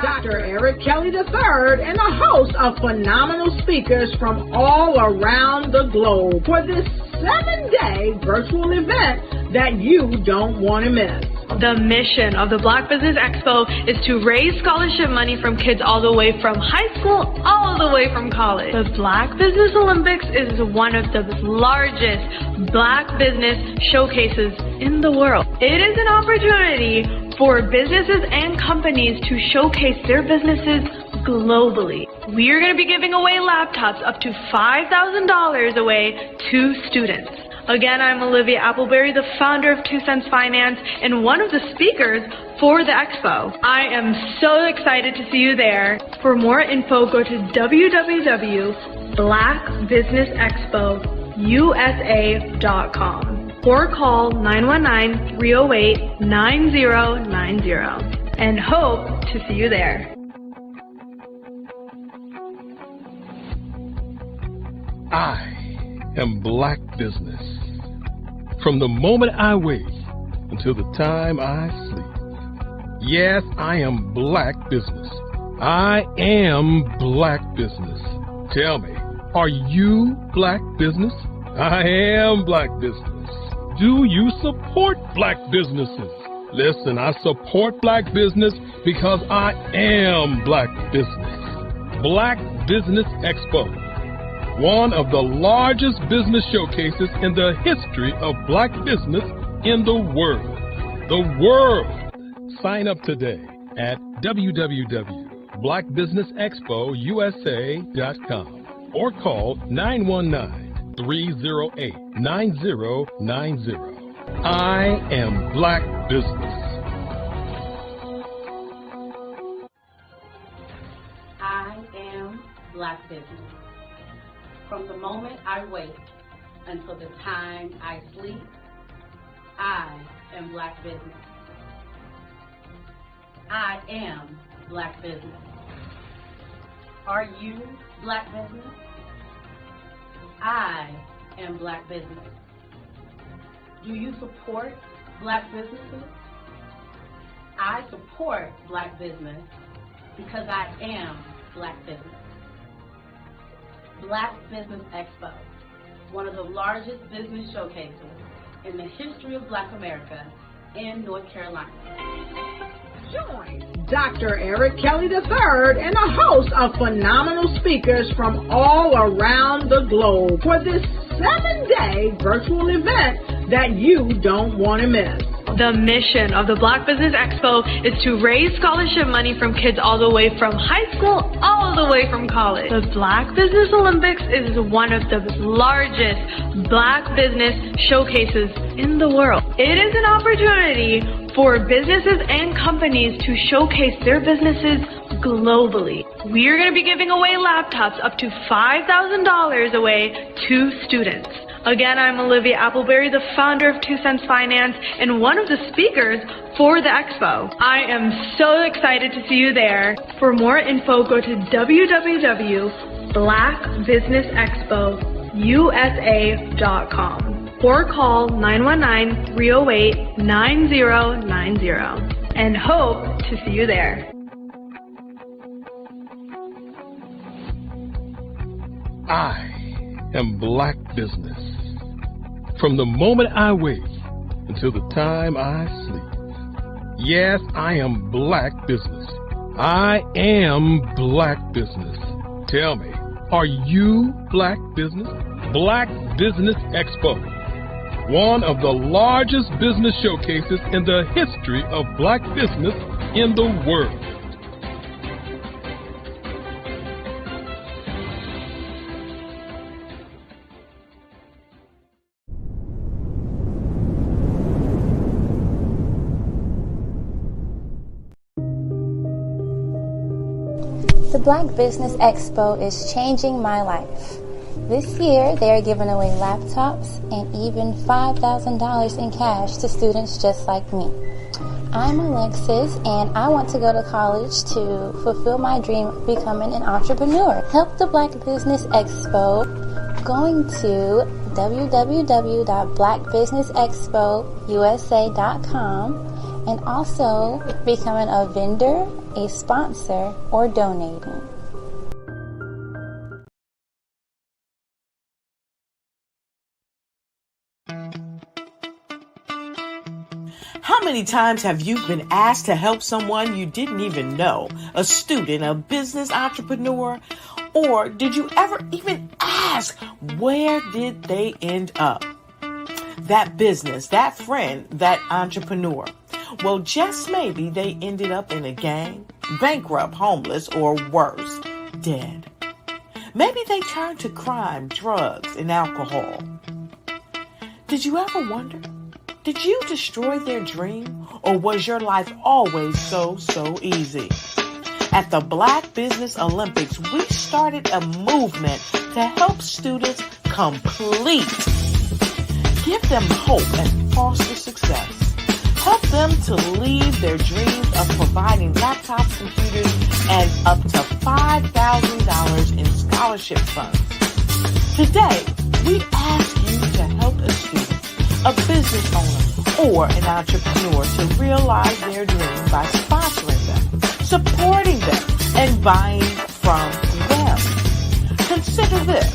Dr. Eric Kelly III and a host of phenomenal speakers from all around the globe for this 7-day virtual event that you don't want to miss. The mission of the Black Business Expo is to raise scholarship money from kids all the way from high school all the way from college. The Black Business Olympics is one of the largest Black business showcases in the world. It is an opportunity for businesses and companies to showcase their businesses globally. We are going to be giving away laptops up to $5,000 away to students. Again, I'm Olivia Appleberry, the founder of 2 Cents Finance and one of the speakers for the expo. I am so excited to see you there. For more info, go to www.blackbusinessexpousa.com or call 919-308-9090 and hope to see you there. I am Black Business. From the moment I wake until the time I sleep. Yes, I am Black Business. I am Black Business. Tell me, are you Black Business? I am Black Business. Do you support Black businesses? Listen, I support Black business because I am Black Business. Black Business Expo, one of the largest business showcases in the history of Black business in the world. The world! Sign up today at www.blackbusinessexpousa.com or call 919-308-9090. I am Black Business. I am Black Business. From the moment I wake until the time I sleep, I am Black Business. I am Black Business. Are you Black Business? I am Black Business. Do you support Black businesses? I support Black business because I am Black Business. Black Business Expo, one of the largest business showcases in the history of Black America in North Carolina. Join Dr. Eric Kelly III and a host of phenomenal speakers from all around the globe for this 7-day virtual event that you don't want to miss. The mission of the Black Business Expo is to raise scholarship money from kids all the way from high school all the way from college. The Black Business Olympics is one of the largest Black business showcases in the world. It is an opportunity for businesses and companies to showcase their businesses globally. We are going to be giving away laptops up to $5,000 away to students. Again, I'm Olivia Appleberry, the founder of 2 Cents Finance and one of the speakers for the expo. I am so excited to see you there. For more info, go to www.blackbusinessexpousa.com or call 919-308-9090 and hope to see you there. I am Black Business. From the moment I wake until the time I sleep. Yes, I am Black Business. I am Black Business. Tell me, are you Black Business? Black Business Expo, one of the largest business showcases in the history of Black business in the world. The Black Business Expo is changing my life. This year, they are giving away laptops and even $5,000 in cash to students just like me. I'm Alexis, and I want to go to college to fulfill my dream of becoming an entrepreneur. Help the Black Business Expo going to www.blackbusinessexpousa.com and also becoming a vendor, a sponsor, or donating. How many times have you been asked to help someone you didn't even know, a student, a business entrepreneur, or did you ever even ask, where did they end up? That business, that friend, that entrepreneur. Well, just maybe they ended up in a gang, bankrupt, homeless, or worse, dead. Maybe they turned to crime, drugs, and alcohol. Did you ever wonder? Did you destroy their dream, or was your life always so easy? At the Black Business Olympics, we started a movement to help students complete. Give them hope and foster success. Help them to leave their dreams of providing laptops, computers, and up to $5,000 in scholarship funds. Today, we ask you to help a student, a business owner, or an entrepreneur to realize their dream by sponsoring them, supporting them, and buying from them. Consider this.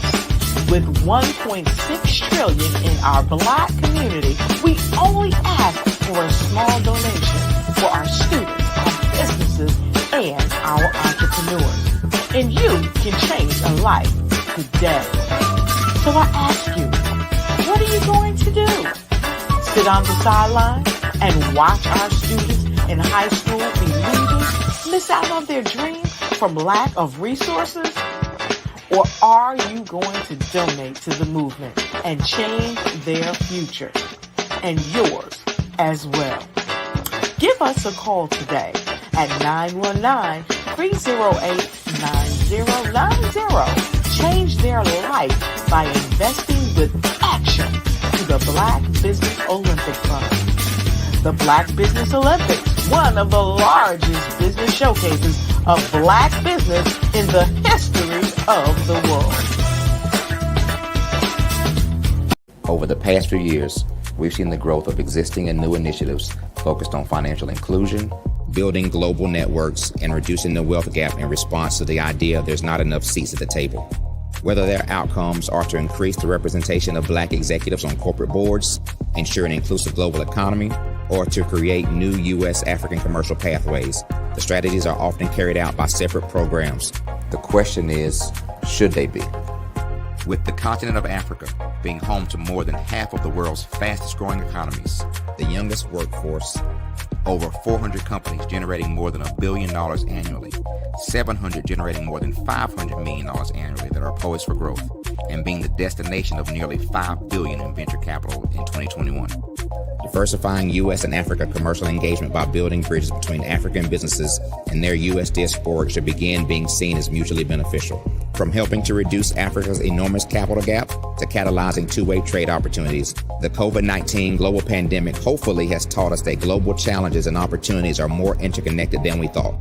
With $1.6 trillion in our Black community, we only ask for a small donation for our students, our businesses, and our entrepreneurs. And you can change a life today. So I ask you, what are you going to do? Sit on the sideline and watch our students in high school be leaders, miss out on their dream from lack of resources? Or are you going to donate to the movement and change their future and yours as well? Give us a call today at 919-308-9090. Change their life by investing with action to the Black Business Olympic Fund. The Black Business Olympics, one of the largest business showcases of Black business in the history of the world. Over the past few years, we've seen the growth of existing and new initiatives focused on financial inclusion, building global networks, and reducing the wealth gap in response to the idea there's not enough seats at the table. Whether their outcomes are to increase the representation of Black executives on corporate boards, ensure an inclusive global economy, or to create new U.S.-African commercial pathways, the strategies are often carried out by separate programs. The question is, should they be? With the continent of Africa being home to more than half of the world's fastest-growing economies, the youngest workforce, over 400 companies generating more than $1 billion annually, 700 generating more than $500 million annually that are poised for growth, and being the destination of nearly $5 billion in venture capital in 2021. Diversifying U.S. and Africa commercial engagement by building bridges between African businesses and their U.S. diaspora should begin being seen as mutually beneficial. From helping to reduce Africa's enormous capital gap to catalyzing two-way trade opportunities, the COVID-19 global pandemic hopefully has taught us that global challenges and opportunities are more interconnected than we thought.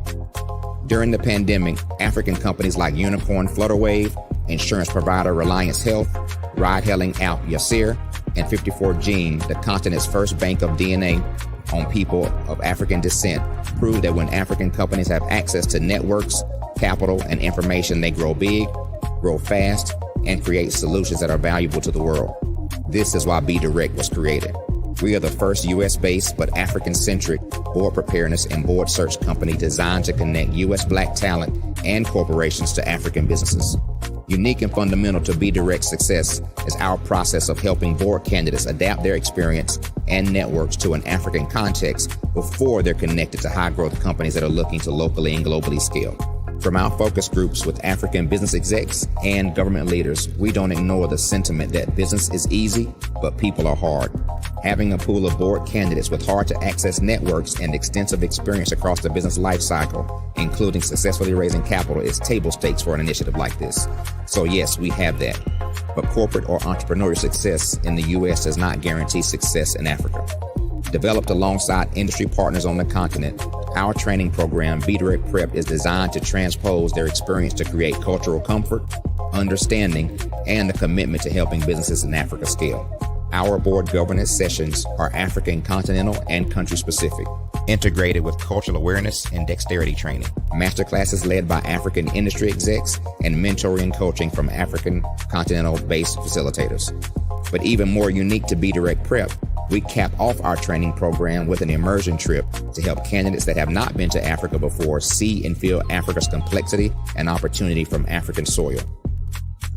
During the pandemic, African companies like Unicorn Flutterwave, insurance provider Reliance Health, ride-hailing app Yasir, and 54Gene, the continent's first bank of DNA on people of African descent, proved that when African companies have access to networks, capital, and information, they grow big, grow fast, and create solutions that are valuable to the world. This is why Be Direct was created. We are the first U.S.-based but African-centric board preparedness and board search company designed to connect U.S. Black talent and corporations to African businesses. Unique and fundamental to Be Direct's success is our process of helping board candidates adapt their experience and networks to an African context before they're connected to high-growth companies that are looking to locally and globally scale. From our focus groups with African business execs and government leaders, we don't ignore the sentiment that business is easy, but people are hard. Having a pool of board candidates with hard-to-access networks and extensive experience across the business lifecycle, including successfully raising capital, is table stakes for an initiative like this. So yes, we have that. But corporate or entrepreneurial success in the U.S. does not guarantee success in Africa. Developed alongside industry partners on the continent, our training program, Be Direct Prep, is designed to transpose their experience to create cultural comfort, understanding, and the commitment to helping businesses in Africa scale. Our board governance sessions are African, continental, and country specific. integrated with cultural awareness and dexterity training. Masterclasses led by African industry execs and mentoring and coaching from African continental-based facilitators. But even more unique to Be Direct Prep, we cap off our training program with an immersion trip to help candidates that have not been to Africa before see and feel Africa's complexity and opportunity from African soil.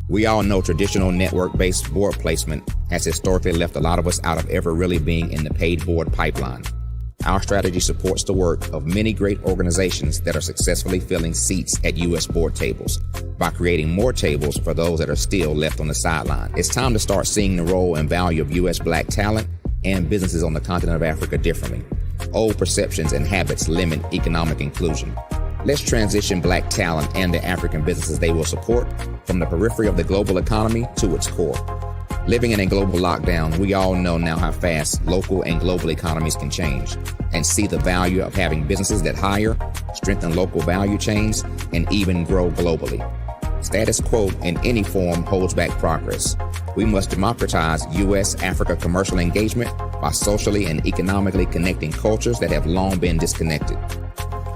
We all know traditional network-based board placement has historically left a lot of us out of ever really being in the paid board pipeline. Our strategy supports the work of many great organizations that are successfully filling seats at U.S. board tables by creating more tables for those that are still left on the sideline. It's time to start seeing the role and value of U.S. Black talent and businesses on the continent of Africa differently. Old perceptions and habits limit economic inclusion. Let's transition Black talent and the African businesses they will support from the periphery of the global economy to its core. Living in a global lockdown, we all know now how fast local and global economies can change and see the value of having businesses that hire, strengthen local value chains, and even grow globally. Status quo in any form holds back progress. We must democratize U.S.-Africa commercial engagement by socially and economically connecting cultures that have long been disconnected.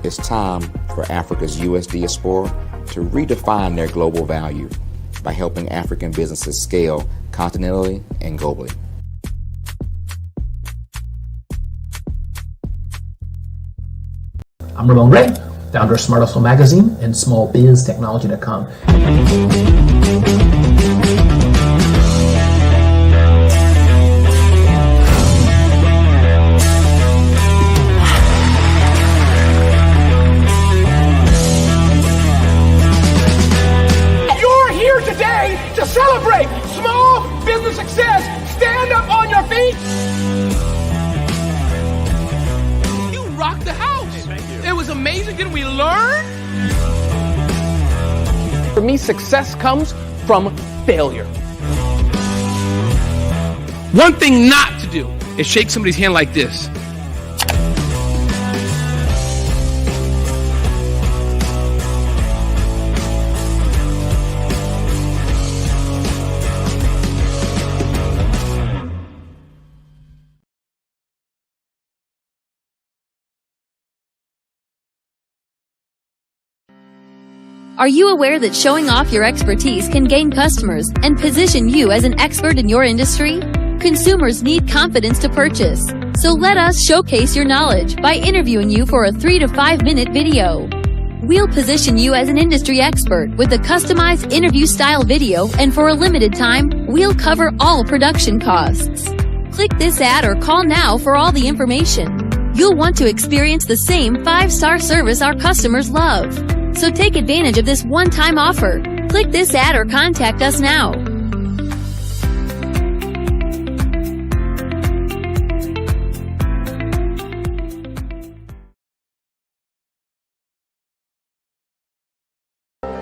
It's time for Africa's U.S. diaspora to redefine their global value by helping African businesses scale continentally and globally. I'm Ramon Ray, founder of Smart Hustle Magazine and smallbiztechnology.com. You're here today to celebrate small business success. Stand up on your feet. You rocked the house. It was amazing. Didn't we learn? For me, success comes from failure. One thing not to do is shake somebody's hand like this. Are you aware that showing off your expertise can gain customers and position you as an expert in your industry? Consumers need confidence to purchase, so let us showcase your knowledge by interviewing you for a 3 to 5 minute video. We'll position you as an industry expert with a customized interview-style video, and for a limited time, we'll cover all production costs. Click this ad or call now for all the information. You'll want to experience the same 5-star service our customers love. So take advantage of this one-time offer. Click this ad or contact us now.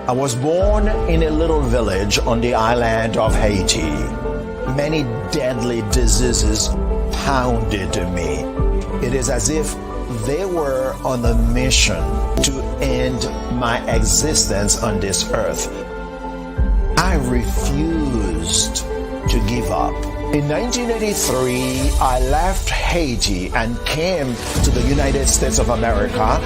I was born in a little village on the island of Haiti. Many deadly diseases pounded me. It is as if they were on a mission to end my existence on this earth. I refused to give up. In 1983, I left Haiti and came to the United States of America.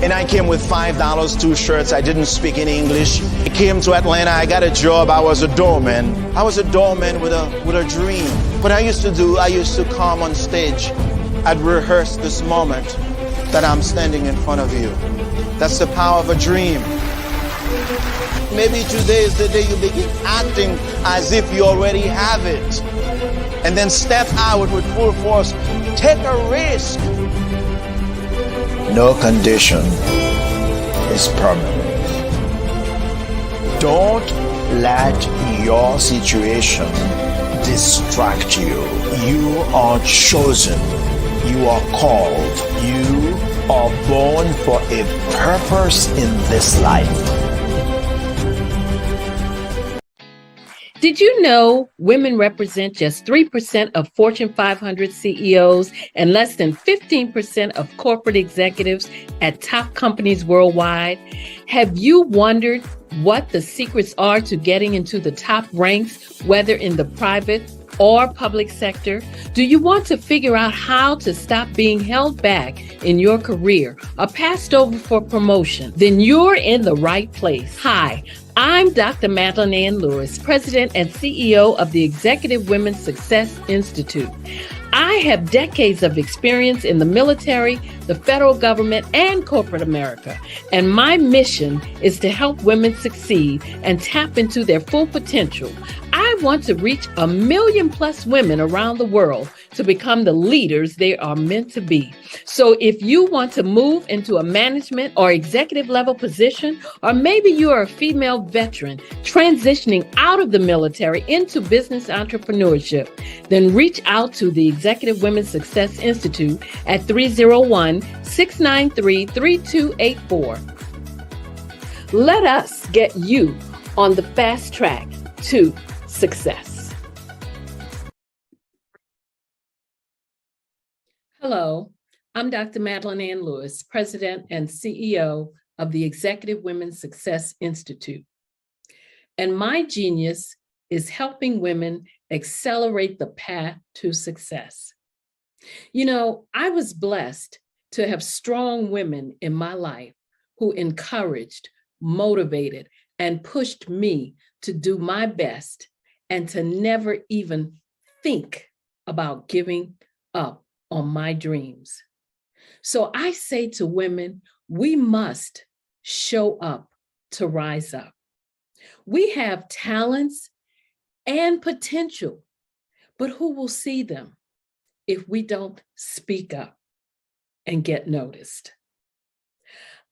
And I came with $5, 2 shirts. I didn't speak any English. I came to Atlanta. I got a job. I was a doorman. I was a doorman with a dream. What I used to do, I used to come on stage. I'd rehearse this moment that I'm standing in front of you. That's the power of a dream. Maybe today is the day you begin acting as if you already have it. And then step out with full force. Take a risk. No condition is permanent. Don't let your situation distract you. You are chosen. You are called. You are born for a purpose in this life. Did you know women represent just 3% of Fortune 500 CEOs and less than 15% of corporate executives at top companies worldwide? Have you wondered what the secrets are to getting into the top ranks, whether in the private or public sector? Do you want to figure out how to stop being held back in your career or passed over for promotion? Then you're in the right place. Hi, I'm Dr. Madeline Ann Lewis, President and CEO of the Executive Women's Success Institute. I have decades of experience in the military, the federal government, and corporate America. And my mission is to help women succeed and tap into their full potential. I want to reach 1 million+ women around the world to become the leaders they are meant to be. So if you want to move into a management or executive level position, or maybe you are a female veteran transitioning out of the military into business entrepreneurship, then reach out to the Executive Women's Success Institute at 301-693-3284. Let us get you on the fast track to success. Hello, I'm Dr. Madeline Ann Lewis, President and CEO of the Executive Women's Success Institute. And my genius is helping women accelerate the path to success. You know, I was blessed to have strong women in my life who encouraged, motivated, and pushed me to do my best and to never even think about giving up on my dreams. So I say to women, we must show up to rise up. We have talents and potential, but who will see them if we don't speak up and get noticed?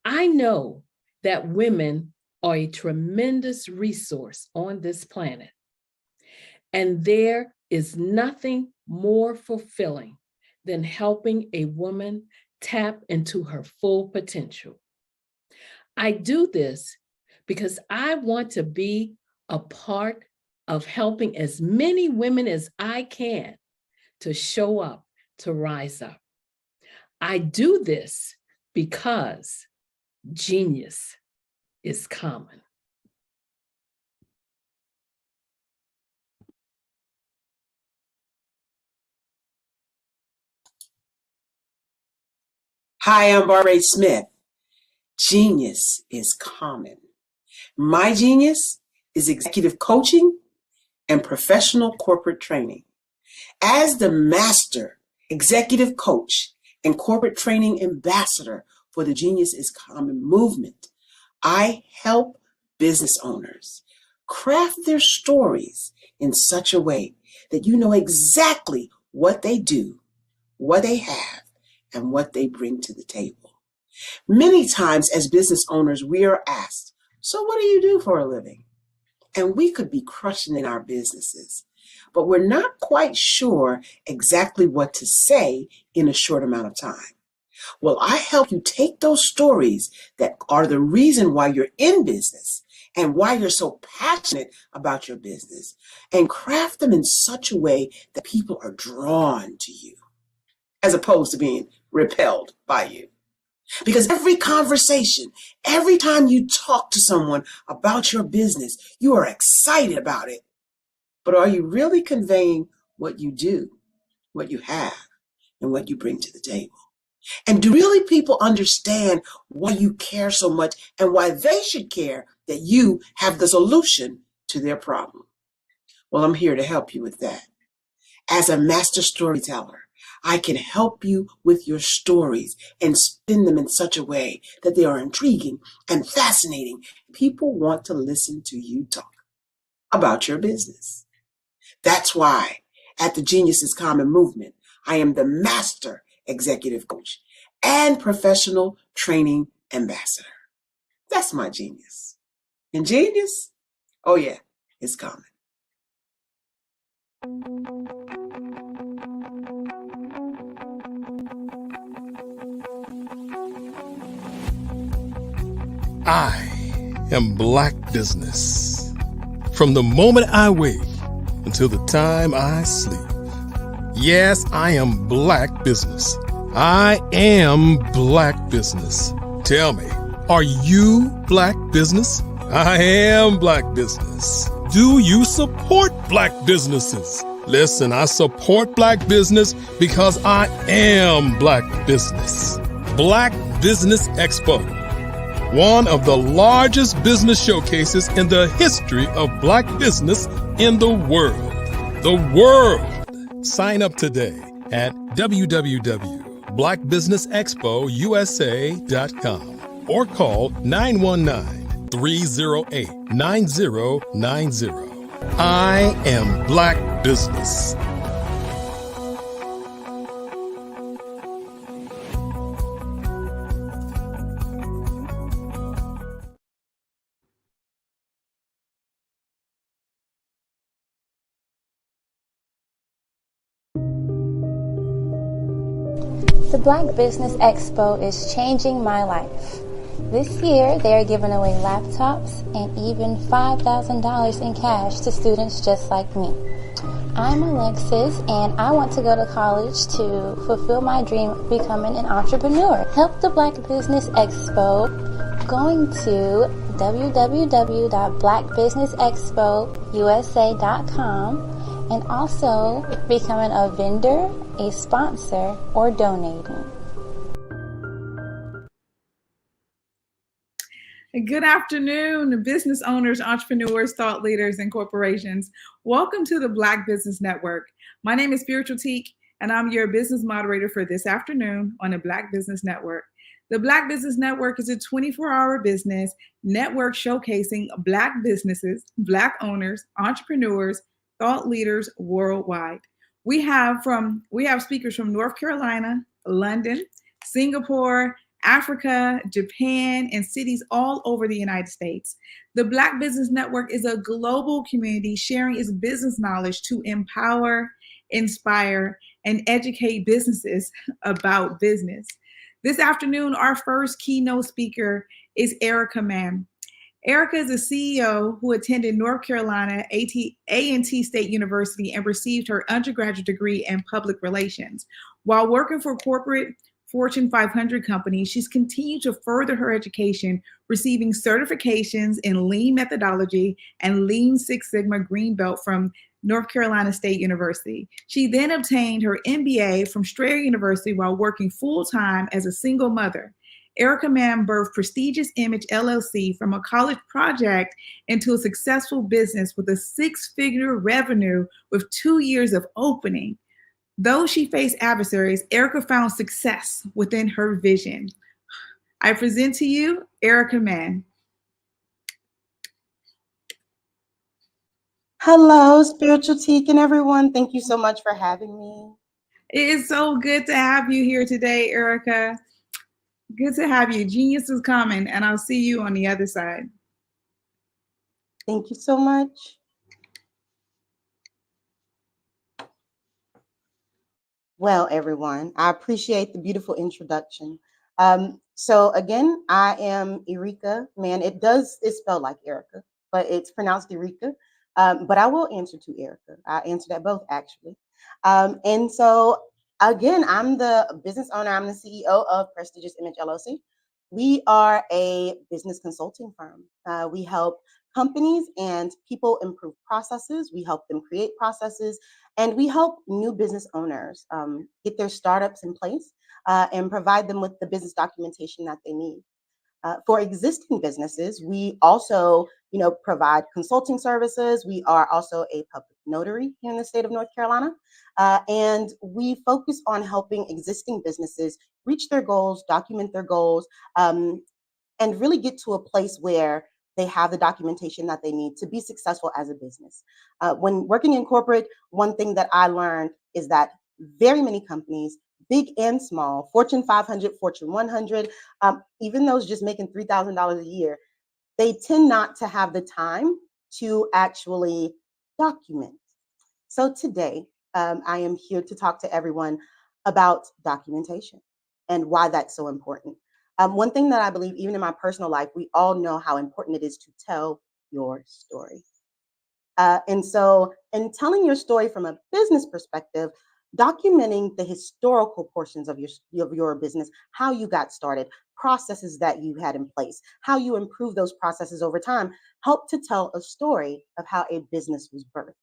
I know that women are a tremendous resource on this planet, and there is nothing more fulfilling than helping a woman tap into her full potential. I do this because I want to be a part of helping as many women as I can to show up, to rise up. I do this because genius is common. Hi, I'm Barbara Smith. Genius is common. My genius is executive coaching and professional corporate training. As the master executive coach and corporate training ambassador for the Genius is Common movement, I help business owners craft their stories in such a way that you know exactly what they do, what they have, and what they bring to the table. Many times as business owners, we are asked, so what do you do for a living? And we could be crushing in our businesses, but we're not quite sure exactly what to say in a short amount of time. Well, I help you take those stories that are the reason why you're in business and why you're so passionate about your business and craft them in such a way that people are drawn to you as opposed to being repelled by you. Because every conversation, every time you talk to someone about your business, you are excited about it. But are you really conveying what you do, what you have, and what you bring to the table? And do really people understand why you care so much and why they should care that you have the solution to their problem? Well, I'm here to help you with that. As a master storyteller, I can help you with your stories and spin them in such a way that they are intriguing and fascinating. People want to listen to you talk about your business. That's why at the Genius is Common movement, I am the master executive coach and professional training ambassador. That's my genius. And genius? Oh yeah, it's common. I am Black Business. From the moment I wake until the time I sleep. Yes, I am Black Business. I am Black Business. Tell me, are you Black Business? I am Black business. Do you support Black businesses? Listen, I support Black business because I am Black business. Black Business Expo, one of the largest business showcases in the history of Black business in the world. The world! Sign up today at www.blackbusinessexpousa.com or call 919-308-9090. I am Black business. The Black Business Expo is changing my life. This year, they are giving away laptops and even $5,000 in cash to students just like me. I'm Alexis, and I want to go to college to fulfill my dream of becoming an entrepreneur. Help the Black Business Expo going to www.blackbusinessexpousa.com and also becoming a vendor, a sponsor, or donating. Good afternoon, business owners, entrepreneurs, thought leaders, and corporations. Welcome to the Black Business Network. My name is Spiritual Teak, and I'm your business moderator for this afternoon on the Black Business Network. The Black Business Network is a 24-hour business network showcasing Black businesses, Black owners, entrepreneurs, thought leaders worldwide. We have speakers from North Carolina, London, Singapore, Africa, Japan, and cities all over the United States. The Black Business Network is a global community sharing its business knowledge to empower, inspire, and educate businesses about business. This afternoon, our first keynote speaker is Erica Mann. Erica is a CEO who attended North Carolina A&T State University and received her undergraduate degree in public relations. While working for corporate Fortune 500 companies, she's continued to further her education, receiving certifications in Lean methodology and Lean Six Sigma Green Belt from North Carolina State University. She then obtained her MBA from Strayer University while working full-time as a single mother. Erica Mann birthed Prestigious Image LLC from a college project into a successful business with a six-figure revenue with 2 years of opening. Though she faced adversaries, Erica found success within her vision. I present to you Erica Mann. Hello, Spiritual Teak and everyone. Thank you so much for having me. It is so good to have you here today, Erica. Good to have you. Genius is coming, and I'll see you on the other side. Thank you so much. Well, everyone, I appreciate the beautiful introduction. So again, I am Erica Mann. It's spelled like Erica, but it's pronounced Erica. But I will answer to Erica. I answer that both actually. And so again, I'm the business owner. I'm the CEO of Prestigious Image LLC. We are a business consulting firm. We help companies and people improve processes. We help them create processes, and we help new business owners get their startups in place and provide them with the business documentation that they need. For existing businesses, we also, provide consulting services. We are also a public notary here in the state of North Carolina, and we focus on helping existing businesses reach their goals, document their goals, and really get to a place where they have the documentation that they need to be successful as a business. When working in corporate, one thing that I learned is that very many companies, big and small, Fortune 500, Fortune 100, even those just making $3,000 a year, they tend not to have the time to actually document. So today, I am here to talk to everyone about documentation and why that's so important. One thing that I believe, even in my personal life, we all know how important it is to tell your story. And so in telling your story from a business perspective, documenting the historical portions of your business, how you got started, processes that you had in place, how you improve those processes over time, help to tell a story of how a business was birthed.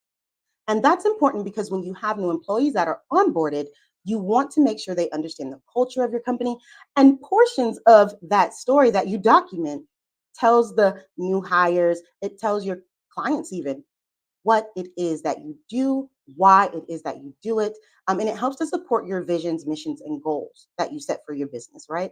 And that's important because when you have new employees that are onboarded, you want to make sure they understand the culture of your company. And portions of that story that you document tells the new hires, it tells your clients even what it is that you do, why it is that you do it. And it helps to support your visions, missions, and goals that you set for your business, right?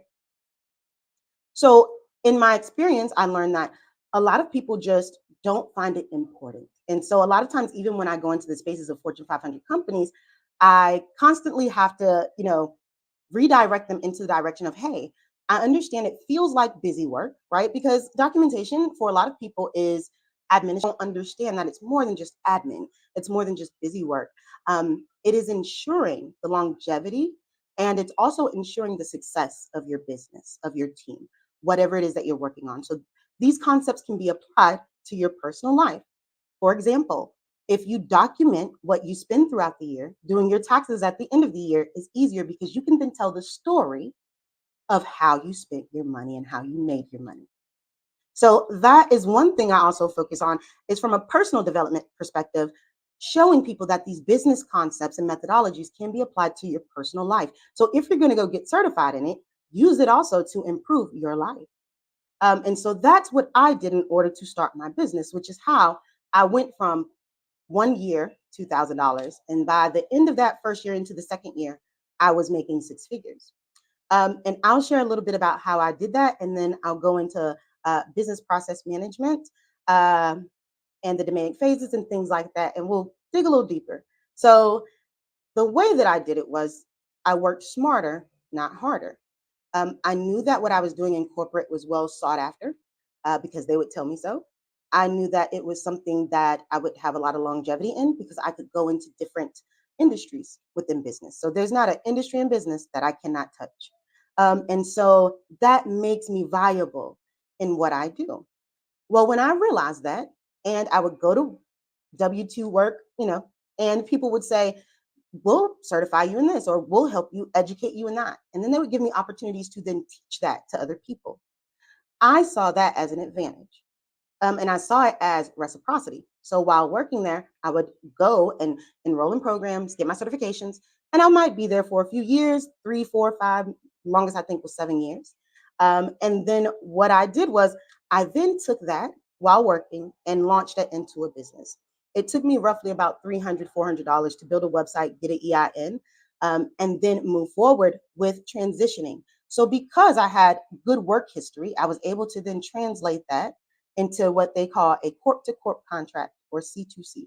So in my experience, I learned that a lot of people just don't find it important. And so a lot of times, even when I go into the spaces of Fortune 500 companies, I constantly have to, redirect them into the direction of, hey, I understand it feels like busy work, right? Because documentation for a lot of people is admin. They don't understand that it's more than just admin. It's more than just busy work. It is ensuring the longevity, and it's also ensuring the success of your business, of your team, whatever it is that you're working on. So these concepts can be applied to your personal life. For example, if you document what you spend throughout the year, doing your taxes at the end of the year is easier because you can then tell the story of how you spent your money and how you made your money. So that is one thing I also focus on, is from a personal development perspective, showing people that these business concepts and methodologies can be applied to your personal life. So if you're going to go get certified in it, use it also to improve your life. And so that's what I did in order to start my business, which is how I went from 1 year, $2,000. And by the end of that first year into the second year, I was making six figures. And I'll share a little bit about how I did that. And then I'll go into business process management and the demanding phases and things like that. And we'll dig a little deeper. So the way that I did it was I worked smarter, not harder. I knew that what I was doing in corporate was well sought after because they would tell me so. I knew that it was something that I would have a lot of longevity in because I could go into different industries within business. So there's not an industry in business that I cannot touch. And so that makes me viable in what I do. Well, when I realized that, and I would go to W-2 work, and people would say, we'll certify you in this, or we'll help you educate you in that. And then they would give me opportunities to then teach that to other people. I saw that as an advantage. And I saw it as reciprocity. So while working there, I would go and enroll in programs, get my certifications, and I might be there for a few years, 3, 4, 5, longest I think was 7 years. And then what I did was I then took that while working and launched it into a business. It took me roughly about $300, $400 to build a website, get an EIN, and then move forward with transitioning. So because I had good work history, I was able to then translate that into what they call a corp-to-corp contract, or C2C.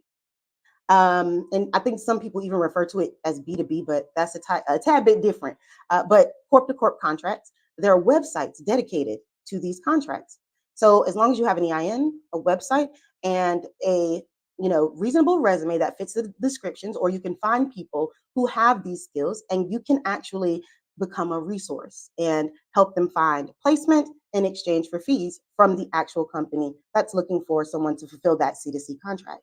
And I think some people even refer to it as B2B, but that's a tad bit different. But corp-to-corp contracts, there are websites dedicated to these contracts. So as long as you have an EIN, a website, and a reasonable resume that fits the descriptions, or you can find people who have these skills, and you can actually become a resource and help them find placement in exchange for fees from the actual company that's looking for someone to fulfill that C2C contract.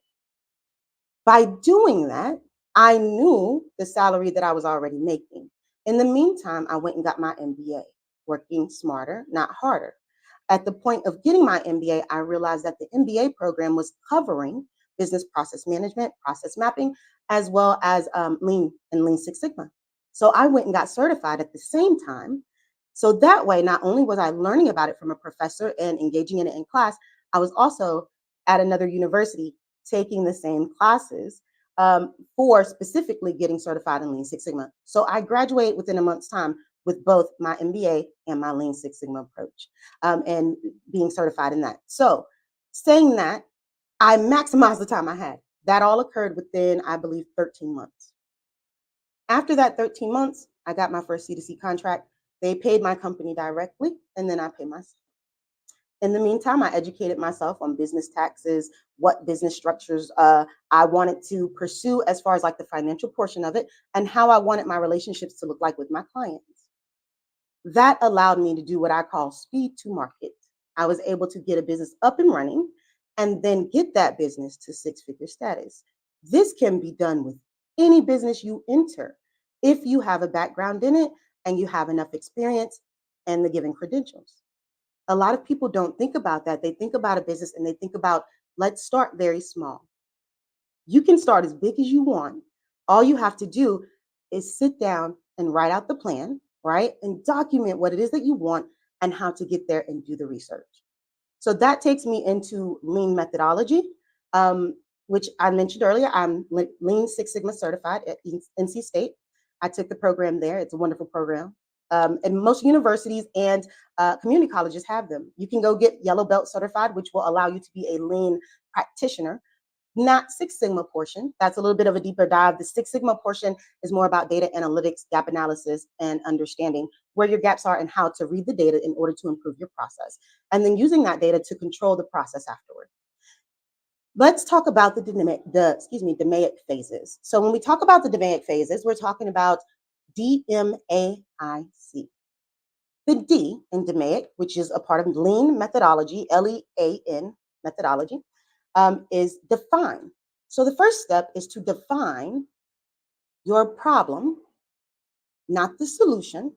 By doing that, I knew the salary that I was already making. In the meantime, I went and got my MBA, working smarter, not harder. At the point of getting my MBA, I realized that the MBA program was covering business process management, process mapping, as well as Lean and Lean Six Sigma. So I went and got certified at the same time. So that way, not only was I learning about it from a professor and engaging in it in class, I was also at another university taking the same classes for specifically getting certified in Lean Six Sigma. So I graduated within a month's time with both my MBA and my Lean Six Sigma approach and being certified in that. So saying that, I maximized the time I had. That all occurred within, I believe, 13 months. After that 13 months, I got my first C2C contract. They paid my company directly, and then I paid myself. In the meantime, I educated myself on business taxes, what business structures I wanted to pursue as far as like the financial portion of it, and how I wanted my relationships to look like with my clients. That allowed me to do what I call speed to market. I was able to get a business up and running and then get that business to six-figure status. This can be done with any business you enter. if you have a background in it and you have enough experience and the given credentials. A lot of people don't think about that. They think about a business and they think about, let's start very small. You can start as big as you want. All you have to do is sit down and write out the plan, right? And document what it is that you want and how to get there and do the research. So that takes me into lean methodology, which I mentioned earlier. I'm Lean Six Sigma certified at NC State. I took the program there. It's a wonderful program. And most universities and community colleges have them. You can go get Yellow Belt certified, which will allow you to be a lean practitioner. Not Six Sigma portion. That's a little bit of a deeper dive. The Six Sigma portion is more about data analytics, gap analysis, and understanding where your gaps are and how to read the data in order to improve your process. And then using that data to control the process afterward. Let's talk about the DMAIC phases. So when we talk about the DMAIC phases, we're talking about DMAIC. The D in DMAIC, which is a part of lean methodology, LEAN methodology, is define. So the first step is to define your problem, not the solution,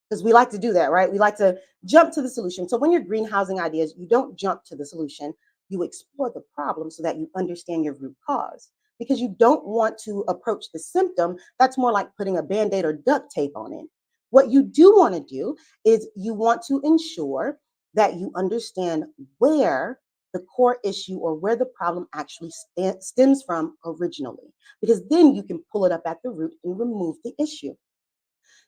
because we like to do that, right? We like to jump to the solution. So when you're greenhousing ideas, you don't jump to the solution. You explore the problem so that you understand your root cause, because you don't want to approach the symptom. That's more like putting a Band-Aid or duct tape on it. What you do want to do is you want to ensure that you understand where the core issue or where the problem actually stems from originally, because then you can pull it up at the root and remove the issue.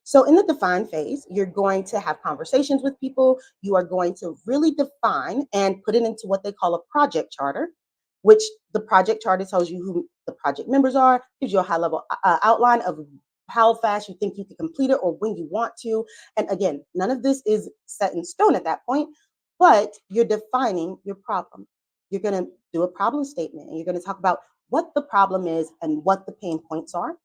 So in the define phase, you're going to have conversations with people. You are going to really define and put it into what they call a project charter, which the project charter tells you who the project members are, gives you a high level outline of how fast you think you can complete it or when you want to. And again, none of this is set in stone at that point, but you're defining your problem. You're going to do a problem statement and you're going to talk about what the problem is and what the pain points are.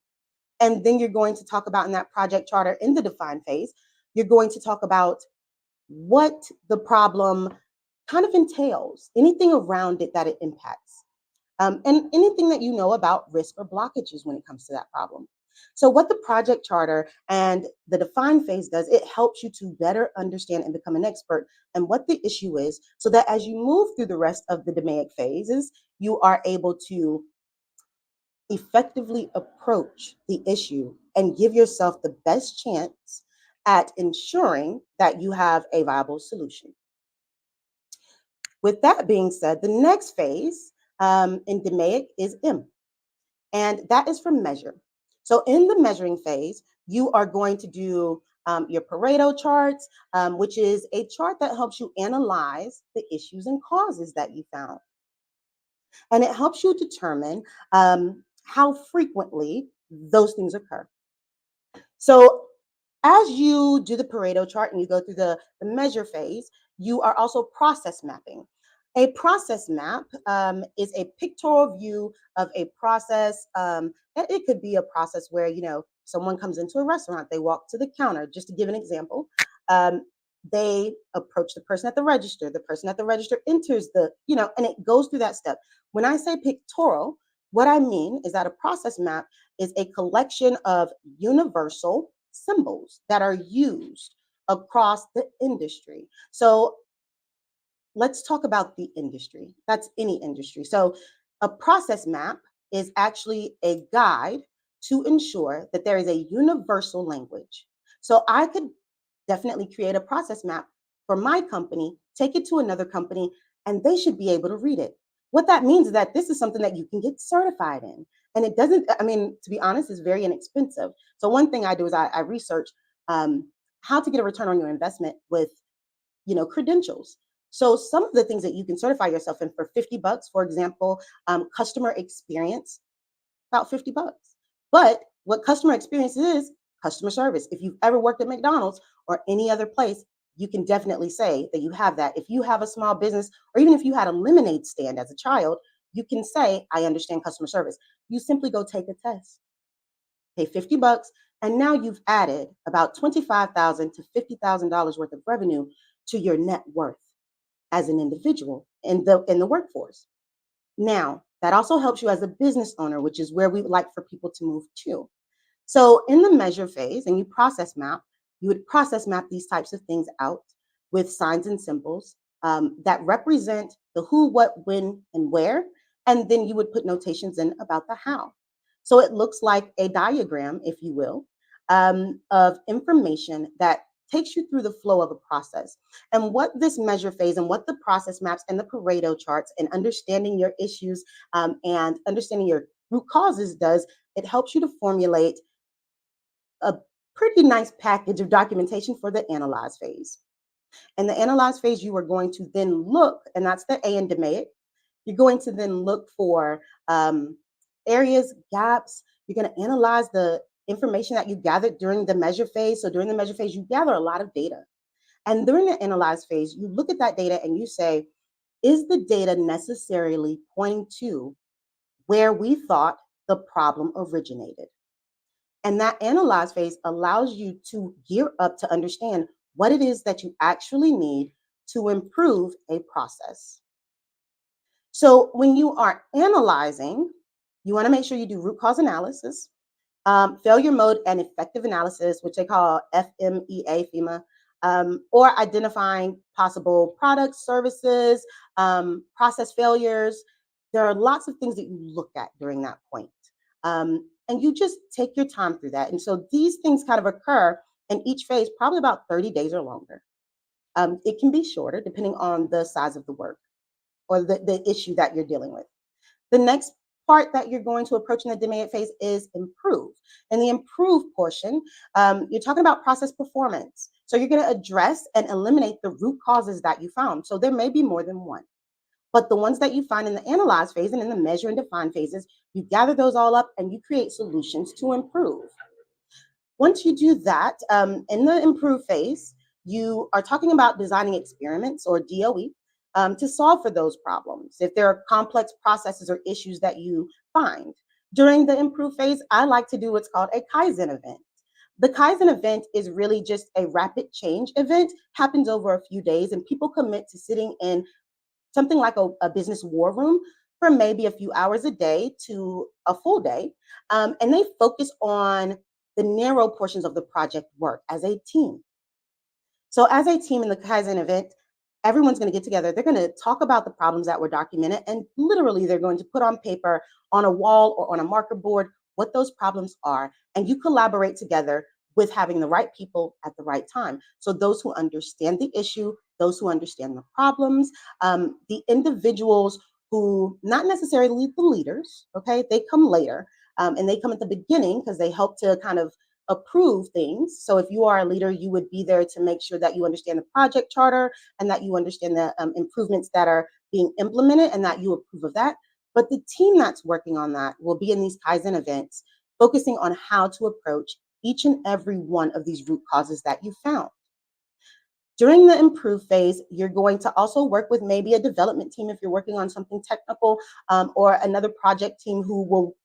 And then you're going to talk about in that project charter in the define phase, you're going to talk about what the problem kind of entails, anything around it that it impacts, and anything that you know about risk or blockages when it comes to that problem. So what the project charter and the define phase does, it helps you to better understand and become an expert in what the issue is, so that as you move through the rest of the DMAIC phases, you are able to effectively approach the issue and give yourself the best chance at ensuring that you have a viable solution. With that being said, the next phase in DMAIC is M, and that is for measure. So in the measuring phase, you are going to do your Pareto charts, which is a chart that helps you analyze the issues and causes that you found. And it helps you determine how frequently those things occur. So as you do the Pareto chart and you go through the measure phase, you are also process mapping. A process map is a pictorial view of a process. It could be a process where, you know, someone comes into a restaurant, they walk to the counter, just to give an example. They approach the person at the register enters the, you know, and it goes through that step. When I say pictorial, what I mean is that a process map is a collection of universal symbols that are used across the industry. So let's talk about the industry. That's any industry. So a process map is actually a guide to ensure that there is a universal language. So I could definitely create a process map for my company, take it to another company, and they should be able to read it. What that means is that this is something that you can get certified in. And it doesn't, I mean, to be honest, it's very inexpensive. So one thing I do is I research how to get a return on your investment with, you know, credentials. So some of the things that you can certify yourself in for $50, for example, customer experience, about $50. But what customer experience is, customer service. If you've ever worked at McDonald's or any other place, you can definitely say that you have that. If you have a small business, or even if you had a lemonade stand as a child, you can say, I understand customer service. You simply go take a test, pay $50, and now you've added about $25,000 to $50,000 worth of revenue to your net worth as an individual in the workforce. Now, that also helps you as a business owner, which is where we would like for people to move to. So in the measure phase, and you would process map these types of things out with signs and symbols that represent the who, what, when, and where. And then you would put notations in about the how. So it looks like a diagram, if you will, of information that takes you through the flow of a process. And what this measure phase and what the process maps and the Pareto charts and understanding your issues and understanding your root causes does, it helps you to formulate a pretty nice package of documentation for the analyze phase. In the analyze phase, you are going to then look, and that's the A in DMAIC. You're going to then look for areas, gaps. You're going to analyze the information that you gathered during the measure phase. So during the measure phase, you gather a lot of data. And during the analyze phase, you look at that data and you say, is the data necessarily pointing to where we thought the problem originated? And that analyze phase allows you to gear up to understand what it is that you actually need to improve a process. So when you are analyzing, you want to make sure you do root cause analysis, failure mode and effective analysis, which they call FMEA, or identifying possible products, services, process failures. There are lots of things that you look at during that point. And you just take your time through that. And so these things kind of occur in each phase, probably about 30 days or longer. It can be shorter depending on the size of the work or the issue that you're dealing with. The next part that you're going to approach in the DMAIC phase is improve. In the improve portion, you're talking about process performance. So you're going to address and eliminate the root causes that you found. So there may be more than one. But the ones that you find in the analyze phase and in the measure and define phases, you gather those all up and you create solutions to improve. Once you do that, in the improve phase, you are talking about designing experiments or DOE to solve for those problems. If there are complex processes or issues that you find. During the improve phase, I like to do what's called a Kaizen event. The Kaizen event is really just a rapid change event, happens over a few days, and people commit to sitting in something like a business war room for maybe a few hours a day to a full day. And they focus on the narrow portions of the project work as a team. So as a team in the Kaizen event, everyone's going to get together. They're going to talk about the problems that were documented. And literally, they're going to put on paper, on a wall or on a marker board, what those problems are. And you collaborate together with having the right people at the right time. So those who understand the issue, those who understand the problems, the individuals who not necessarily the leaders, okay, they come later and they come at the beginning because they help to kind of approve things. So if you are a leader, you would be there to make sure that you understand the project charter and that you understand the improvements that are being implemented and that you approve of that. But the team that's working on that will be in these Kaizen events, focusing on how to approach each and every one of these root causes that you found. During the improve phase, you're going to also work with maybe a development team if you're working on something technical, or another project team who will,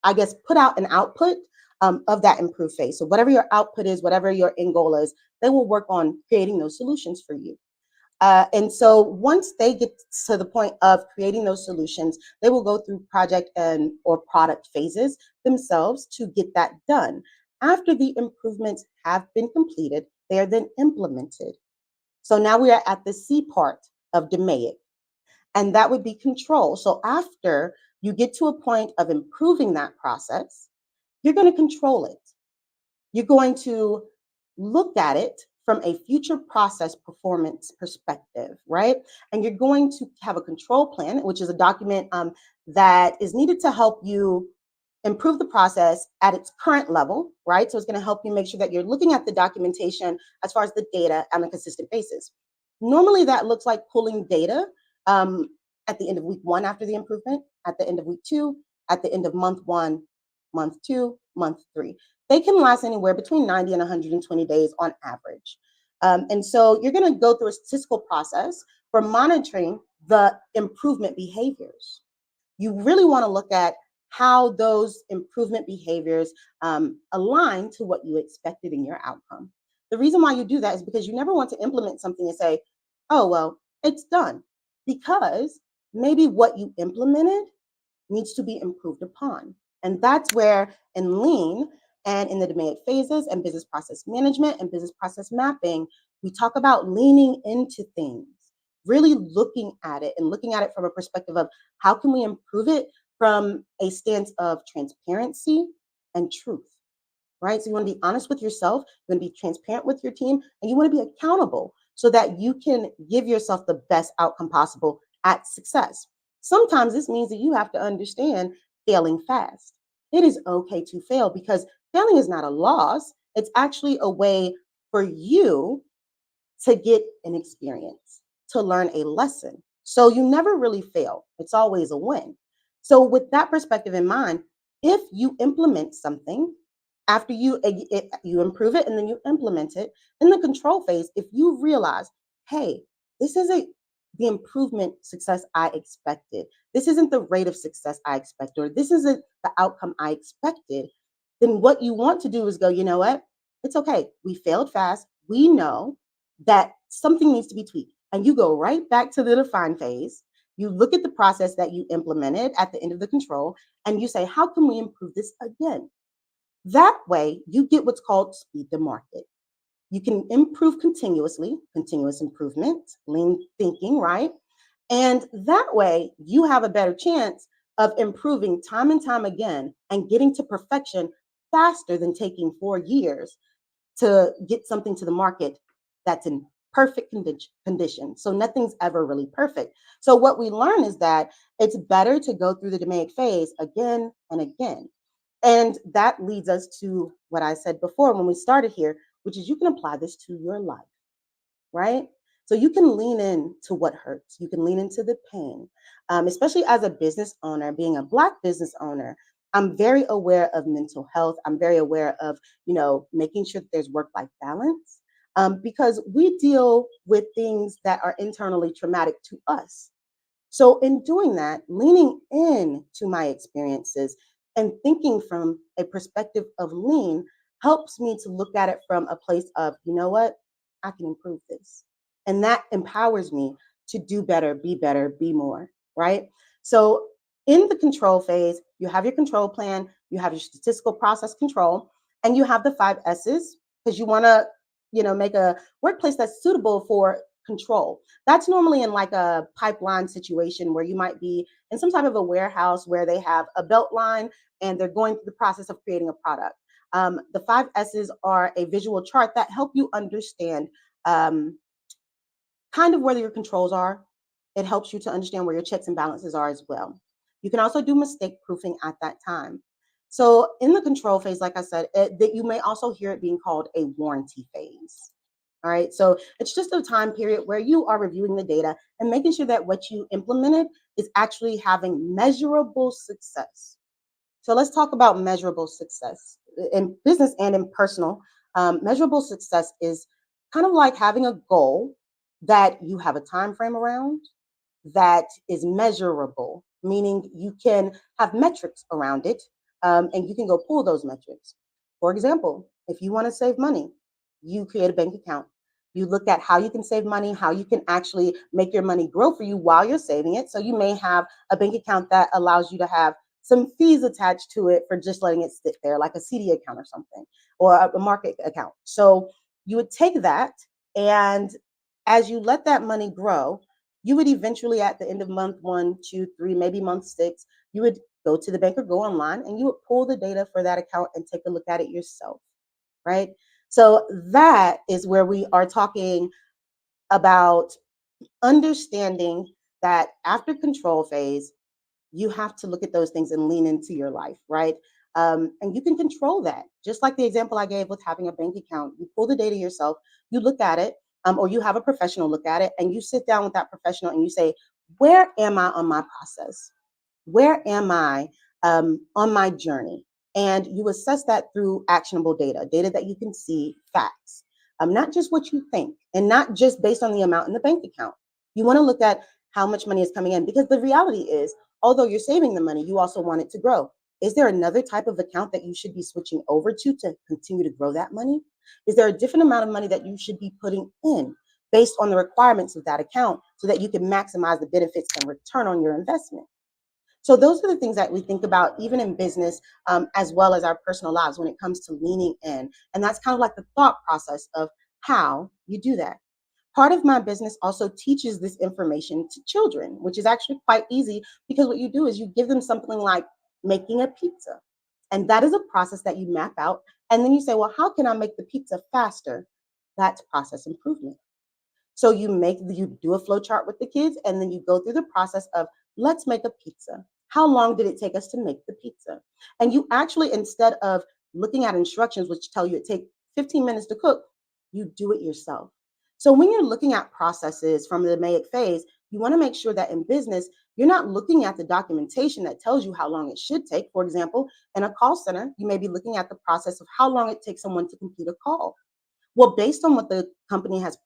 I guess, put out an output of that improve phase. So whatever your output is, whatever your end goal is, they will work on creating those solutions for you. And so once they get to the point of creating those solutions, they will go through project and or product phases themselves to get that done. After the improvements have been completed, they are then implemented. So now we are at the C part of DMAIC, and that would be control. So after you get to a point of improving that process, you're going to control it. You're going to look at it from a future process performance perspective, right? And you're going to have a control plan, which is a document that is needed to help you improve the process at its current level, right? So it's going to help you make sure that you're looking at the documentation as far as the data on a consistent basis. Normally that looks like pulling data at the end of week 1 after the improvement, at the end of week 2, at the end of month 1, month 2, month 3. They can last anywhere between 90 and 120 days on average. And so you're going to go through a statistical process for monitoring the improvement behaviors. You really want to look at how those improvement behaviors align to what you expected in your outcome. The reason why you do that is because you never want to implement something and say, oh, well, it's done. Because maybe what you implemented needs to be improved upon. And that's where in lean and in the demand phases and business process management and business process mapping, we talk about leaning into things, really looking at it and looking at it from a perspective of how can we improve it from a stance of transparency and truth, right? So you want to be honest with yourself, you want to be transparent with your team, and you want to be accountable so that you can give yourself the best outcome possible at success. Sometimes this means that you have to understand failing fast. It is okay to fail because failing is not a loss. It's actually a way for you to get an experience, to learn a lesson. So you never really fail. It's always a win. So with that perspective in mind, if you implement something after you improve it and then you implement it in the control phase, if you realize, hey, this isn't the improvement success I expected, this isn't the rate of success I expected, or this isn't the outcome I expected, then what you want to do is go, you know what? It's okay. We failed fast. We know that something needs to be tweaked. And you go right back to the define phase. You look at the process that you implemented at the end of the control, and you say, how can we improve this again? That way, you get what's called speed to market. You can improve continuously, continuous improvement, lean thinking, right? And that way, you have a better chance of improving time and time again and getting to perfection faster than taking 4 years to get something to the market that's in perfect condition. So nothing's ever really perfect. So what we learn is that it's better to go through the demand phase again and again. And that leads us to what I said before when we started here, which is you can apply this to your life, right? So you can lean in to what hurts. You can lean into the pain, especially as a business owner, being a Black business owner. I'm very aware of mental health. I'm very aware of, making sure that there's work-life balance because we deal with things that are internally traumatic to us. So in doing that, leaning in to my experiences and thinking from a perspective of lean helps me to look at it from a place of, you know what, I can improve this. And that empowers me to do better, be more, right? So in the control phase, you have your control plan, you have your statistical process control, and you have the 5 S's because you want to, make a workplace that's suitable for control. That's normally in like a pipeline situation where you might be in some type of a warehouse where they have a belt line and they're going through the process of creating a product. The 5 S's are a visual chart that help you understand kind of where your controls are. It helps you to understand where your checks and balances are as well. You can also do mistake proofing at that time. So in the control phase, like I said, that you may also hear it being called a warranty phase. All right, so it's just a time period where you are reviewing the data and making sure that what you implemented is actually having measurable success. So let's talk about measurable success in business and in personal. Measurable success is kind of like having a goal that you have a time frame around that is measurable, meaning you can have metrics around it and you can go pull those metrics. For example, if you want to save money, you create a bank account. You look at how you can save money, how you can actually make your money grow for you while you're saving it. So you may have a bank account that allows you to have some fees attached to it for just letting it sit there, like a CD account or something, or a market account. So you would take that, and as you let that money grow, you would eventually at the end of month 1, 2, 3, maybe month 6, you would go to the bank or go online and you would pull the data for that account and take a look at it yourself, right? So that is where we are talking about understanding that after control phase, you have to look at those things and lean into your life, right? And you can control that. Just like the example I gave with having a bank account, you pull the data yourself, you look at it, or you have a professional look at it, and you sit down with that professional and you say, where am I on my process? Where am I on my journey? And you assess that through actionable data that you can see, facts, not just what you think, and not just based on the amount in the bank account. You want to look at how much money is coming in, because the reality is, although you're saving the money, you also want it to grow. Is there another type of account that you should be switching over to continue to grow that money? Is there a different amount of money that you should be putting in based on the requirements of that account so that you can maximize the benefits and return on your investment? So those are the things that we think about even in business, as well as our personal lives when it comes to leaning in. And that's kind of like the thought process of how you do that. Part of my business also teaches this information to children, which is actually quite easy because what you do is you give them something like making a pizza. And that is a process that you map out. And then you say, well, how can I make the pizza faster? That's process improvement. So you do a flow chart with the kids, and then you go through the process of let's make a pizza. How long did it take us to make the pizza? And you actually, instead of looking at instructions, which tell you it takes 15 minutes to cook, you do it yourself. So when you're looking at processes from the Maic phase, you want to make sure that in business, you're not looking at the documentation that tells you how long it should take. For example, in a call center, you may be looking at the process of how long it takes someone to complete a call. Well, based on what the company has,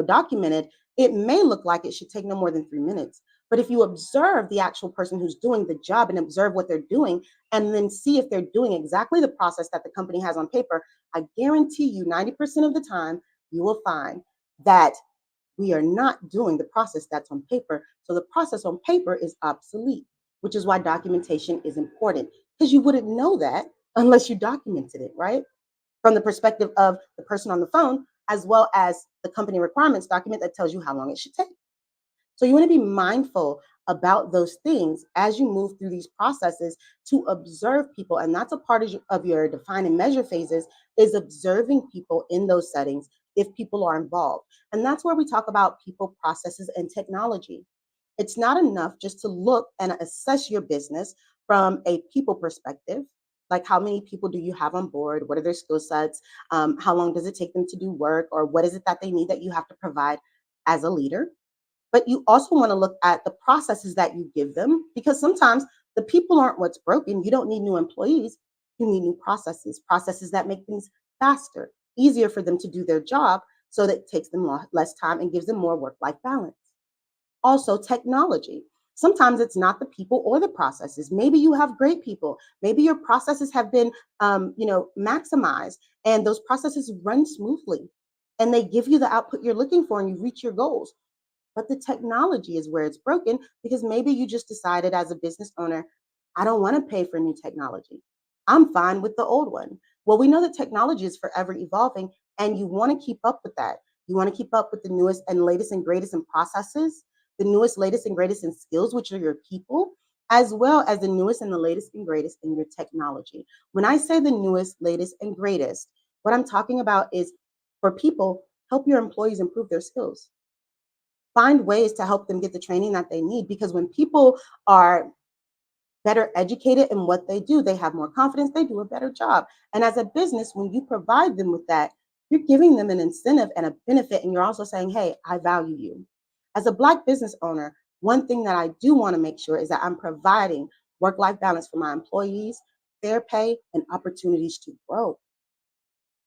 documented, it may look like it should take no more than 3 minutes. But if you observe the actual person who's doing the job and observe what they're doing, and then see if they're doing exactly the process that the company has on paper, I guarantee you 90% of the time, you will find that we are not doing the process that's on paper. So the process on paper is obsolete, which is why documentation is important, because you wouldn't know that unless you documented it, right? From the perspective of the person on the phone, as well as the company requirements document that tells you how long it should take. So you want to be mindful about those things as you move through these processes to observe people. And that's a part of your define and measure phases, is observing people in those settings if people are involved. And that's where we talk about people, processes, and technology. It's not enough just to look and assess your business from a people perspective. Like, how many people do you have on board? What are their skill sets? How long does it take them to do work? Or what is it that they need that you have to provide as a leader? But you also want to look at the processes that you give them, because sometimes the people aren't what's broken. You don't need new employees. You need new processes that make things faster, easier for them to do their job so that it takes them less time and gives them more work-life balance. Also, technology. Sometimes it's not the people or the processes. Maybe you have great people. Maybe your processes have been, maximized, and those processes run smoothly, and they give you the output you're looking for, and you reach your goals. But the technology is where it's broken, because maybe you just decided as a business owner, I don't want to pay for new technology. I'm fine with the old one. Well, we know that technology is forever evolving, and you want to keep up with that. You want to keep up with the newest and latest and greatest in processes, the newest, latest, and greatest in skills, which are your people, as well as the newest and the latest and greatest in your technology. When I say the newest, latest, and greatest, what I'm talking about is, for people, help your employees improve their skills. Find ways to help them get the training that they need, because when people are better educated in what they do, they have more confidence, they do a better job. And as a business, when you provide them with that, you're giving them an incentive and a benefit, and you're also saying, hey, I value you. As a Black business owner, one thing that I do want to make sure is that I'm providing work-life balance for my employees, fair pay, and opportunities to grow.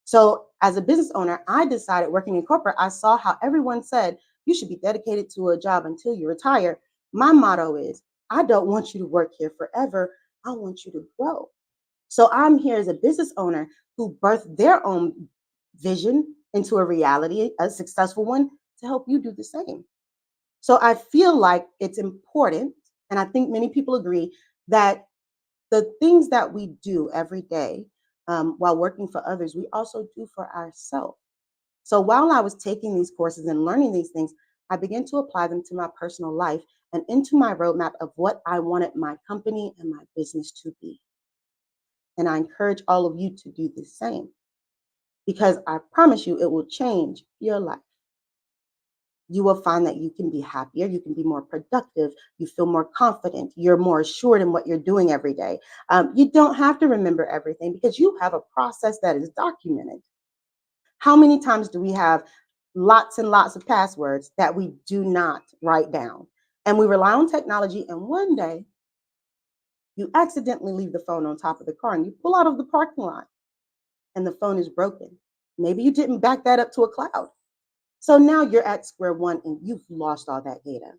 So as a business owner, I decided, working in corporate, I saw how everyone said you should be dedicated to a job until you retire. My motto is, I don't want you to work here forever. I want you to grow. So I'm here as a business owner who birthed their own vision into a reality, a successful one, to help you do the same. So I feel like it's important, and I think many people agree, that the things that we do every day while working for others, we also do for ourselves. So while I was taking these courses and learning these things, I began to apply them to my personal life and into my roadmap of what I wanted my company and my business to be. And I encourage all of you to do the same, because I promise you it will change your life. You will find that you can be happier, you can be more productive, you feel more confident, you're more assured in what you're doing every day. You don't have to remember everything, because you have a process that is documented. How many times do we have lots and lots of passwords that we do not write down? And we rely on technology, and one day you accidentally leave the phone on top of the car and you pull out of the parking lot and the phone is broken. Maybe you didn't back that up to a cloud. So now you're at square one and you've lost all that data.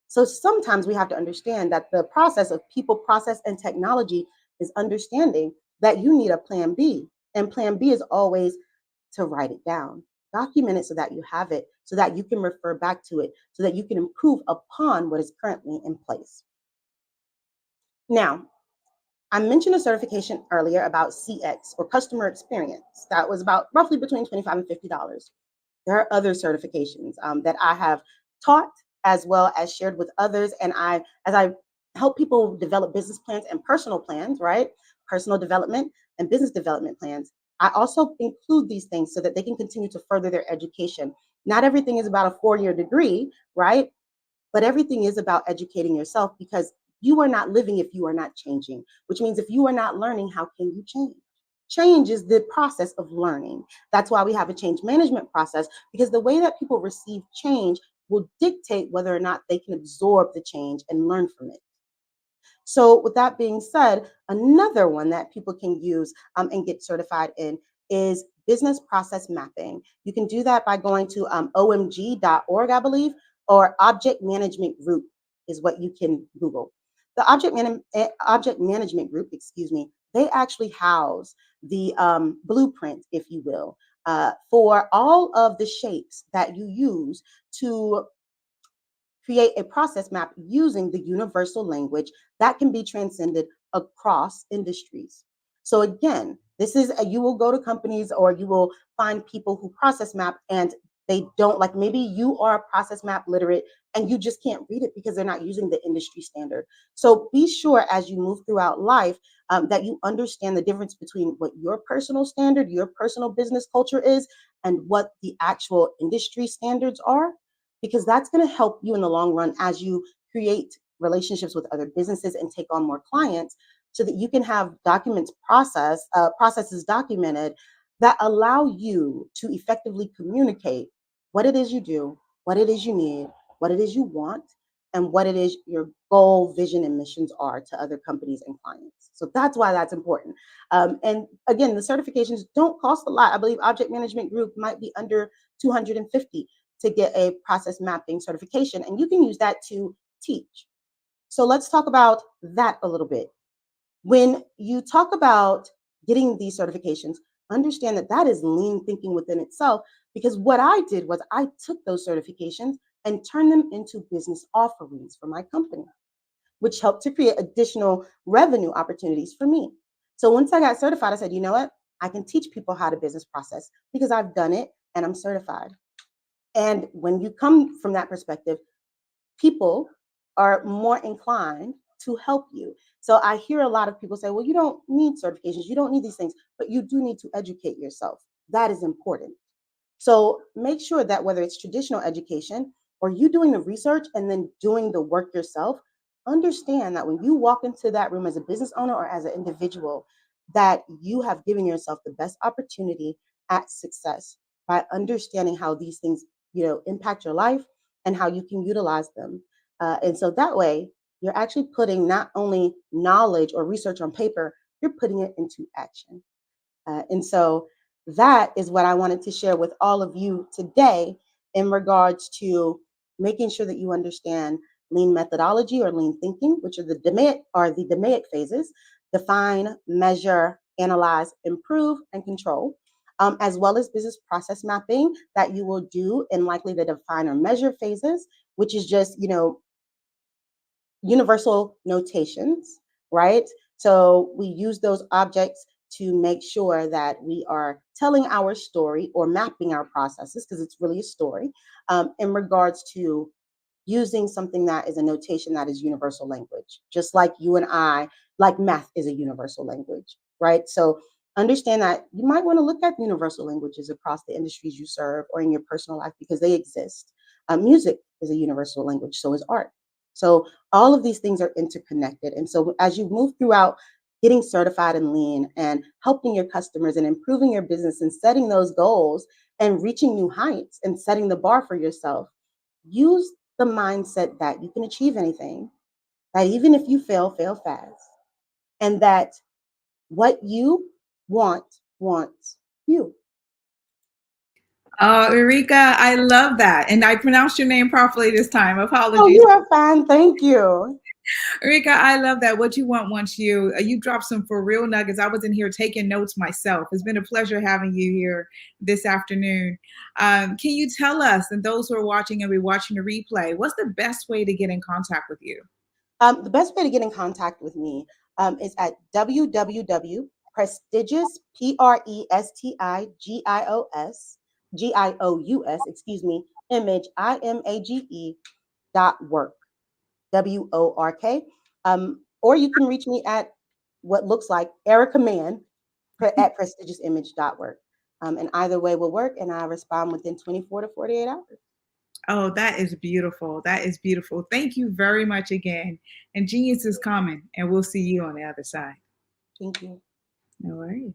So sometimes we have to understand that the process of people, process, and technology is understanding that you need a plan B. And plan B is always to write it down, document it so that you have it, so that you can refer back to it, so that you can improve upon what is currently in place. Now, I mentioned a certification earlier about CX or customer experience. That was about roughly between $25 and $50. There are other certifications that I have taught as well as shared with others. And as I help people develop business plans and personal plans, right? Personal development and business development plans. I also include these things so that they can continue to further their education. Not everything is about a 4-year degree, right? But everything is about educating yourself, because you are not living if you are not changing, which means if you are not learning, how can you change? Change is the process of learning. That's why we have a change management process, because the way that people receive change will dictate whether or not they can absorb the change and learn from it. So with that being said, another one that people can use and get certified in is business process mapping. You can do that by going to omg.org, I believe, or Object Management Group is what you can Google. The Object Management Group, they actually house the blueprint, if you will, for all of the shapes that you use to create a process map using the universal language that can be transcended across industries. So again, you will go to companies or you will find people who process map and they don't, like maybe you are process map literate and you just can't read it because they're not using the industry standard. So be sure as you move throughout life that you understand the difference between what your personal standard, your personal business culture is, and what the actual industry standards are, because that's going to help you in the long run as you create relationships with other businesses and take on more clients, so that you can have processes documented that allow you to effectively communicate what it is you do, what it is you need, what it is you want, and what it is your goal, vision, and missions are to other companies and clients. So that's why that's important. And again, the certifications don't cost a lot. I believe Object Management Group might be under $250 to get a process mapping certification, and you can use that to teach. So let's talk about that a little bit. When you talk about getting these certifications, understand that that is lean thinking within itself, because what I did was I took those certifications and turned them into business offerings for my company, which helped to create additional revenue opportunities for me. So once I got certified, I said, you know what? I can teach people how to business process because I've done it and I'm certified. And when you come from that perspective, people are more inclined to help you. So I hear a lot of people say, well, you don't need certifications, you don't need these things, but you do need to educate yourself. That is important. So make sure that whether it's traditional education or you doing the research and then doing the work yourself, understand that when you walk into that room as a business owner or as an individual, that you have given yourself the best opportunity at success by understanding how these things, impact your life and how you can utilize them. And so that way, you're actually putting not only knowledge or research on paper, you're putting it into action. And so that is what I wanted to share with all of you today in regards to making sure that you understand lean methodology or lean thinking, which are the DMAIC phases: define, measure, analyze, improve, and control. As well as business process mapping that you will do in likely the define or measure phases, which is just, universal notations, right? So we use those objects to make sure that we are telling our story or mapping our processes, because it's really a story, in regards to using something that is a notation that is universal language, just like you and I, like math is a universal language, right? So understand that you might want to look at universal languages across the industries you serve or in your personal life, because they exist. Music is a universal language, so is art. So all of these things are interconnected. And so as you move throughout getting certified in lean and helping your customers and improving your business and setting those goals and reaching new heights and setting the bar for yourself, use the mindset that you can achieve anything, that even if you fail fast, and that what you want wants you. Eureka, I love that. And I pronounced your name properly this time. Apologies. Oh, you are fine. Thank you. Eureka, I love that. What you want wants you. You dropped some for real nuggets. I was in here taking notes myself. It's been a pleasure having you here this afternoon. Can you tell us, and those who are watching and be watching the replay, what's the best way to get in contact with you? The best way to get in contact with me is at www.prestigious, PRESTIGIOUS, image, IMAGE.work, WORK. Or you can reach me at what looks like Erica Mann at prestigiousImage.work. And either way will work, and I respond within 24 to 48 hours. Oh, that is beautiful. That is beautiful. Thank you very much again. And genius is coming, and we'll see you on the other side. Thank you. No worries.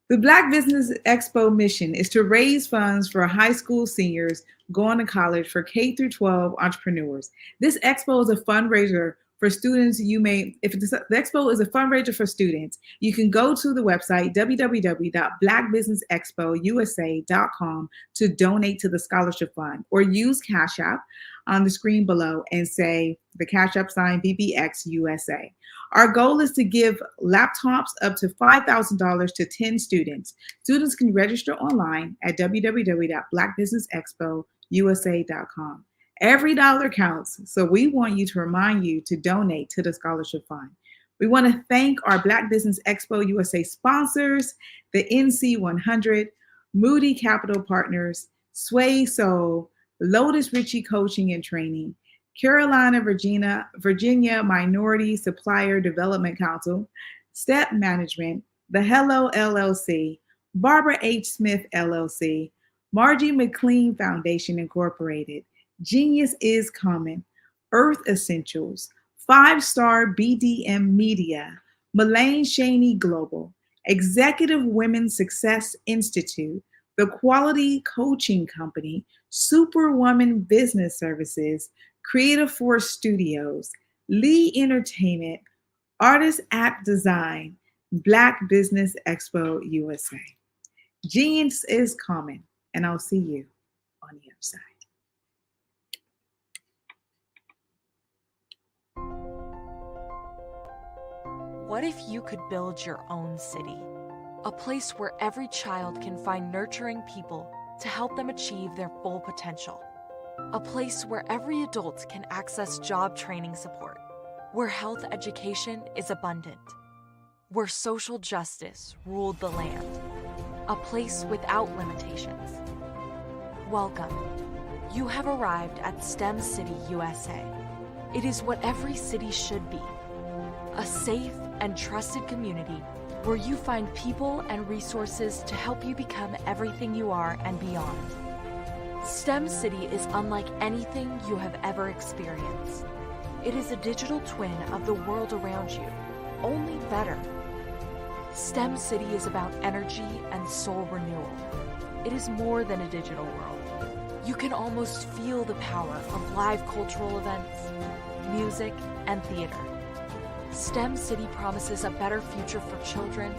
The Black Business Expo mission is to raise funds for high school seniors going to college for K through 12 entrepreneurs. This expo is a fundraiser for students. The expo is a fundraiser for students, you can go to the website www.blackbusinessexpousa.com to donate to the scholarship fund, or use Cash App on the screen below and say the Cash App sign BBXUSA. Our goal is to give laptops up to $5,000 to 10 students. Students can register online at www.blackbusinessexpousa.com. Every dollar counts, so we want you to remind you to donate to the scholarship fund. We want to thank our Black Business Expo USA sponsors, the NC100, Moody Capital Partners, Sway Soul, Lotus Ritchie Coaching and Training, Carolina, Virginia Minority Supplier Development Council, Step Management, The Hello LLC, Barbara H. Smith LLC, Margie McLean Foundation Incorporated, Genius is Coming, Earth Essentials, 5-Star BDM Media, Mullane Shaney Global, Executive Women's Success Institute, The Quality Coaching Company, Superwoman Business Services, Creative Force Studios, Lee Entertainment, Artist App Design, Black Business Expo USA. Genius is coming, and I'll see you on the other side. What if you could build your own city? A place where every child can find nurturing people to help them achieve their full potential. A place where every adult can access job training support, where health education is abundant, where social justice ruled the land. A place without limitations. Welcome. You have arrived at STEM City USA. It is what every city should be. A safe and trusted community where you find people and resources to help you become everything you are and beyond. STEM City is unlike anything you have ever experienced. It is a digital twin of the world around you, only better. STEM City is about energy and soul renewal. It is more than a digital world. You can almost feel the power of live cultural events, music, and theater. STEM City promises a better future for children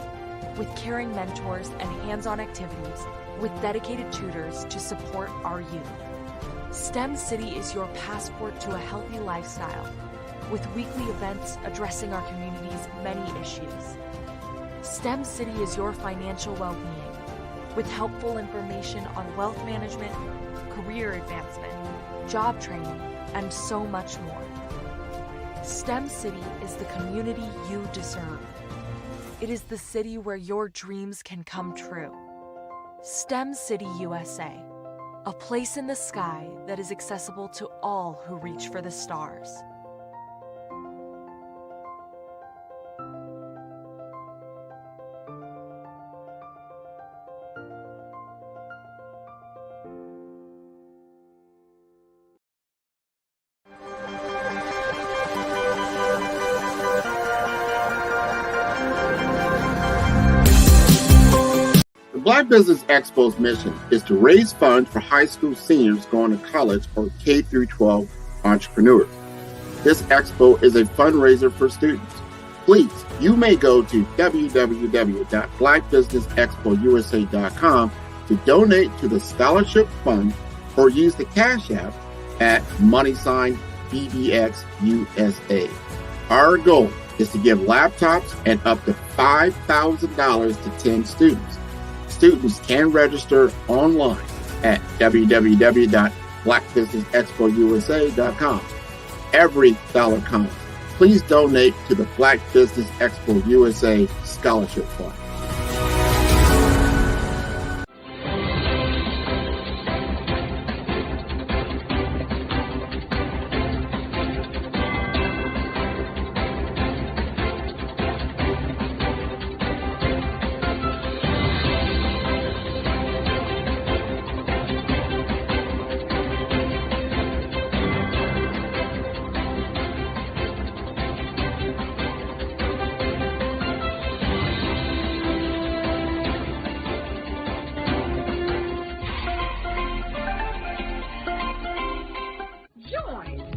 with caring mentors and hands-on activities with dedicated tutors to support our youth. STEM City is your passport to a healthy lifestyle with weekly events addressing our community's many issues. STEM City is your financial well-being with helpful information on wealth management, career advancement, job training, and so much more. STEM City is the community you deserve. It is the city where your dreams can come true. STEM City USA, a place in the sky that is accessible to all who reach for the stars. The Black Business Expo's mission is to raise funds for high school seniors going to college or K through 12 entrepreneurs. This expo is a fundraiser for students. Please, you may go to www.blackbusinessexpousa.com to donate to the scholarship fund or use the Cash App at $BBXUSA. Our goal is to give laptops and up to $5,000 to 10 students. Students can register online at www.blackbusinessexpousa.com. Every dollar counts. Please donate to the Black Business Expo USA Scholarship Fund.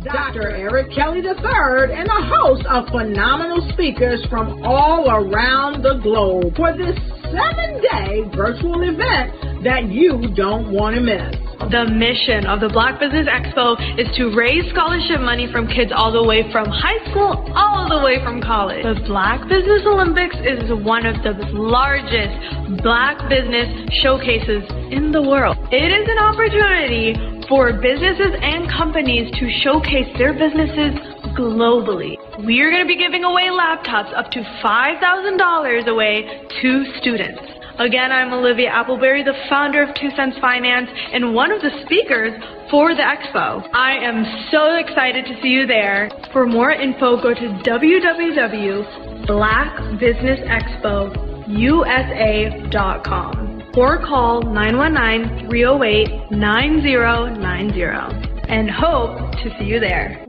Dr. Eric Kelly III and a host of phenomenal speakers from all around the globe for this 7-day virtual event that you don't want to miss. The mission of the Black Business Expo is to raise scholarship money from kids all the way from high school, all the way from college. The Black Business Olympics is one of the largest Black business showcases in the world. It is an opportunity for businesses and companies to showcase their businesses globally. We are going to be giving away laptops up to $5,000 away to students. Again, I'm Olivia Appleberry, the founder of 2 Cents Finance and one of the speakers for the expo. I am so excited to see you there. For more info, go to www.blackbusinessexpousa.com or call 919-308-9090 and hope to see you there.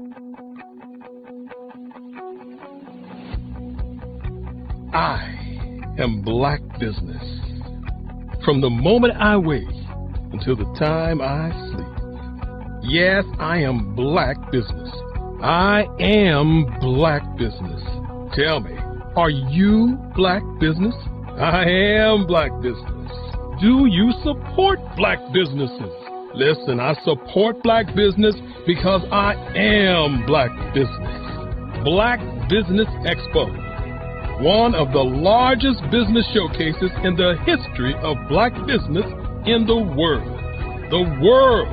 I am Black Business. From the moment I wake until the time I sleep. Yes, I am Black Business. I am Black Business. Tell me, are you Black Business? I am Black Business. Do you support Black businesses? Listen, I support Black business because I am Black Business. Black Business Expo, one of the largest business showcases in the history of Black business in the world. The world!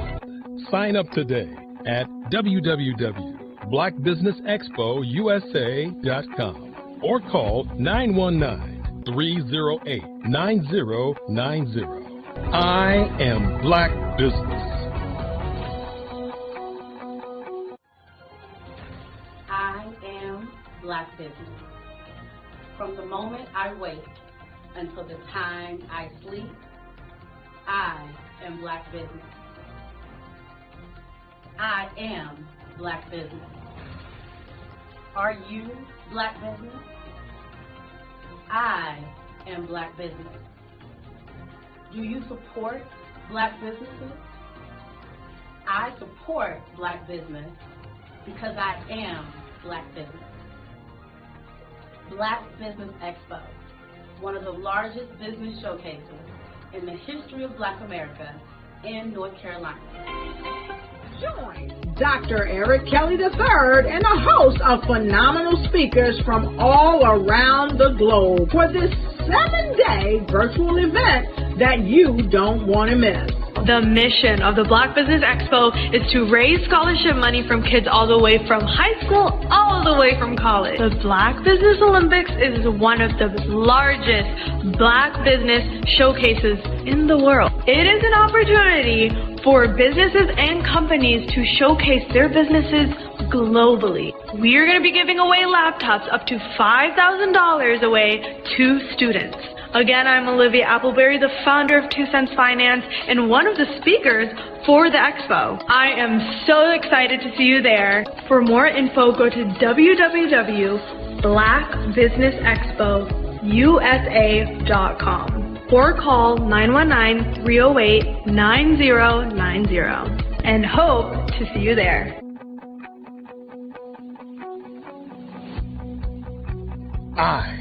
Sign up today at www.blackbusinessexpousa.com or call 919-308-9090. I am Black Business. I am Black Business. From the moment I wake until the time I sleep, I am Black Business. I am Black Business. Are you Black Business? I am Black Business. Do you support Black businesses? I support Black business because I am Black Business. Black Business Expo, one of the largest business showcases in the history of Black America in North Carolina. Join Dr. Eric Kelly III and a host of phenomenal speakers from all around the globe for this 7-day virtual event that you don't want to miss. The mission of the Black Business Expo is to raise scholarship money from kids all the way from high school, all the way from college. The Black Business Olympics is one of the largest Black business showcases in the world. It is an opportunity for businesses and companies to showcase their businesses globally. We are going to be giving away laptops up to $5,000 away to students. Again, I'm Olivia Appleberry, the founder of 2 Cents Finance and one of the speakers for the expo. I am so excited to see you there. For more info, go to www.blackbusinessexpousa.com or call 919-308-9090 and hope to see you there. I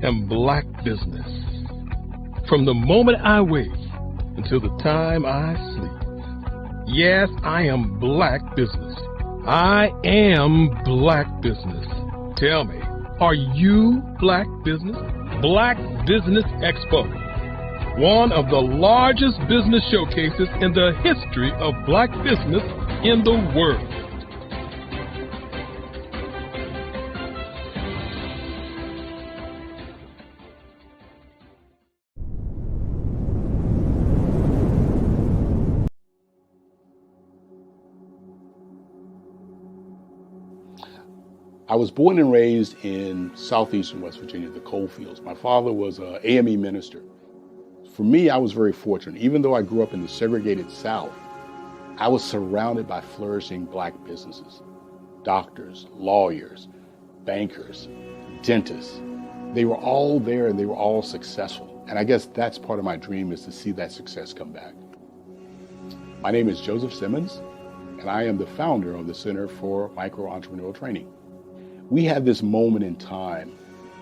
am Black Business. From the moment I wake until the time I sleep. Yes, I am Black Business. I am Black Business. Tell me, are you Black Business? Black Business Expo, one of the largest business showcases in the history of Black business in the world. I was born and raised in southeastern West Virginia, the coal fields. My father was an AME minister. For me, I was very fortunate. Even though I grew up in the segregated South, I was surrounded by flourishing Black businesses, doctors, lawyers, bankers, dentists. They were all there and they were all successful. And I guess that's part of my dream, is to see that success come back. My name is Joseph Simmons, and I am the founder of the Center for Micro-Entrepreneurial Training. We have this moment in time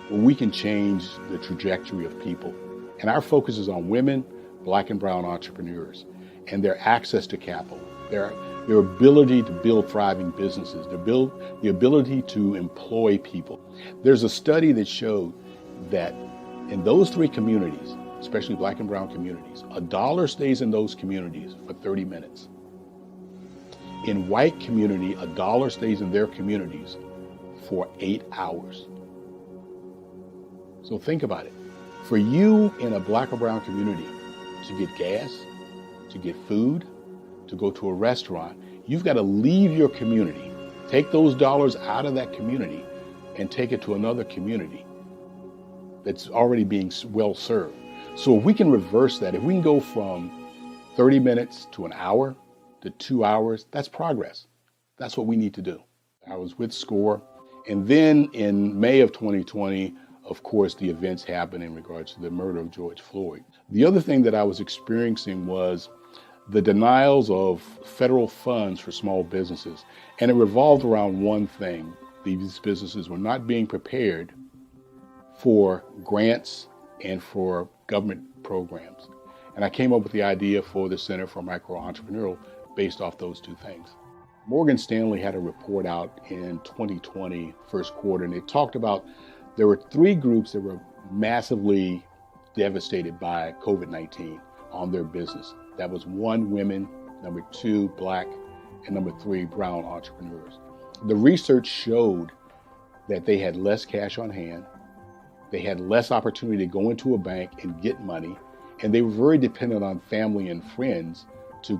where we can change the trajectory of people. And our focus is on women, Black and brown entrepreneurs, and their access to capital, their ability to build thriving businesses, the ability to employ people. There's a study that showed that in those three communities, especially Black and brown communities, $1 stays in those communities for 30 minutes. In white community, $1 stays in their communities for 8 hours. So think about it. For you in a Black or brown community to get gas, to get food, to go to a restaurant, you've got to leave your community, take those dollars out of that community and take it to another community that's already being well served. So if we can reverse that, if we can go from 30 minutes to an hour to 2 hours, that's progress. That's what we need to do. I was with SCORE. And then in May of 2020, of course, the events happened in regards to the murder of George Floyd. The other thing that I was experiencing was the denials of federal funds for small businesses. And it revolved around one thing. These businesses were not being prepared for grants and for government programs. And I came up with the idea for the Center for Micro-Entrepreneurial based off those two things. Morgan Stanley had a report out in 2020, first quarter, and it talked about there were 3 groups that were massively devastated by COVID-19 on their business. That was 1, women, number 2, Black, and number 3, brown entrepreneurs. The research showed that they had less cash on hand, they had less opportunity to go into a bank and get money, and they were very dependent on family and friends to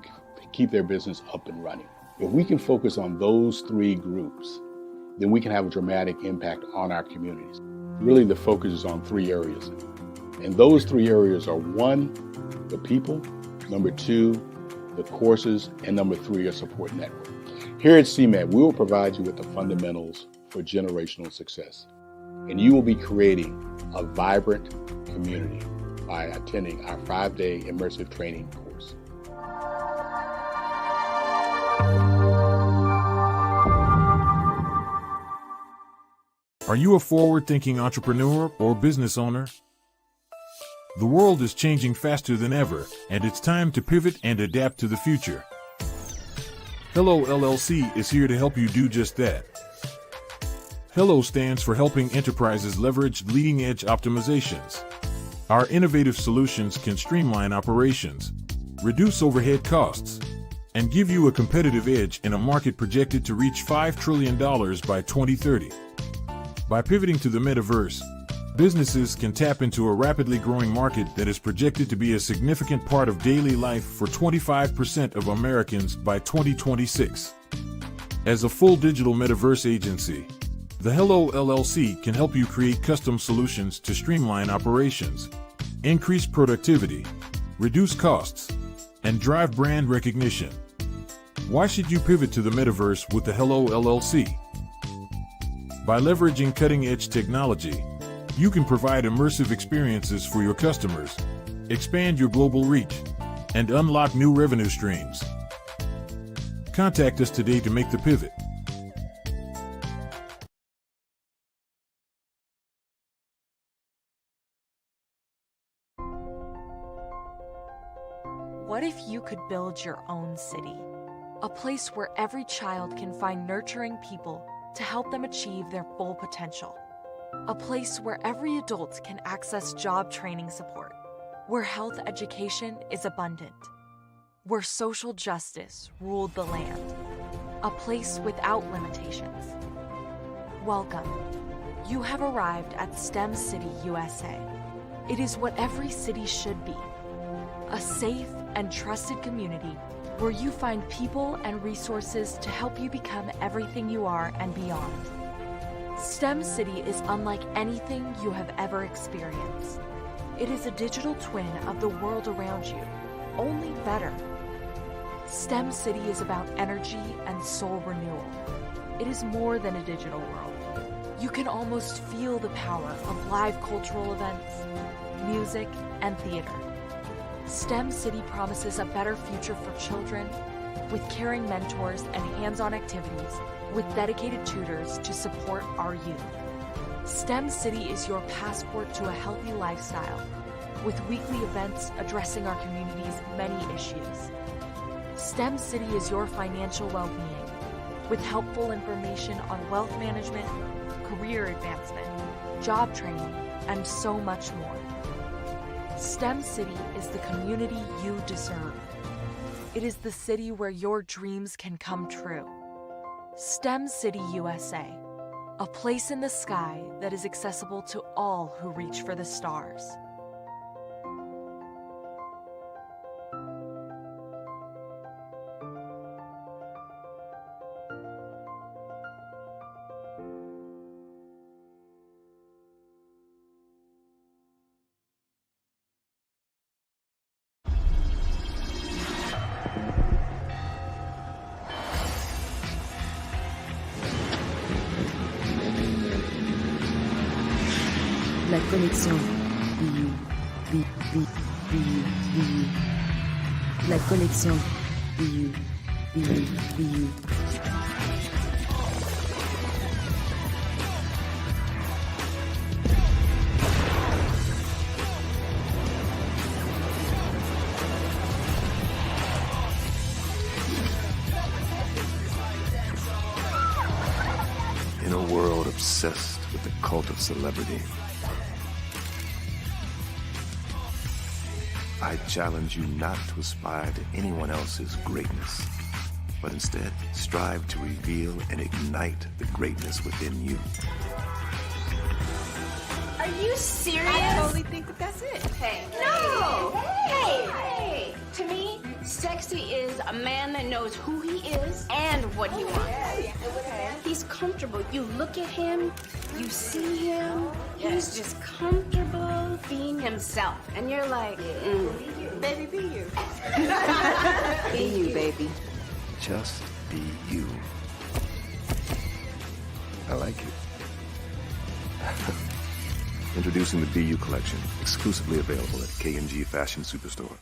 keep their business up and running. If we can focus on those 3 groups, then we can have a dramatic impact on our communities. Really, the focus is on 3 areas. And those 3 areas are 1, the people, number 2, the courses, and number 3, a support network. Here at CMAT, we will provide you with the fundamentals for generational success. And you will be creating a vibrant community by attending our 5-day immersive training course. Are you a forward-thinking entrepreneur or business owner? The world is changing faster than ever, and it's time to pivot and adapt to the future. Hello LLC is here to help you do just that. Hello stands for helping enterprises leverage leading-edge optimizations. Our innovative solutions can streamline operations, reduce overhead costs, and give you a competitive edge in a market projected to reach $5 trillion by 2030. By pivoting to the metaverse, businesses can tap into a rapidly growing market that is projected to be a significant part of daily life for 25% of Americans by 2026. As a full digital metaverse agency, the Hello LLC can help you create custom solutions to streamline operations, increase productivity, reduce costs, and drive brand recognition. Why should you pivot to the metaverse with the Hello LLC? By leveraging cutting-edge technology, you can provide immersive experiences for your customers, expand your global reach, and unlock new revenue streams. Contact us today to make the pivot. What if you could build your own city? A place where every child can find nurturing people to help them achieve their full potential. A place where every adult can access job training support, where health education is abundant, where social justice ruled the land. A place without limitations. Welcome. You have arrived at STEM City USA. It is what every city should be. A safe and trusted community where you find people and resources to help you become everything you are and beyond. STEM City is unlike anything you have ever experienced. It is a digital twin of the world around you, only better. STEM City is about energy and soul renewal. It is more than a digital world. You can almost feel the power of live cultural events, music, and theater. STEM City promises a better future for children with caring mentors and hands-on activities with dedicated tutors to support our youth. STEM City is your passport to a healthy lifestyle with weekly events addressing our community's many issues. STEM City is your financial well-being with helpful information on wealth management, career advancement, job training, and so much more. STEM City is the community you deserve. It is the city where your dreams can come true. STEM City USA, a place in the sky that is accessible to all who reach for the stars. La connexion BU. La connexion BU. In a world obsessed with the cult of celebrity, I challenge you not to aspire to anyone else's greatness, but instead strive to reveal and ignite the greatness within you. Are you serious? I totally think that that's it. Hey. No! Hey! To me, sexy is a man that knows who he is and what he wants. Okay. He's comfortable. You look at him, you see him, he's just comfortable being himself. And you're like, Baby, be you. Be you, baby. Just be you. I like it. Introducing the BU collection, exclusively available at K&G Fashion Superstore.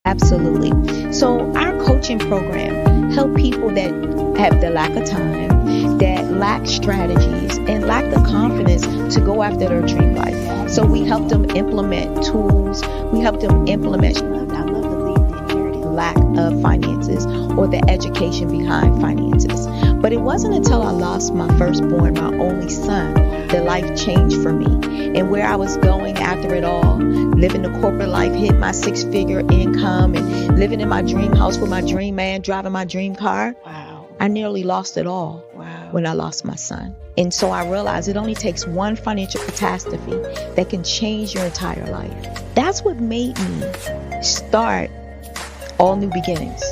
Absolutely. So our coaching program help people that have the lack of time, that lack strategies, and lack the confidence to go after their dream life. So we help them implement tools. We help them implement. I love to leave the inherited lack of finances or the education behind finances. But it wasn't until I lost my firstborn, my only son, that life changed for me. And where I was going after it all, living the corporate life, hit my 6-figure income, and living in my dream house with my dream man, driving my dream car. Wow. I nearly lost it all when I lost my son. And so I realized it only takes one financial catastrophe that can change your entire life. That's what made me start All New Beginnings.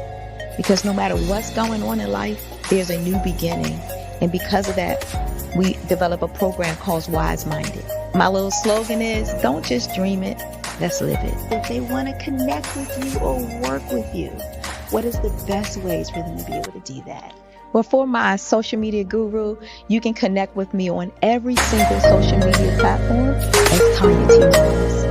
Because no matter what's going on in life, there's a new beginning. And because of that, we develop a program called Wise Minded. My little slogan is, don't just dream it, let's live it. If they want to connect with you or work with you, what is the best ways for them to be able to do that? Well, for my social media guru, you can connect with me on every single social media platform as Tanya T. Rose.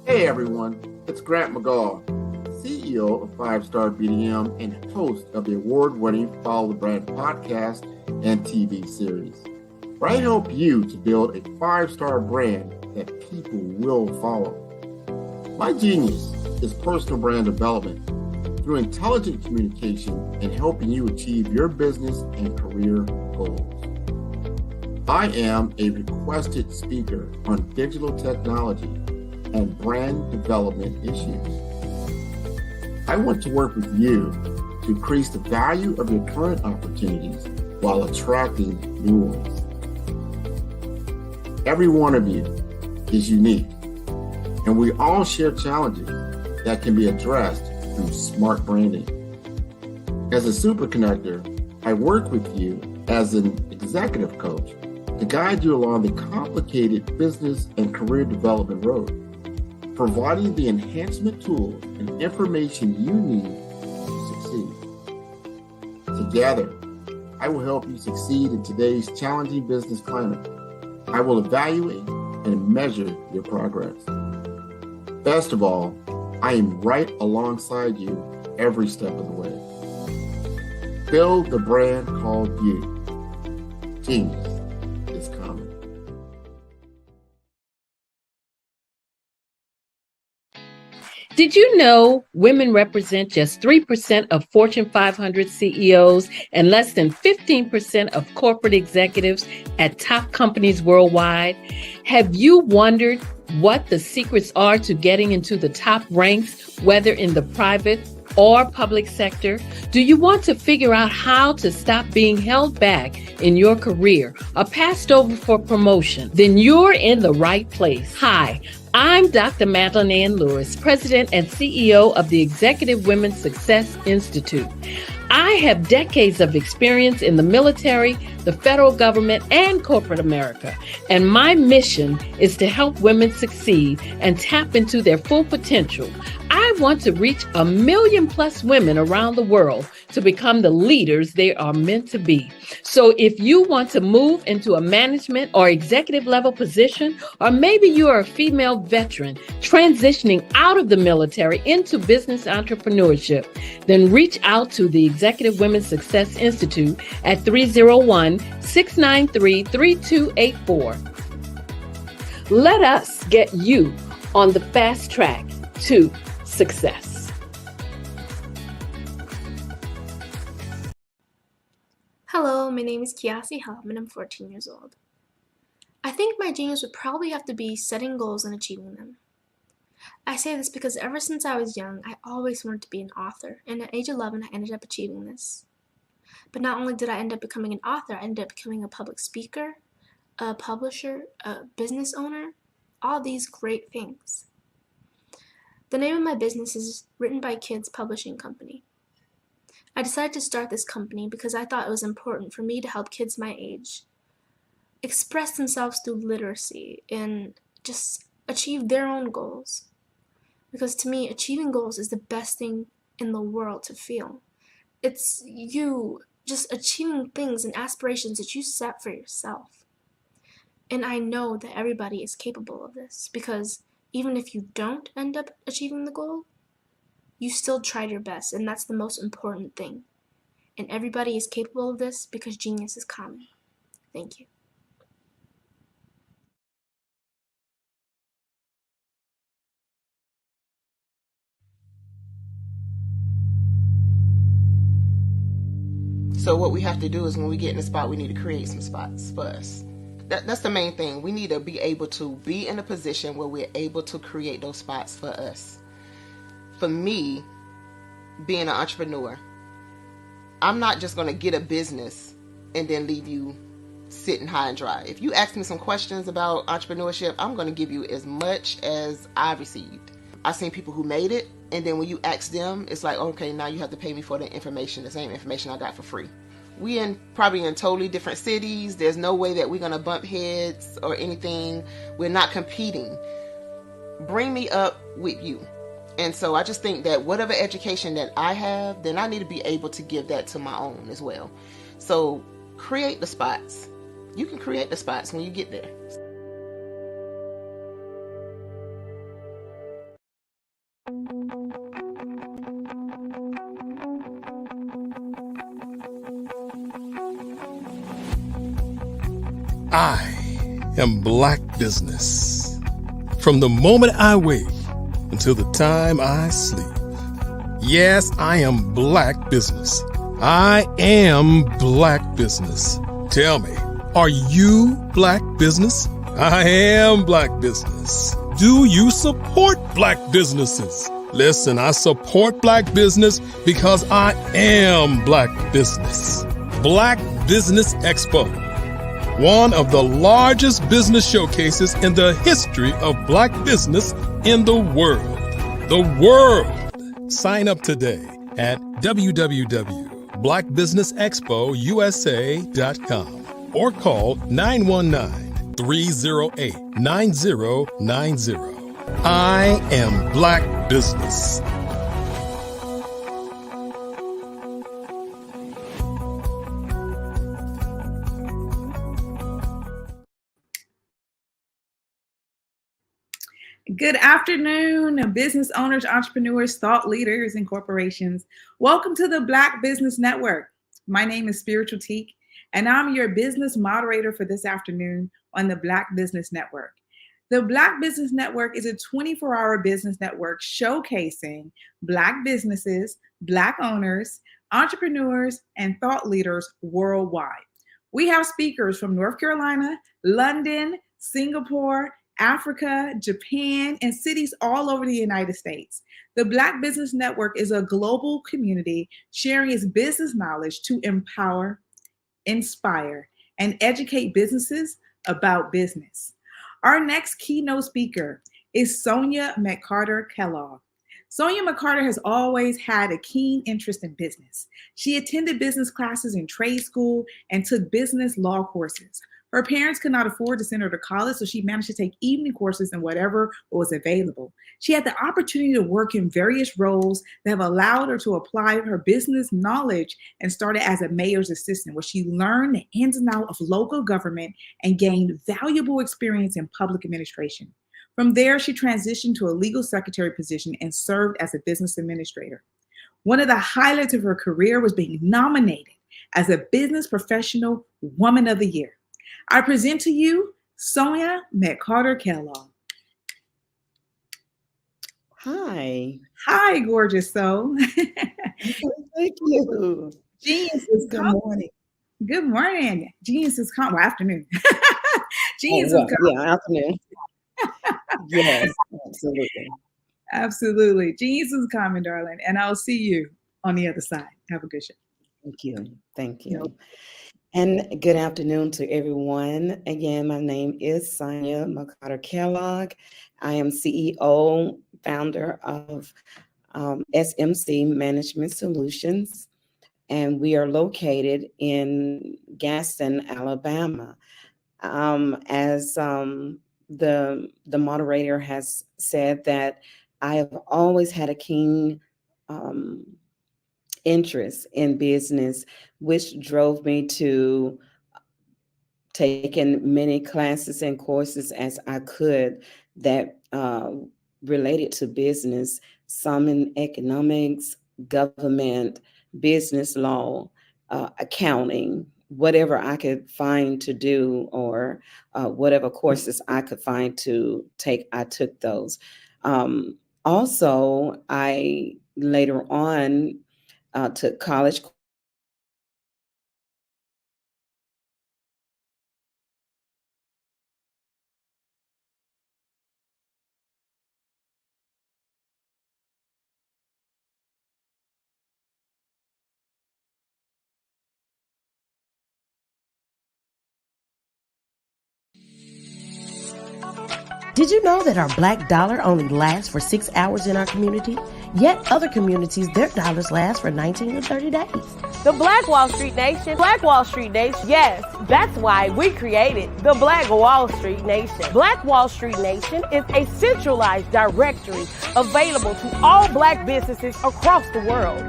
Hey everyone, it's Grant McGaw, CEO of 5 Star BDM and host of the award-winning Follow the Brand podcast and TV series, where I help you to build a 5-star brand that people will follow. My genius is personal brand development through intelligent communication and helping you achieve your business and career goals. I am a requested speaker on digital technology and brand development issues. I want to work with you to increase the value of your current opportunities while attracting new ones. Every one of you is unique, and we all share challenges that can be addressed through smart branding. As a super connector, I work with you as an executive coach to guide you along the complicated business and career development road, providing the enhancement tools and information you need to succeed. Together, I will help you succeed in today's challenging business climate. I will evaluate and measure your progress. Best of all, I am right alongside you every step of the way. Build the brand called you. Genius is common. Did you know women represent just 3% of Fortune 500 CEOs and less than 15% of corporate executives at top companies worldwide? Have you wondered what the secrets are to getting into the top ranks, whether in the private or public sector? Do you want to figure out how to stop being held back in your career or passed over for promotion? Then you're in the right place. Hi, I'm Dr. Madeline Ann Lewis, President and CEO of the Executive Women's Success Institute. I have decades of experience in the military, the federal government, and corporate America, and my mission is to help women succeed and tap into their full potential. I want to reach 1 million plus women around the world to become the leaders they are meant to be. So if you want to move into a management or executive level position, or maybe you are a female veteran transitioning out of the military into business entrepreneurship, then reach out to the Executive Women's Success Institute at 301-693-3284. Let us get you on the fast track to success. Hello, my name is Kiasi Helm and I'm 14 years old. I think my genius would probably have to be setting goals and achieving them. I say this because ever since I was young, I always wanted to be an author, and at age 11, I ended up achieving this. But not only did I end up becoming an author, I ended up becoming a public speaker, a publisher, a business owner, all these great things. The name of my business is Written by Kids Publishing Company. I decided to start this company because I thought it was important for me to help kids my age express themselves through literacy and just achieve their own goals. Because to me, achieving goals is the best thing in the world to feel. It's you just achieving things and aspirations that you set for yourself. And I know that everybody is capable of this because even if you don't end up achieving the goal, you still tried your best, and that's the most important thing. And everybody is capable of this because genius is common. Thank you. So what we have to do is when we get in a spot, we need to create some spots for us. That's the main thing. We need to be able to be in a position where we're able to create those spots for us. For me, being an entrepreneur, I'm not just going to get a business and then leave you sitting high and dry. If you ask me some questions about entrepreneurship, I'm going to give you as much as I received. I've seen people who made it, and then when you ask them, it's like, okay, now you have to pay me for the information, the same information I got for free. We probably in totally different cities. There's no way that we're going to bump heads or anything. We're not competing. Bring me up with you. And so I just think that whatever education that I have, then I need to be able to give that to my own as well. So create the spots. You can create the spots when you get there. I am Black Business. From the moment I wake until the time I sleep. Yes, I am Black Business. I am Black Business. Tell me, are you Black Business? I am Black Business. Do you support Black businesses? Listen, I support Black business because I am Black Business. Black Business Expo one of the largest business showcases in the history of Black business in the world. The world! Sign up today at www.blackbusinessexpousa.com or call 919-308-9090. I am Black Business. Good afternoon, business owners, entrepreneurs, thought leaders, and corporations. Welcome to the Black Business Network. My name is Spiritual Teak, and I'm your business moderator for this afternoon on the Black Business Network. The Black Business Network is a 24-hour business network showcasing Black businesses, Black owners, entrepreneurs, and thought leaders worldwide. We have speakers from North Carolina, London, Singapore, Africa, Japan, and cities all over the United States. The Black Business Network is a global community sharing its business knowledge to empower, inspire, and educate businesses about business. Our next keynote speaker is Sonia McCarter-Kellogg. Sonia McCarter has always had a keen interest in business. She attended business classes in trade school and took business law courses. Her parents could not afford to send her to college, so she managed to take evening courses in whatever was available. She had the opportunity to work in various roles that have allowed her to apply her business knowledge and started as a mayor's assistant, where she learned the ins and outs of local government and gained valuable experience in public administration. From there, she transitioned to a legal secretary position and served as a business administrator. One of the highlights of her career was being nominated as a Business Professional Woman of the Year. I present to you Sonia McCarter-Kellogg. Hi. Hi, gorgeous soul. Thank you. Genius is Good coming. morning. Good morning. Genius is coming. Well, afternoon. Genius Oh, is coming. yeah, afternoon. Yes, absolutely. Absolutely. Genius is coming, darling. And I'll see you on the other side. Have a good show. Thank you. Thank you. And good afternoon to everyone. Again, my name is Sonia McCarter-Kellogg. I am CEO, founder of SMC Management Solutions, and we are located in Gaston, Alabama. As the moderator has said, that I have always had a keen interest in business, which drove me to taking many classes and courses as I could that related to business, some in economics, government, business law, accounting, whatever I could find to do, or whatever courses I could find to take, I took those. Also, I later on took college. Did you know that our black dollar only lasts for 6 hours in our community? Yet other communities, their dollars last for 19 to 30 days. The Black Wall Street Nation. Black Wall Street Nation. Yes, that's why we created the Black Wall Street Nation. Black Wall Street Nation is a centralized directory available to all black businesses across the world.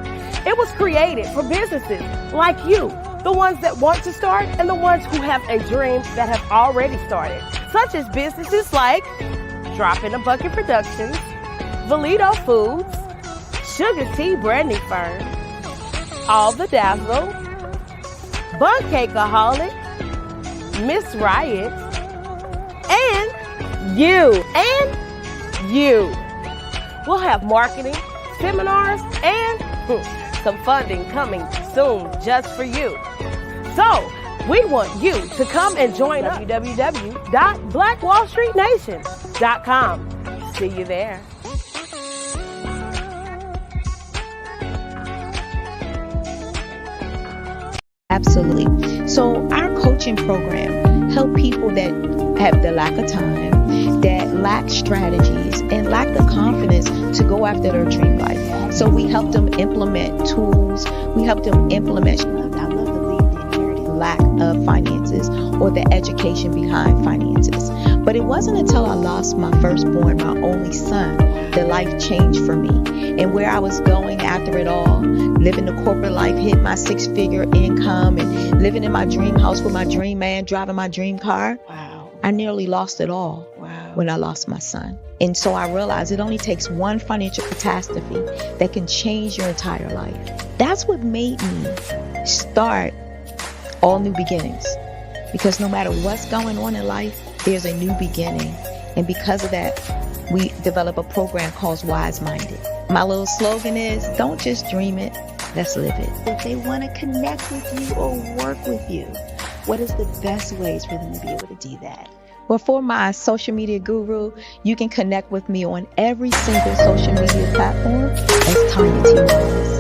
It was created for businesses like you, the ones that want to start and the ones who have a dream that have already started, such as businesses like Drop in a Bucket Productions, Valito Foods, Sugar Tea Branding Firm, All the Dazzle, Bun Cakeaholic, Miss Riot, and you. We'll have marketing, seminars, and some funding coming soon just for you. So, we want you to come and join us. www.blackwallstreetnation.com. See you there. Absolutely. So our coaching program help people that have the lack of time, that lack strategies, and lack the confidence to go after their dream life. So we help them implement tools. We help them implement, I love to leave the inherited lack of finances or the education behind finances. But it wasn't until I lost my firstborn, my only son, that life changed for me. And where I was going after it all, living the corporate life, hit my 6-figure income, and living in my dream house with my dream man, driving my dream car. Wow. I nearly lost it all when I lost my son. And so I realized it only takes one financial catastrophe that can change your entire life. That's what made me start All New Beginnings. Because no matter what's going on in life, there's a new beginning. And because of that, we develop a program called Wise Minded. My little slogan is, don't just dream it, let's live it. If they want to connect with you or work with you, what is the best ways for them to be able to do that? Well, for my social media guru, you can connect with me on every single social media platform as Tanya T. Wallace.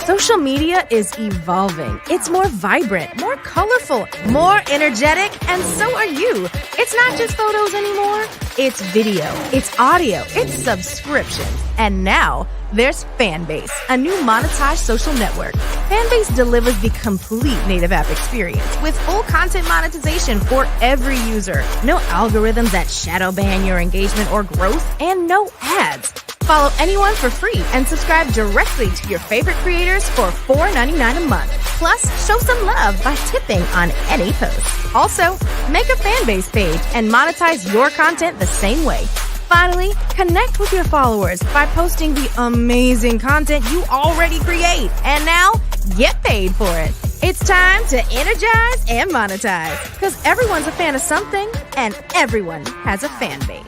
Social media is evolving. It's more vibrant, more colorful, more energetic, and so are you. It's not just photos anymore. It's video, it's audio, it's subscriptions. And now there's Fanbase, a new monetized social network. Fanbase delivers the complete native app experience with full content monetization for every user. No algorithms that shadow ban your engagement or growth, and no ads. Follow anyone for free and subscribe directly to your favorite creators for $4.99 a month. Plus, show some love by tipping on any post. Also, make a Fanbase page and monetize your content the same way. Finally, connect with your followers by posting the amazing content you already create. And now, get paid for it. It's time to energize and monetize, because everyone's a fan of something and everyone has a fan base.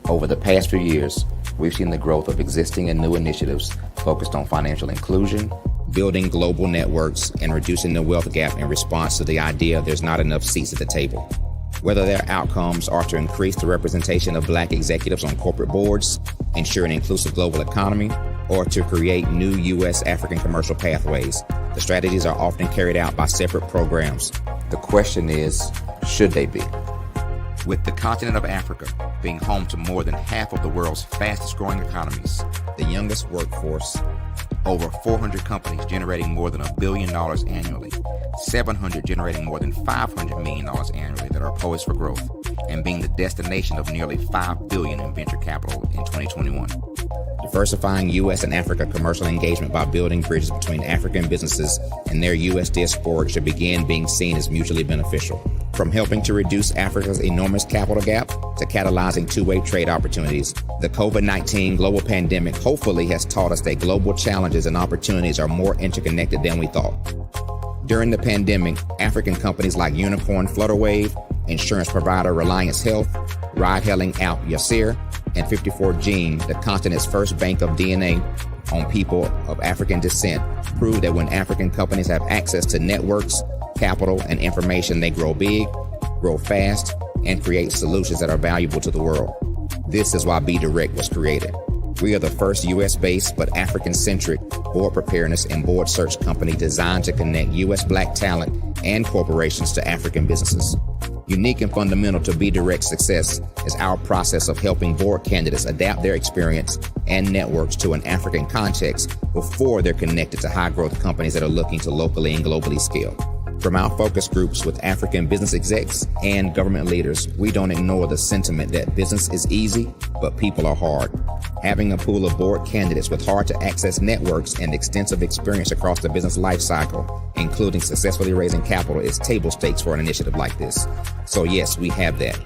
Over the past few years, we've seen the growth of existing and new initiatives focused on financial inclusion, building global networks, and reducing the wealth gap in response to the idea there's not enough seats at the table. Whether their outcomes are to increase the representation of Black executives on corporate boards, ensure an inclusive global economy, or to create new U.S. African commercial pathways, the strategies are often carried out by separate programs. The question is, should they be? With the continent of Africa being home to more than half of the world's fastest growing economies, the youngest workforce, over 400 companies generating more than $1 billion annually, 700 generating more than $500 million annually that are poised for growth, and being the destination of nearly $5 billion in venture capital in 2021. Diversifying U.S. and Africa commercial engagement by building bridges between African businesses and their U.S. diaspora should begin being seen as mutually beneficial. From helping to reduce Africa's enormous capital gap to catalyzing two-way trade opportunities, the COVID-19 global pandemic hopefully has taught us that global challenges and opportunities are more interconnected than we thought. During the pandemic, African companies like Unicorn Flutterwave, insurance provider Reliance Health, ride-hailing app Yasir, and 54Gene, the continent's first bank of DNA on people of African descent, proved that when African companies have access to networks, capital, and information, they grow big, grow fast, and create solutions that are valuable to the world. This is why Be Direct was created. We are the first U.S.-based but African-centric board preparedness and board search company designed to connect U.S. Black talent and corporations to African businesses. Unique and fundamental to Be Direct's success is our process of helping board candidates adapt their experience and networks to an African context before they're connected to high-growth companies that are looking to locally and globally scale. From our focus groups with African business execs and government leaders, we don't ignore the sentiment that business is easy, but people are hard. Having a pool of board candidates with hard-to-access networks and extensive experience across the business life cycle, including successfully raising capital, is table stakes for an initiative like this. So yes, we have that.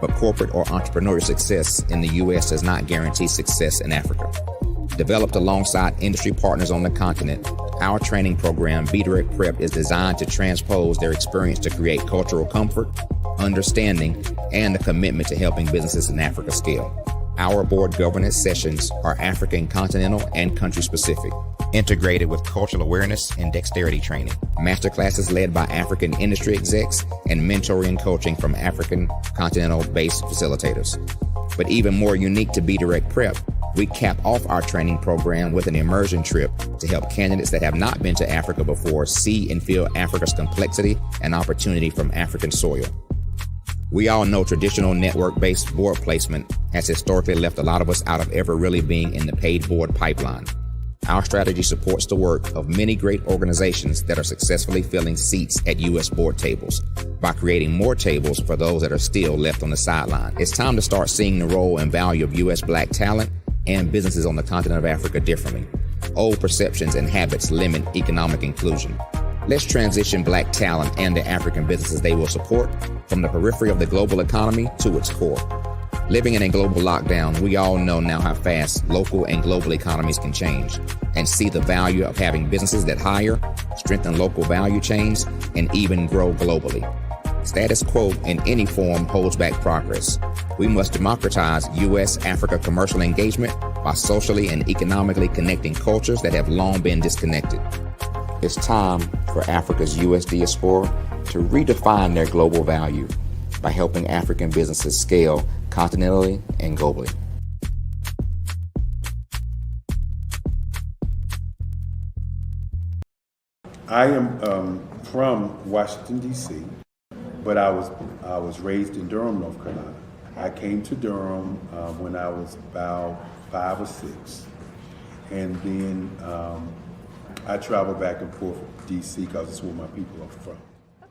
But corporate or entrepreneurial success in the U.S. does not guarantee success in Africa. Developed alongside industry partners on the continent, our training program, Be Direct Prep, is designed to transpose their experience to create cultural comfort, understanding, and a commitment to helping businesses in Africa scale. Our board governance sessions are African, continental, and country specific. integrated with cultural awareness and dexterity training. Masterclasses led by African industry execs and mentoring and coaching from African continental-based facilitators. But even more unique to Be Direct Prep, we cap off our training program with an immersion trip to help candidates that have not been to Africa before see and feel Africa's complexity and opportunity from African soil. We all know traditional network-based board placement has historically left a lot of us out of ever really being in the paid board pipeline. Our strategy supports the work of many great organizations that are successfully filling seats at U.S. board tables by creating more tables for those that are still left on the sideline. It's time to start seeing the role and value of U.S. Black talent and businesses on the continent of Africa differently. Old perceptions and habits limit economic inclusion. Let's transition Black talent and the African businesses they will support from the periphery of the global economy to its core. Living in a global lockdown, we all know now how fast local and global economies can change and see the value of having businesses that hire, strengthen local value chains, and even grow globally. Status quo in any form holds back progress. We must democratize U.S.-Africa commercial engagement by socially and economically connecting cultures that have long been disconnected. It's time for Africa's U.S. diaspora to redefine their global value by helping African businesses scale continentally and globally. I am from Washington, D.C., but I was raised in Durham, North Carolina. I came to Durham when I was about 5 or 6, and then I traveled back and forth to D.C. because it's where my people are from.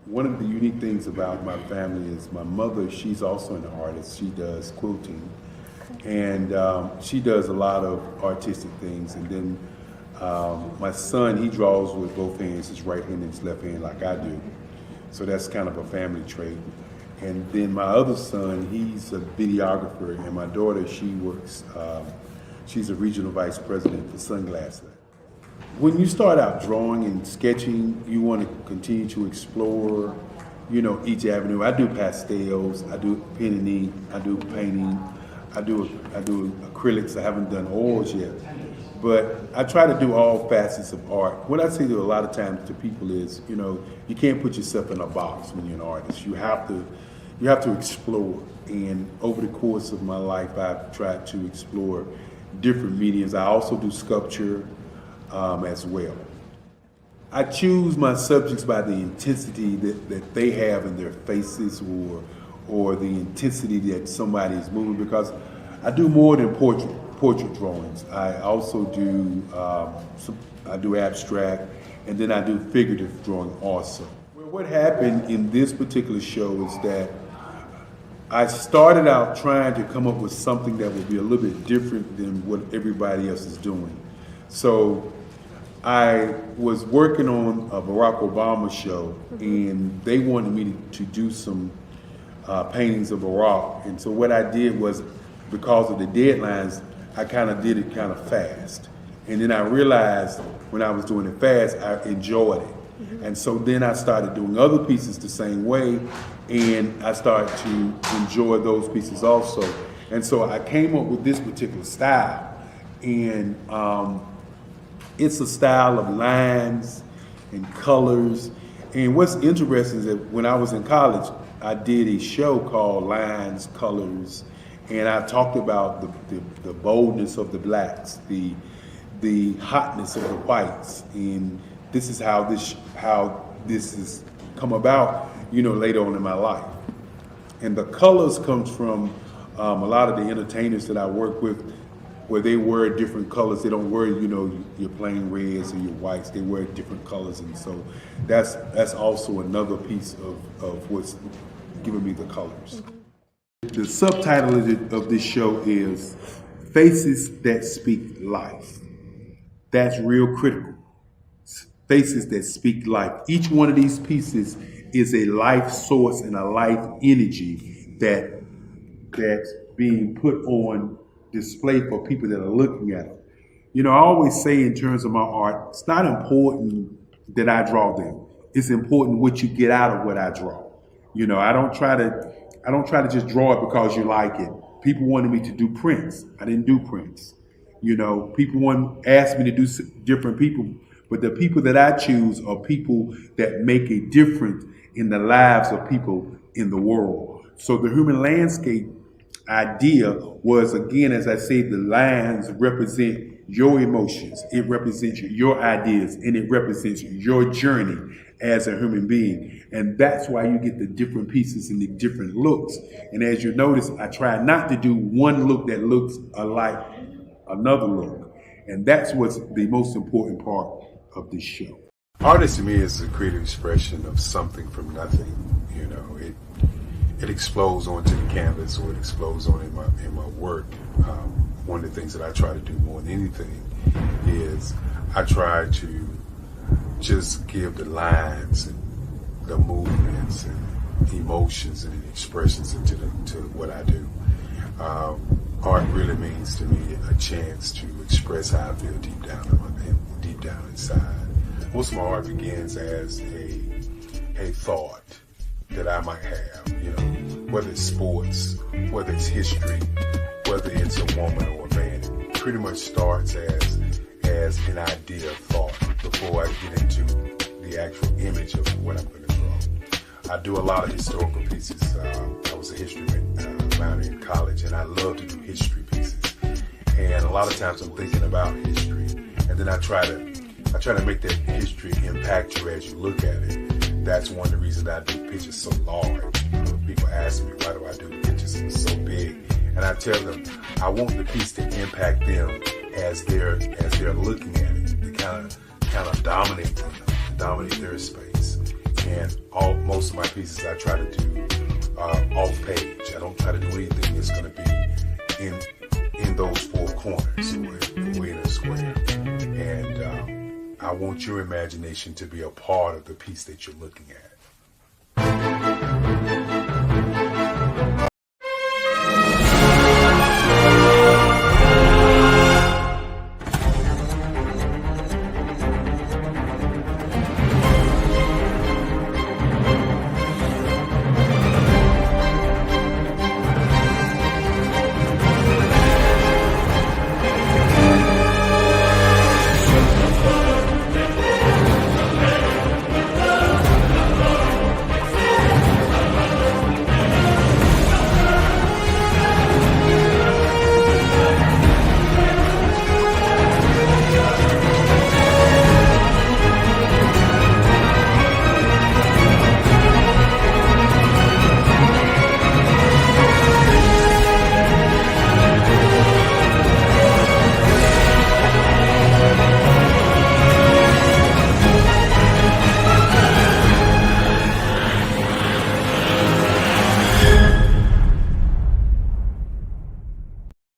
One of the unique things about my family is my mother, she's also an artist. She does quilting, and she does a lot of artistic things. And then my son, he draws with both hands, his right hand and his left hand like I do. So that's kind of a family trait. And then my other son, he's a videographer, and my daughter, she works, she's a regional vice president for Sunglass Lab. When you start out drawing and sketching, you want to continue to explore, each avenue. I do pastels, I do pen and ink, I do painting, I do acrylics. I haven't done oils yet, but I try to do all facets of art. What I say to a lot of times to people is, you can't put yourself in a box when you're an artist. You have to explore. And over the course of my life, I've tried to explore different mediums. I also do sculpture as well. I choose my subjects by the intensity that they have in their faces, or the intensity that somebody is moving, because I do more than portrait drawings. I also do I do abstract, and then I do figurative drawing also. Well, what happened in this particular show is that I started out trying to come up with something that would be a little bit different than what everybody else is doing. So I was working on a Barack Obama show, and they wanted me to do some paintings of Barack. And so what I did was, because of the deadlines, I kind of did it kind of fast. And then I realized when I was doing it fast, I enjoyed it. And so then I started doing other pieces the same way, and I started to enjoy those pieces also. And so I came up with this particular style, and it's a style of lines and colors. And what's interesting is that when I was in college, I did a show called Lines, Colors, and I talked about the boldness of the blacks, the hotness of the whites, and this is how this has come about, later on in my life. And the colors comes from a lot of the entertainers that I work with, where they wear different colors. They don't wear, your plain reds or your whites. They wear different colors, and so that's also another piece of what's giving me the colors. The subtitle of this show is Faces That Speak Life. That's real critical. Faces that speak life. Each one of these pieces is a life source and a life energy that's being put on display for people that are looking at it. I always say in terms of my art, it's not important that I draw them. It's important what you get out of what I draw. I don't try to just draw it because you like it. People wanted me to do prints. I didn't do prints. You know, people want ask me to do different people, but the people that I choose are people that make a difference in the lives of people in the world. So the human landscape idea was, again, as I say, the lines represent your emotions, it represents your ideas, and it represents your journey as a human being. And that's why you get the different pieces and the different looks. And as you notice, I try not to do one look that looks alike another look. And that's what's the most important part of this show. Artist to me is a creative expression of something from nothing. You know, it explodes onto the canvas, or it explodes on in my work. One of the things that I try to do more than anything is I try to just give the lines and the movements and emotions and expressions into to what I do. Art really means to me a chance to express how I feel deep down inside. Most of my art begins as a thought that I might have, you know, whether it's sports, whether it's history, whether it's a woman or a man. It pretty much starts as an idea of thought before I get into the actual image of what I'm going to draw. I do a lot of historical pieces. I was a history minor in college, and I love to do history pieces. And a lot of times I'm thinking about history, and then I try to make that history impact you as you look at it. That's one of the reasons I do pictures so large. You know, people ask me, why do I do the pictures so big? And I tell them, I want the piece to impact them as they're looking at it, to kind of dominate their space. And most of my pieces I try to do off page. I don't try to do anything that's going to be in those four corners or in a square. And I want your imagination to be a part of the piece that you're looking at.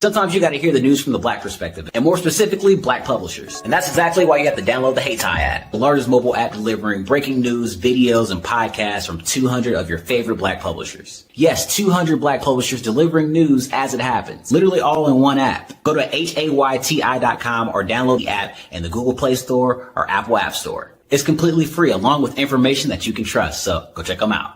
Sometimes you got to hear the news from the Black perspective, and more specifically, Black publishers. And that's exactly why you have to download the Hey Tie app, the largest mobile app delivering breaking news, videos, and podcasts from 200 of your favorite Black publishers. Yes, 200 Black publishers delivering news as it happens, literally all in one app. Go to HAYTI.com or download the app in the Google Play Store or Apple App Store. It's completely free, along with information that you can trust, so go check them out.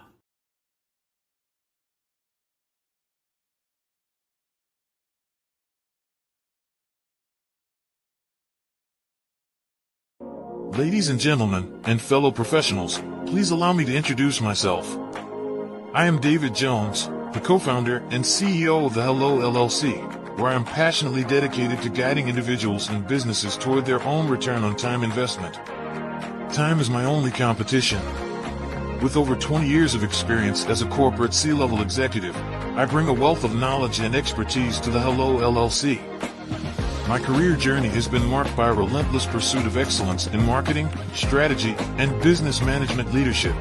Ladies and gentlemen, and fellow professionals, please allow me to introduce myself. I am David Jones, the co-founder and CEO of the Hello LLC, where I am passionately dedicated to guiding individuals and businesses toward their own return on time investment. Time is my only competition. With over 20 years of experience as a corporate C-level executive, I bring a wealth of knowledge and expertise to the Hello LLC. My career journey has been marked by a relentless pursuit of excellence in marketing, strategy, and business management leadership.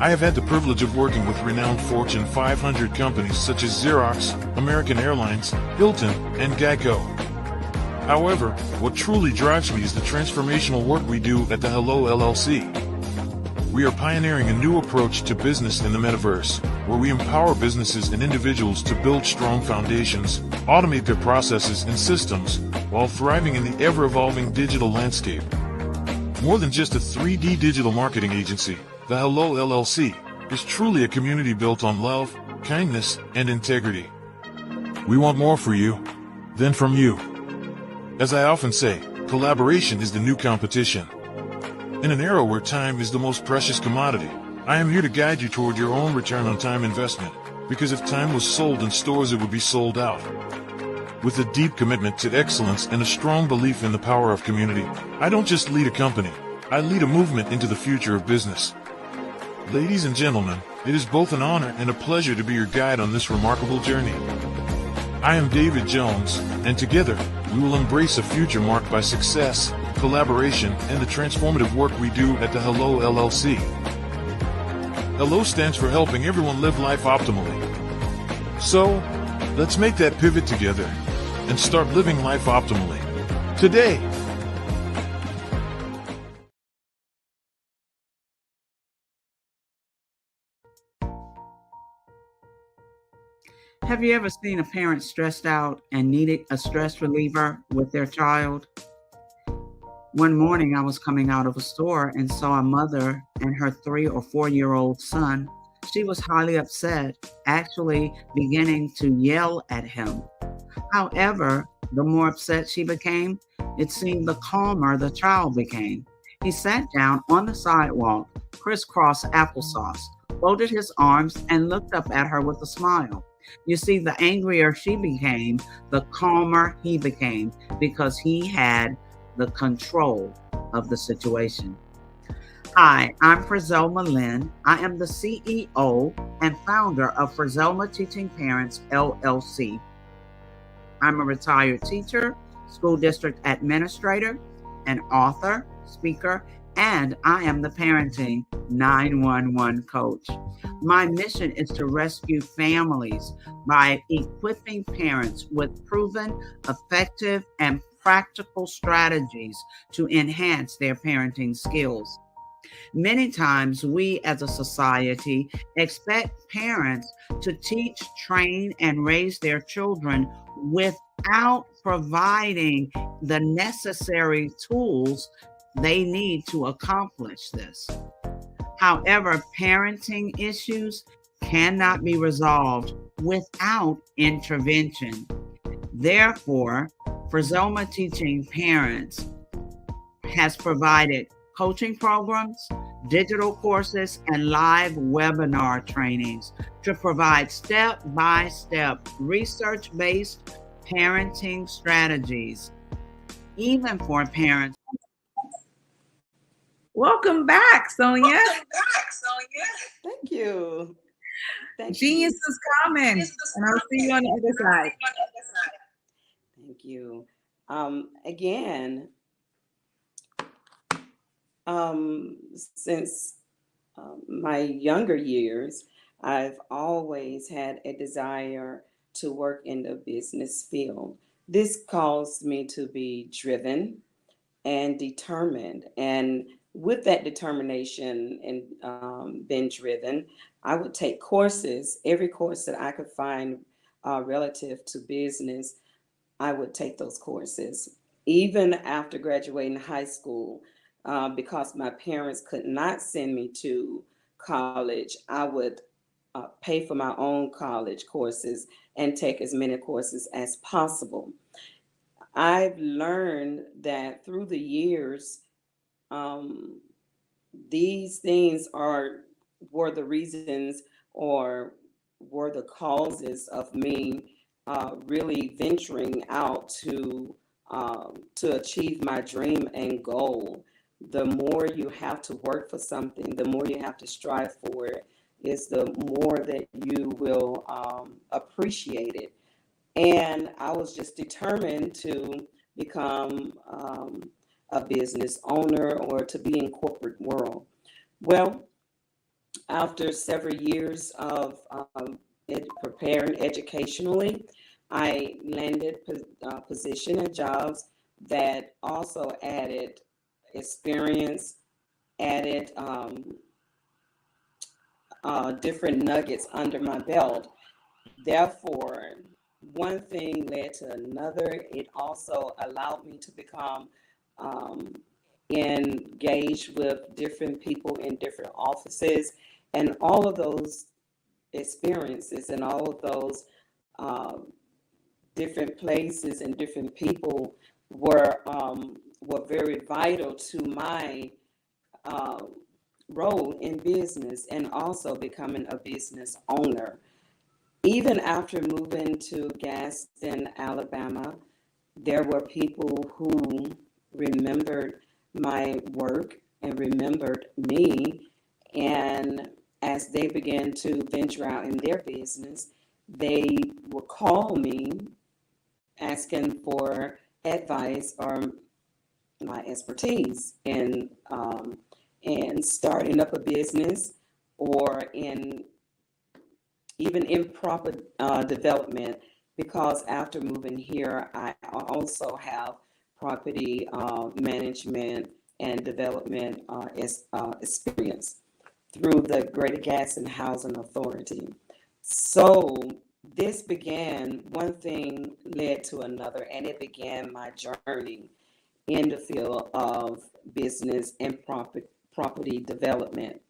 I have had the privilege of working with renowned Fortune 500 companies such as Xerox, American Airlines, Hilton, and Geico. However, what truly drives me is the transformational work we do at the Hello LLC. We are pioneering a new approach to business in the metaverse, where we empower businesses and individuals to build strong foundations, automate their processes and systems, while thriving in the ever-evolving digital landscape. More than just a 3D digital marketing agency, the Hello LLC is truly a community built on love, kindness, and integrity. We want more for you than from you. As I often say, collaboration is the new competition. In an era where time is the most precious commodity, I am here to guide you toward your own return on time investment, because if time was sold in stores, it would be sold out. With a deep commitment to excellence and a strong belief in the power of community, I don't just lead a company, I lead a movement into the future of business. Ladies and gentlemen, it is both an honor and a pleasure to be your guide on this remarkable journey. I am David Jones, and together, we will embrace a future marked by success, collaboration, and the transformative work we do at the Hello LLC. Hello stands for helping everyone live life optimally. So, let's make that pivot together and start living life optimally today. Have you ever seen a parent stressed out and needed a stress reliever with their child? One morning I was coming out of a store and saw a mother and her 3 or 4-year-old son. She was highly upset, actually beginning to yell at him. However, the more upset she became, it seemed the calmer the child became. He sat down on the sidewalk, crisscross applesauce, folded his arms, and looked up at her with a smile. You see, the angrier she became, the calmer he became, because he had the control of the situation. Hi, I'm Frizelma Lynn. I am the CEO and founder of Frizelma Teaching Parents, LLC. I'm a retired teacher, school district administrator, an author, speaker, and I am the parenting 911 coach. My mission is to rescue families by equipping parents with proven, effective, and practical strategies to enhance their parenting skills. Many times we as a society expect parents to teach, train, and raise their children without providing the necessary tools they need to accomplish this. However, parenting issues cannot be resolved without intervention. Therefore, Frizelma Teaching Parents has provided coaching programs, digital courses, and live webinar trainings to provide step-by-step research-based parenting strategies, even for parents. Welcome back, Sonia. Thank you. Genius is coming, and I'll see you on the other side. Thank you. Again, since my younger years, I've always had a desire to work in the business field. This caused me to be driven and determined. And with that determination and being driven, I would take courses, every course that I could find relative to business, I would take those courses. Even after graduating high school, because my parents could not send me to college, I would pay for my own college courses and take as many courses as possible. I've learned that through the years, these things were the reasons or were the causes of me really venturing out to achieve my dream and goal. The more you have to work for something, the more you have to strive for it, is the more that you will appreciate it. And I was just determined to become a business owner or to be in corporate world. Well, after several years of preparing educationally, I landed position and jobs that also added experience, added different nuggets under my belt. Therefore, one thing led to another. It also allowed me to become engaged with different people in different offices, and all of those experiences and all of those different places and different people were very vital to my role in business and also becoming a business owner. Even after moving to Gaston, Alabama, there were people who remembered my work and remembered me. And as they began to venture out in their business, they would call me asking for advice or my expertise in starting up a business or even in proper development, because after moving here, I also have property management and development experience through the Greater Gaston Housing Authority. So this began, one thing led to another, and it began my journey in the field of business and property development.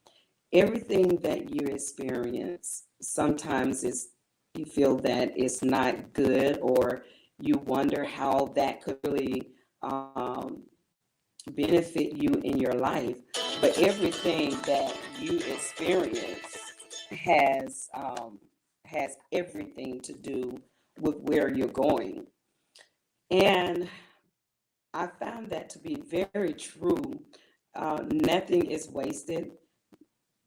Everything that you experience, sometimes you feel that it's not good, or you wonder how that could really benefit you in your life. But everything that you experience has everything to do with where you're going. And I found that to be very true. Nothing is wasted.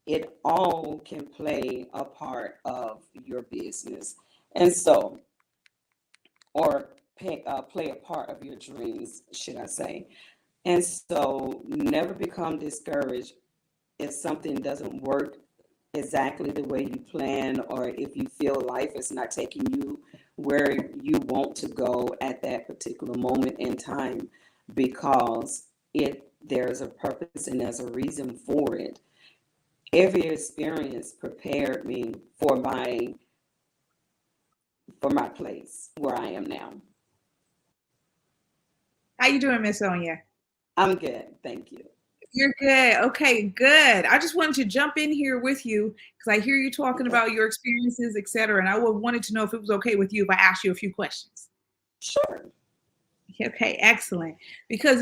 It all can play a part of your business. And so, or play a part of your dreams, should I say. And so, never become discouraged if something doesn't work exactly the way you plan, or if you feel life is not taking you where you want to go at that particular moment in time, because there's a purpose and there's a reason for it. Every experience prepared me for my place where I am now. How you doing, Miss Sonia? I'm good, thank you. You're good. Okay, good. I just wanted to jump in here with you because I hear you talking about your experiences, et cetera, and I wanted to know if it was okay with you if I asked you a few questions. Sure. Okay, excellent. Because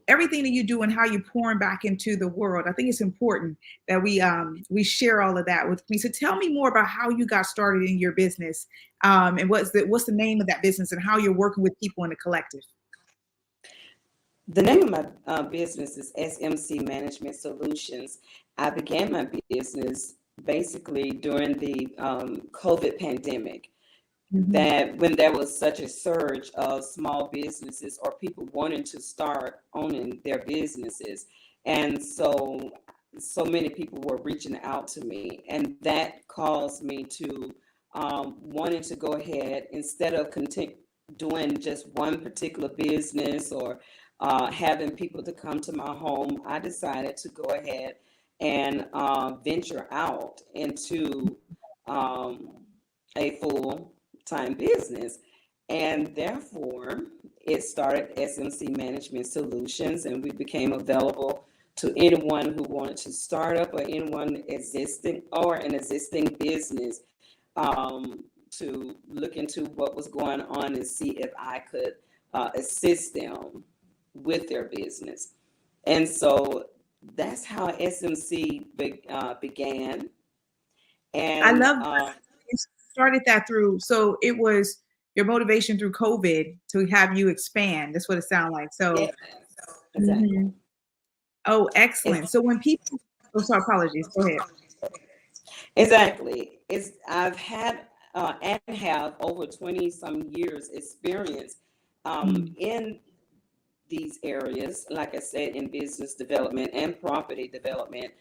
everything that you do and how you pouring back into the world, I think it's important that we share all of that with me. So tell me more about how you got started in your business, and what's the name of that business and how you're working with people in the collective. The name of my business is SMC Management Solutions. I began my business basically during the COVID pandemic. That when there was such a surge of small businesses or people wanting to start owning their businesses. And so many people were reaching out to me, and that caused me to wanting to go ahead, instead of doing just one particular business or having people to come to my home, I decided to go ahead and venture out into a full-time business. And therefore, it started SMC Management Solutions, and we became available to anyone who wanted to start up or anyone existing or an existing business to look into what was going on and see if I could assist them with their business. And so that's how SMC began. And I love that you started that through. So it was your motivation through COVID to have you expand. That's what it sounds like. So, yes, exactly. Oh, excellent. So when people, sorry, apologies. Go ahead. Exactly. I've had and have over 20 some years experience in these areas, like I said, in business development and property development,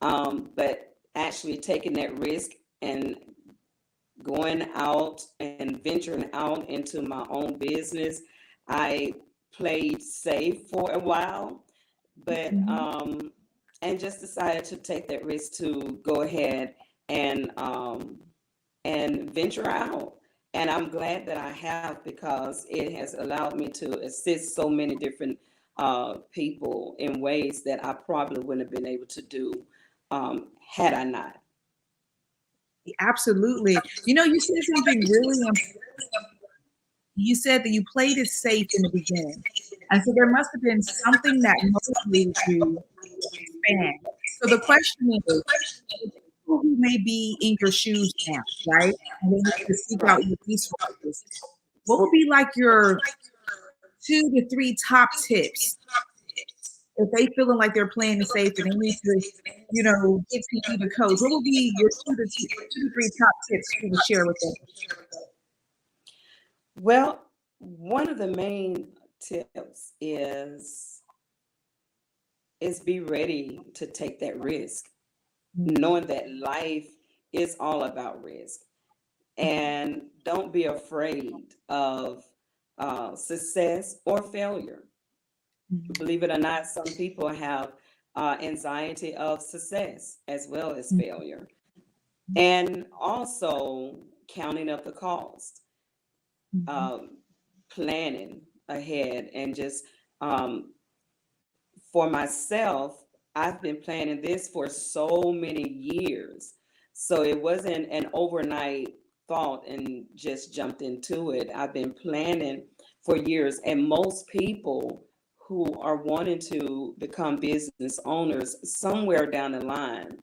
but actually taking that risk and going out and venturing out into my own business. I played safe for a while, but and just decided to take that risk to go ahead and venture out. And I'm glad that I have, because it has allowed me to assist so many different people in ways that I probably wouldn't have been able to do had I not. Absolutely. You said something really important. You said that you played it safe in the beginning. And so there must have been something that motivated you to expand. So the question is, people who may be in your shoes now, right? And they need to seek out your resources. What would be like your 2 to 3 top tips if they feeling like they're playing it safe and they need to, get to you the coach? What would be your 2 to 3 top tips you would share with them? Well, one of the main tips is be ready to take that risk, knowing that life is all about risk. And don't be afraid of success or failure. Believe it or not, some people have anxiety of success as well as failure. And also counting up the cost, planning ahead, and just for myself, I've been planning this for so many years. So it wasn't an overnight thought and just jumped into it. I've been planning for years, and most people who are wanting to become business owners, somewhere down the line,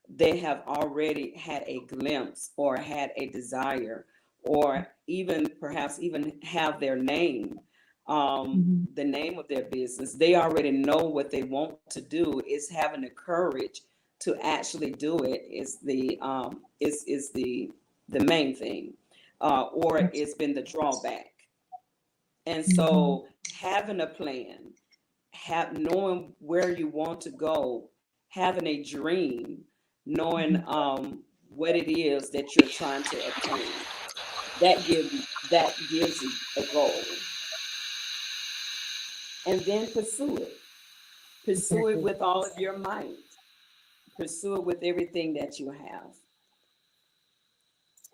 they have already had a glimpse or had a desire, or even perhaps even have their name, the name of their business. They already know what they want to do. Is having the courage to actually do it is the main thing, or it's been the drawback. And so having a plan, knowing where you want to go, having a dream, knowing what it is that you're trying to obtain, that gives you a goal. And then pursue it. Pursue it with all of your might. Pursue it with everything that you have.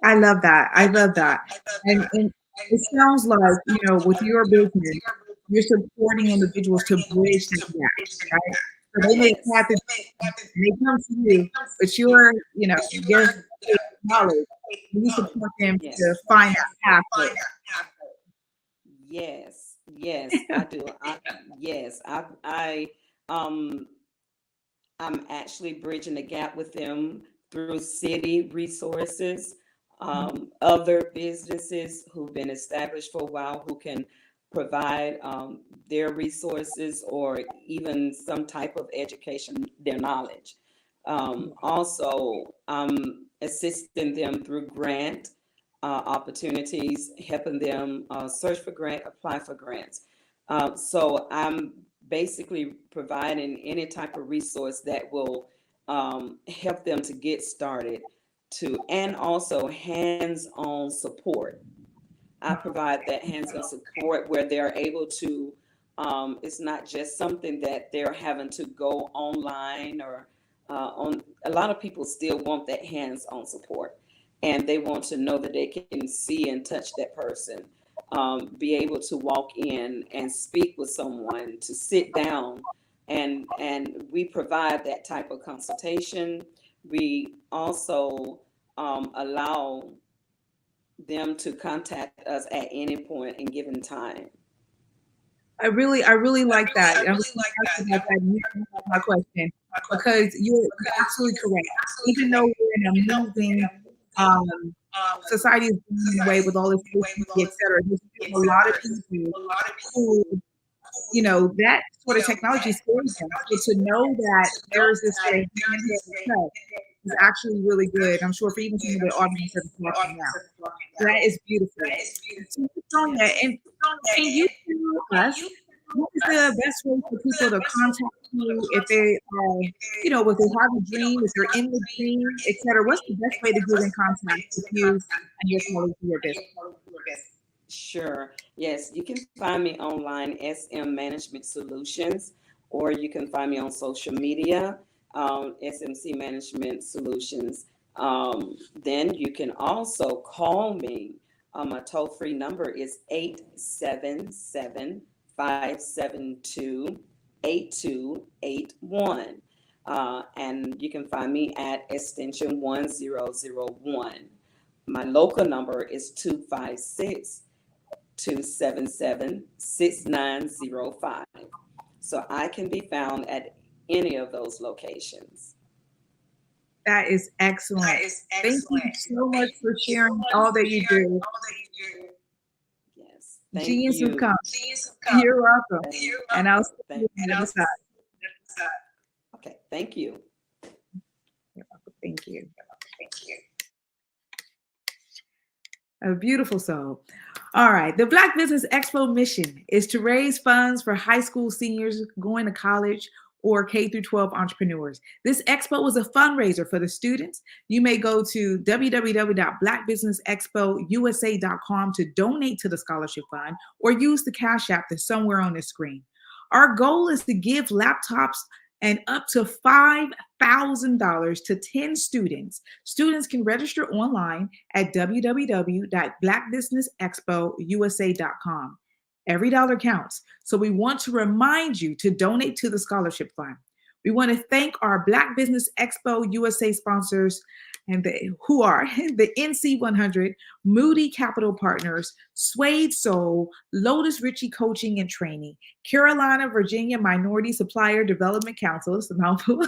I love that. I love that. And it sounds like, with your business, you're supporting individuals to bridge the gap, right? So they may have to, they come to you, but you're, your knowledge, you support them to find that pathway. Yes, I do. I'm actually bridging the gap with them through city resources, other businesses who've been established for a while who can provide their resources or even some type of education, their knowledge. Also, assisting them through grant opportunities, helping them search for grant, apply for grants. So I'm basically providing any type of resource that will help them to get started, and also hands-on support. I provide that hands-on support where they're able to, it's not just something that they're having to go online or on. A lot of people still want that hands-on support, and they want to know that they can see and touch that person, be able to walk in and speak with someone, to sit down, and we provide that type of consultation. We also allow them to contact us at any point in given time. I really like that. I was about that. You answered my question, because you're absolutely correct. Even though we're in a moving society is moving away with all this social media, et cetera, there's still a lot of people who, that sort of technology scares them. So to know that there's this way is actually really good. I'm sure for even some of the audience that's watching now. That is beautiful. So, Sonia, and can you tell us what is the best way for people to contact you if they are, if they have a dream, if they're in the dream, et cetera? What's the best way to get in contact with you and your colleagues in your business? Sure. Yes, you can find me online, SM Management Solutions, or you can find me on social media, SMC Management Solutions. Then you can also call me. My toll-free number is 877-572-8281. And you can find me at extension 1001. My local number is 256-258-8255. 277-6905. So I can be found at any of those locations. That is excellent. Thank you so much for sharing all that you do. Yes. Thank Genius you. has come. You're welcome. And I'll see you on the other side. Okay, thank you. You're welcome. Thank you. A beautiful soul. All right. The Black Business Expo mission is to raise funds for high school seniors going to college or K-12 entrepreneurs. This expo is a fundraiser for the students. You may go to www.blackbusinessexpousa.com to donate to the scholarship fund or use the Cash App that's somewhere on the screen. Our goal is to give laptops and up to $5,000 to 10 students. Students can register online at www.blackbusinessexpousa.com. Every dollar counts. So we want to remind you to donate to the scholarship fund. We want to thank our Black Business Expo USA sponsors and who are the NC 100, Moody Capital Partners, Suede Soul, Lotus Ritchie Coaching and Training, Carolina, Virginia Minority Supplier Development Council, it's a mouthful,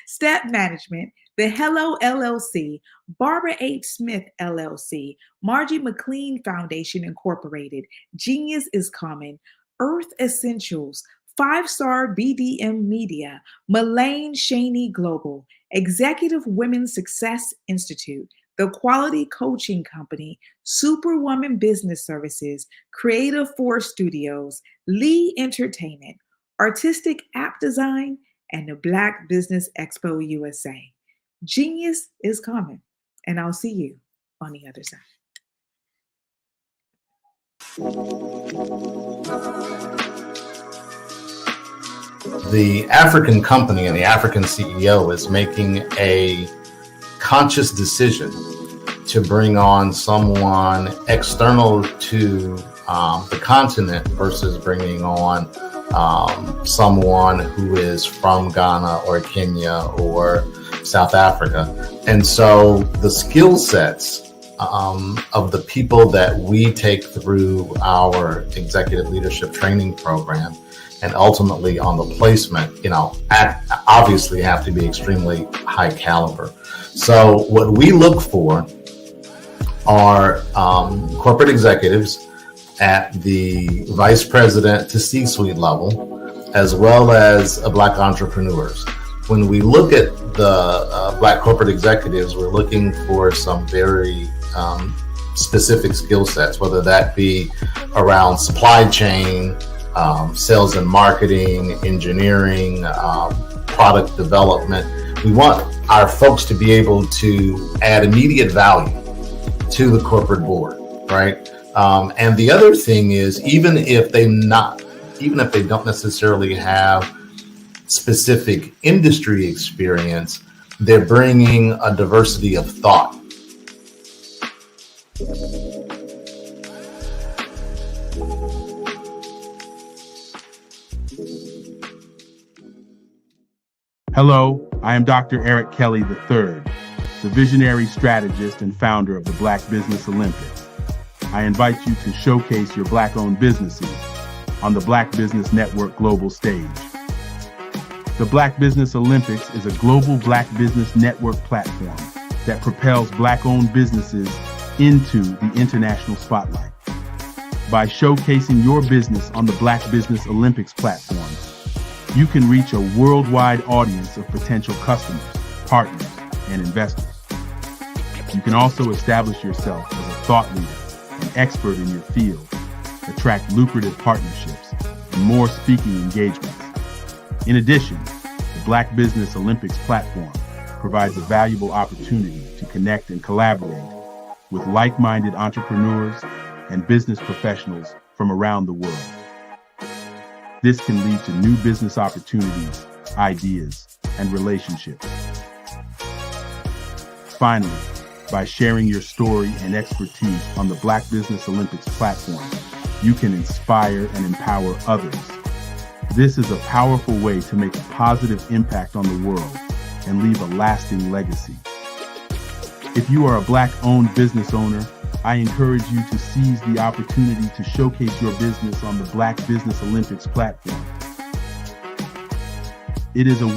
Step Management, the Hello LLC, Barbara H. Smith LLC, Margie McLean Foundation Incorporated, Genius is Common, Earth Essentials, 5-Star BDM Media, Mullane Shaney Global, Executive Women's Success Institute, The Quality Coaching Company, Superwoman Business Services, Creative Force Studios, Lee Entertainment, Artistic App Design, and the Black Business Expo USA. Genius is coming, and I'll see you on the other side. The African company and the African CEO is making a conscious decision to bring on someone external to the continent versus bringing on someone who is from Ghana or Kenya or South Africa. And so the skill sets of the people that we take through our executive leadership training program and ultimately on the placement, obviously have to be extremely high caliber. So what we look for are corporate executives at the vice president to C-suite level, as well as Black entrepreneurs. When we look at the Black corporate executives, we're looking for some very specific skill sets, whether that be around supply chain, sales and marketing, engineering, product development. We want our folks to be able to add immediate value to the corporate board, right? And the other thing is, even if they don't necessarily have specific industry experience, they're bringing a diversity of thought. Hello, I am Dr. Eric Kelly III, the visionary strategist and founder of the Black Business Olympics. I invite you to showcase your Black-owned businesses on the Black Business Network global stage. The Black Business Olympics is a global Black Business Network platform that propels Black-owned businesses into the international spotlight. By showcasing your business on the Black Business Olympics platform, you can reach a worldwide audience of potential customers, partners, and investors. You can also establish yourself as a thought leader and expert in your field, attract lucrative partnerships, and more speaking engagements. In addition, the Black Business Olympics platform provides a valuable opportunity to connect and collaborate with like-minded entrepreneurs and business professionals from around the world. This can lead to new business opportunities, ideas, and relationships. Finally, by sharing your story and expertise on the Black Business Olympics platform, you can inspire and empower others. This is a powerful way to make a positive impact on the world and leave a lasting legacy. If you are a Black-owned business owner I encourage you to seize the opportunity to showcase your business on the Black Business Olympics platform. It is a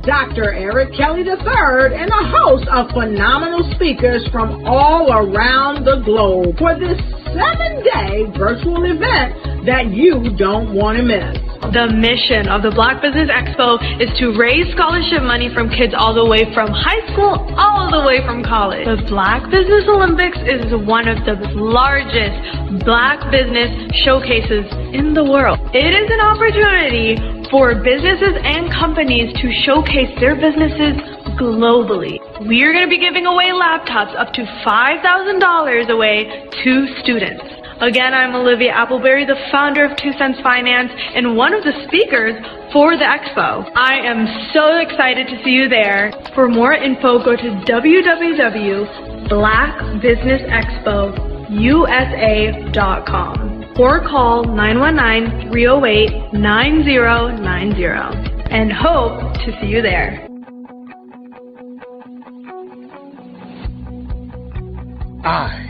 Dr. Eric Kelly III and a host of phenomenal speakers from all around the globe for this 7-day virtual event that you don't want to miss. The mission of the Black Business Expo is to raise scholarship money from kids all the way from high school all the way from college. The Black Business Olympics is one of the largest Black business showcases in the world. It is an opportunity for businesses and companies to showcase their businesses globally. We are going to be giving away laptops up to $5,000 away to students. Again, I'm Olivia Appleberry, the founder of 2 Cents Finance and one of the speakers for the expo. I am so excited to see you there. For more info, go to www.blackbusinessexpousa.com or call 919-308-9090 and hope to see you there. I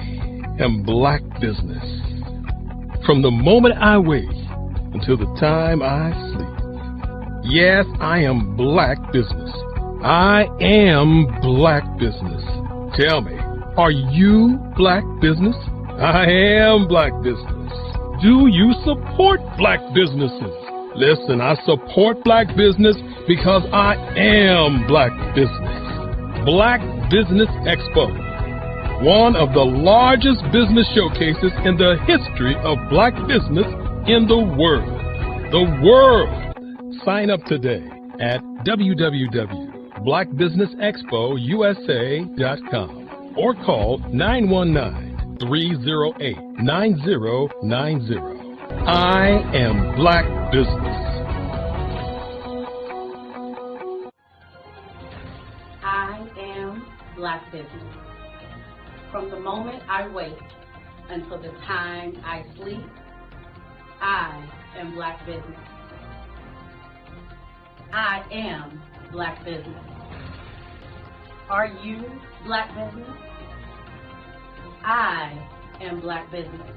am Black Business. From the moment I wake until the time I sleep. Yes, I am Black Business. I am Black Business. Tell me, are you Black Business? I am Black Business. Do you support Black businesses? Listen, I support Black business because I am Black Business. Black Business Expo, one of the largest business showcases in the history of Black business in the world. The world! Sign up today at www.blackbusinessexpousa.com or call 919-308-9090. I am Black Business. I am Black Business. From the moment I wake until the time I sleep, I am Black Business. I am Black Business. Are you Black Business? I am Black Business.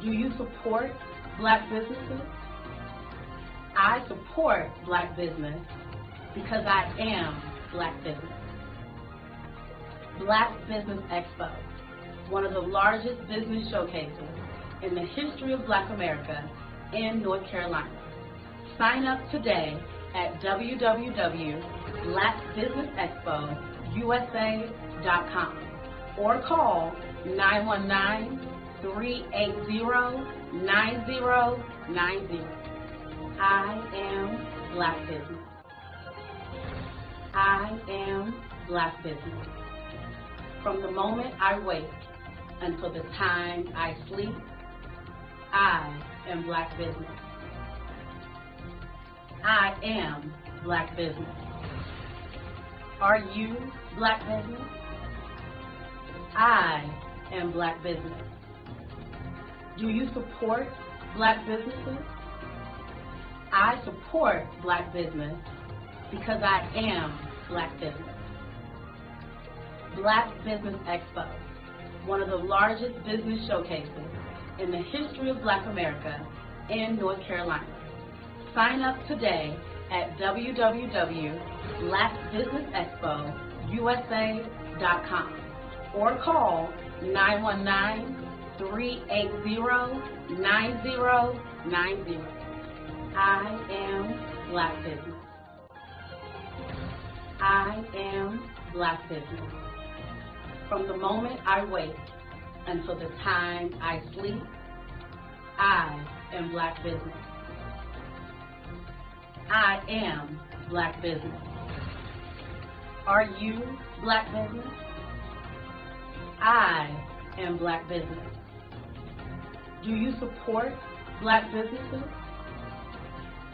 Do you support Black businesses? I support Black business because I am Black Business. Black Business Expo, one of the largest business showcases in the history of Black America in North Carolina. Sign up today at www.blackbusinessexpousa.com or call 919-380-9090. I am Black Business. I am Black Business. From the moment I wake until the time I sleep, I am Black Business. I am Black Business. Are you Black Business? I am Black Business. Do you support Black businesses? I support Black business because I am Black Business. Black Business Expo, one of the largest business showcases in the history of Black America in North Carolina. Sign up today at www.blackbusinessexpousa.com or call 919-380-9090. I am Black business. I am Black business. From the moment I wake until the time I sleep, I am Black business. I am Black business. Are you Black business? I am Black business. Do you support Black businesses?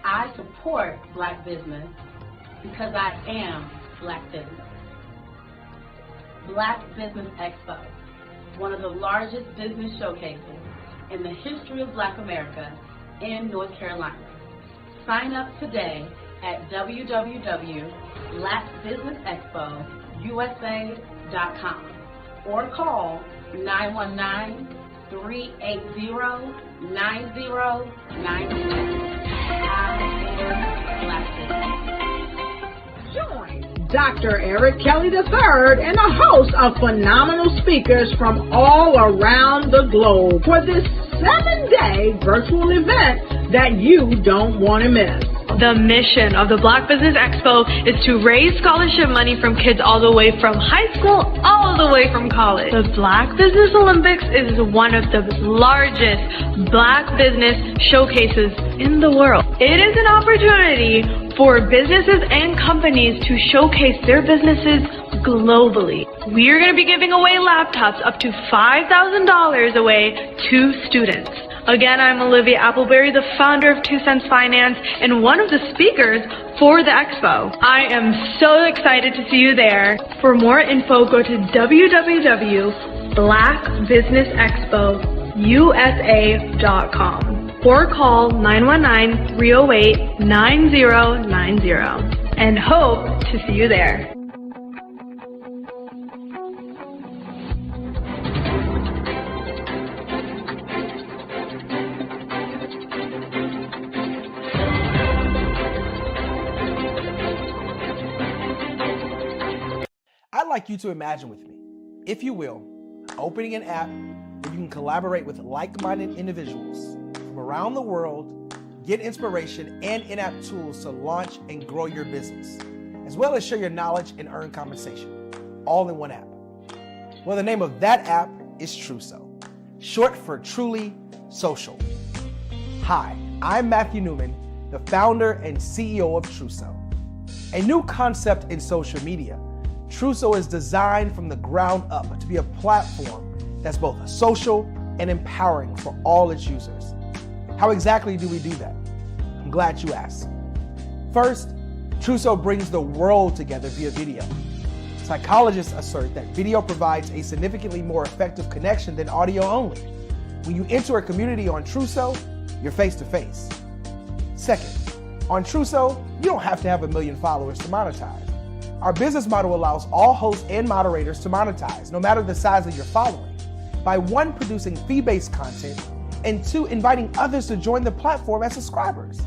I support Black business because I am Black business. Black Business Expo, one of the largest business showcases in the history of Black America in North Carolina. Sign up today at www.blackbusinessexpousa.com or call 919-380-9096. Join Dr. Eric Kelly III and a host of phenomenal speakers from all around the globe for this 7-day virtual event that you don't want to miss. The mission of the Black Business Expo is to raise scholarship money from kids all the way from high school, all the way from college. The Black Business Olympics is one of the largest Black business showcases in the world. It is an opportunity for businesses and companies to showcase their businesses globally. We are going to be giving away laptops up to $5,000 away to students. Again, I'm Olivia Appleberry, the founder of 2 Cents Finance and one of the speakers for the expo. I am so excited to see you there. For more info, go to www.blackbusinessexpousa.com or call 919-308-9090 and hope to see you there. I'd like you to imagine with me, if you will, opening an app where you can collaborate with like-minded individuals from around the world, get inspiration and in-app tools to launch and grow your business, as well as share your knowledge and earn compensation, all in one app. Well, the name of that app is Truso, short for Truly Social. Hi, I'm Matthew Newman, the founder and CEO of Truso, a new concept in social media. Truso is designed from the ground up to be a platform that's both social and empowering for all its users. How exactly do we do that? I'm glad you asked. First, Truso brings the world together via video. Psychologists assert that video provides a significantly more effective connection than audio only. When you enter a community on Truso, you're face to face. Second, on Truso, you don't have to have 1 million followers to monetize. Our business model allows all hosts and moderators to monetize, no matter the size of your following, by 1, producing fee-based content, and 2, inviting others to join the platform as subscribers.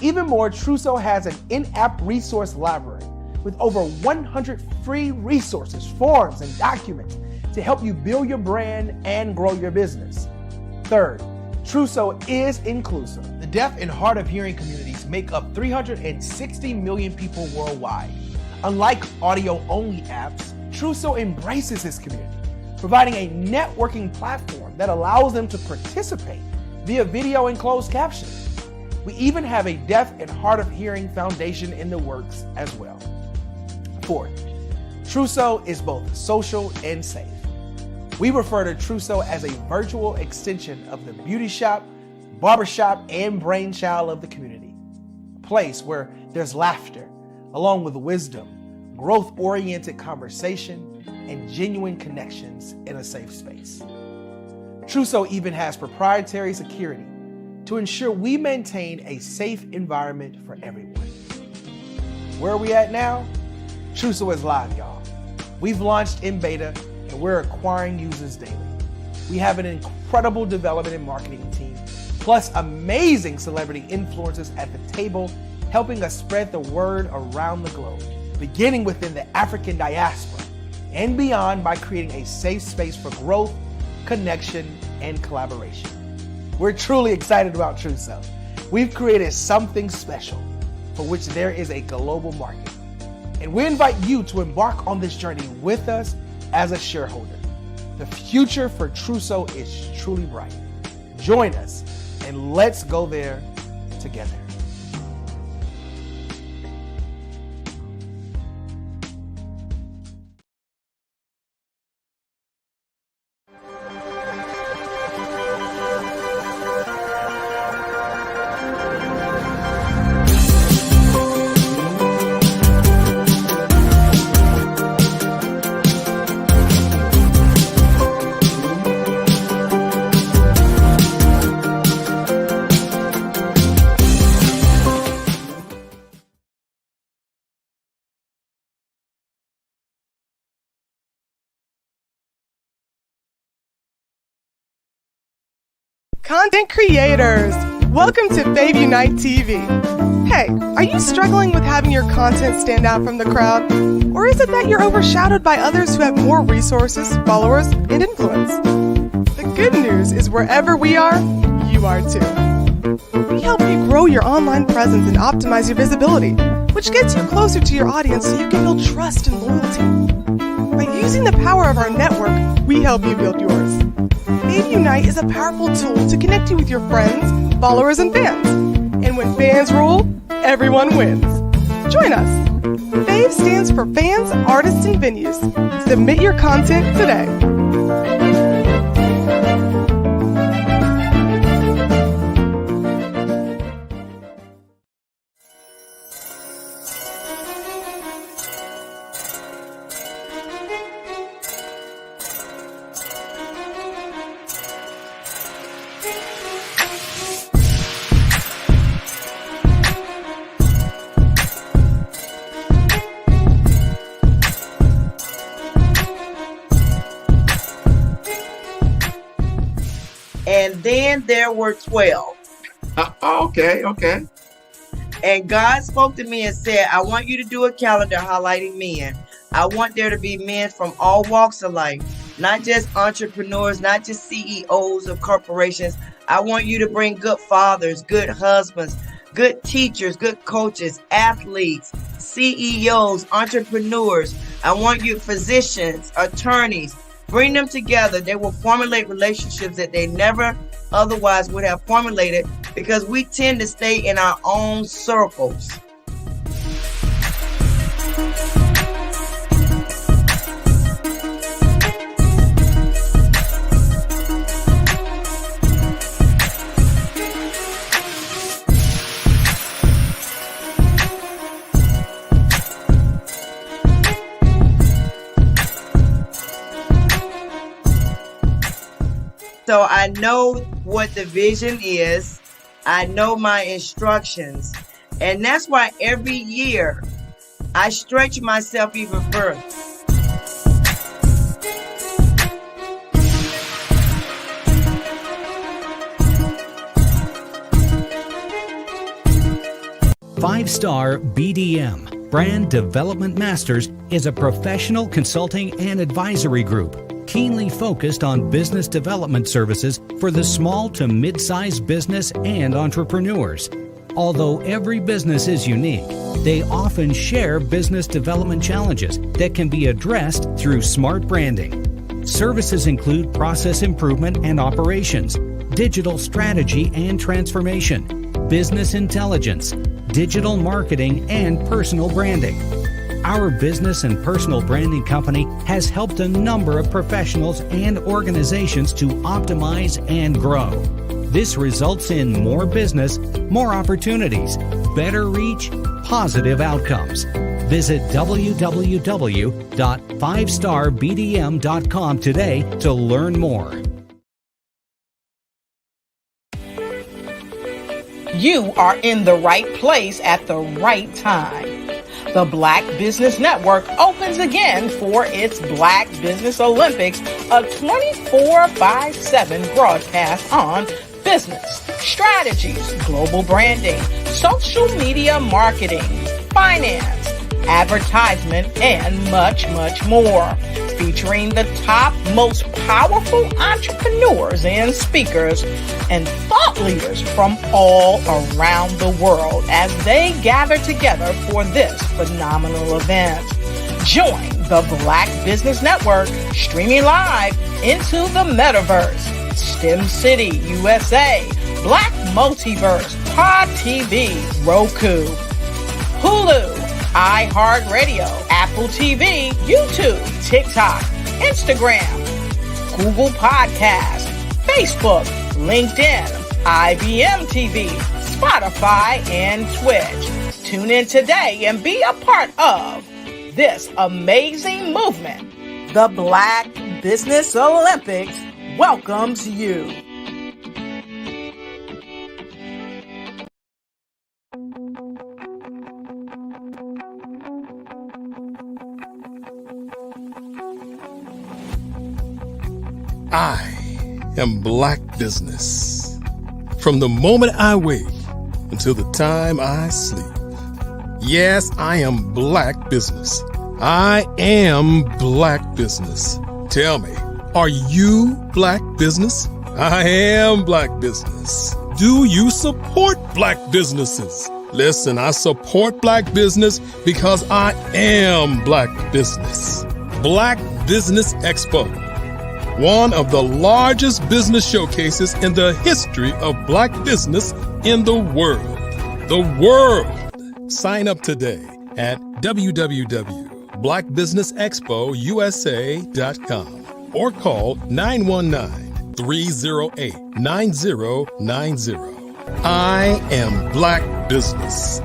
Even more, Truso has an in-app resource library with over 100 free resources, forms, and documents to help you build your brand and grow your business. Third, Truso is inclusive. The deaf and hard of hearing communities make up 360 million people worldwide. Unlike audio-only apps, Truso embraces this community, providing a networking platform that allows them to participate via video and closed captioning. We even have a deaf and hard of hearing foundation in the works as well. Fourth, Truso is both social and safe. We refer to Truso as a virtual extension of the beauty shop, barbershop, and brainchild of the community. A place where there's laughter, along with wisdom, growth-oriented conversation, and genuine connections in a safe space. Truso even has proprietary security to ensure we maintain a safe environment for everyone. Where are we at now? Truso is live, y'all. We've launched in beta, and we're acquiring users daily. We have an incredible development and marketing team, plus amazing celebrity influencers at the table, helping us spread the word around the globe, beginning within the African diaspora and beyond by creating a safe space for growth, connection, and collaboration. We're truly excited about Truso. we've created something special for which there is a global market. And we invite you to embark on this journey with us as a shareholder. The future for Trousseau is truly bright. Join us and let's go there together. Content creators, welcome to Fave Unite TV. Hey, are you struggling with having your content stand out from the crowd? Or is it that you're overshadowed by others who have more resources, followers, and influence? The good news is wherever we are, you are too. We help you grow your online presence and optimize your visibility, which gets you closer to your audience so you can build trust and loyalty. By using the power of our network, we help you build yours. Fave Unite is a powerful tool to connect you with your friends, followers, and fans. And when fans rule, everyone wins. Join us. Fave stands for fans, artists, and venues. Submit your content today. And then there were 12. Okay. And God spoke to me and said, I want you to do a calendar highlighting men. I want there to be men from all walks of life, not just entrepreneurs, not just CEOs of corporations. I want you to bring good fathers, good husbands, good teachers, good coaches, athletes, CEOs, entrepreneurs. I want you physicians, attorneys. Bring them together. They will formulate relationships that they never otherwise would have formulated because we tend to stay in our own circles. So I know what the vision is. I know my instructions. And that's why every year I stretch myself even further. Five-Star BDM, Brand Development Masters, is a professional consulting and advisory group keenly focused on business development services for the small to mid-sized business and entrepreneurs. Although every business is unique, they often share business development challenges that can be addressed through smart branding. Services include process improvement and operations, digital strategy and transformation, business intelligence, digital marketing, and personal branding. Our business and personal branding company has helped a number of professionals and organizations to optimize and grow. This results in more business, more opportunities, better reach, positive outcomes. Visit www.fivestarbdm.com today to learn more. You are in the right place at the right time. The Black Business Network opens again for its Black Business Olympics, a 24/7 broadcast on business, strategies, global branding, social media marketing, finance, advertisement, and much, much more. featuring the top, most powerful entrepreneurs and speakers and thought leaders from all around the world as they gather together for this phenomenal event. Join the Black Business Network streaming live into the metaverse, STEM City USA, Black Multiverse, Pod TV, Roku, Hulu, iHeartRadio, Apple TV, YouTube, TikTok, Instagram, Google Podcasts, Facebook, LinkedIn, IBM TV, Spotify, and Twitch. Tune in today and be a part of this amazing movement. The Black Business Olympics welcomes you. I am Black Business. From the moment I wake until the time I sleep. Yes, I am Black Business. I am Black Business. Tell me, are you Black Business? I am Black Business. Do you support Black businesses? Listen, I support Black business because I am Black Business. Black Business Expo, one of the largest business showcases in the history of Black business in the world. The world! Sign up today at www.blackbusinessexpousa.com or call 919-308-9090. I am Black Business.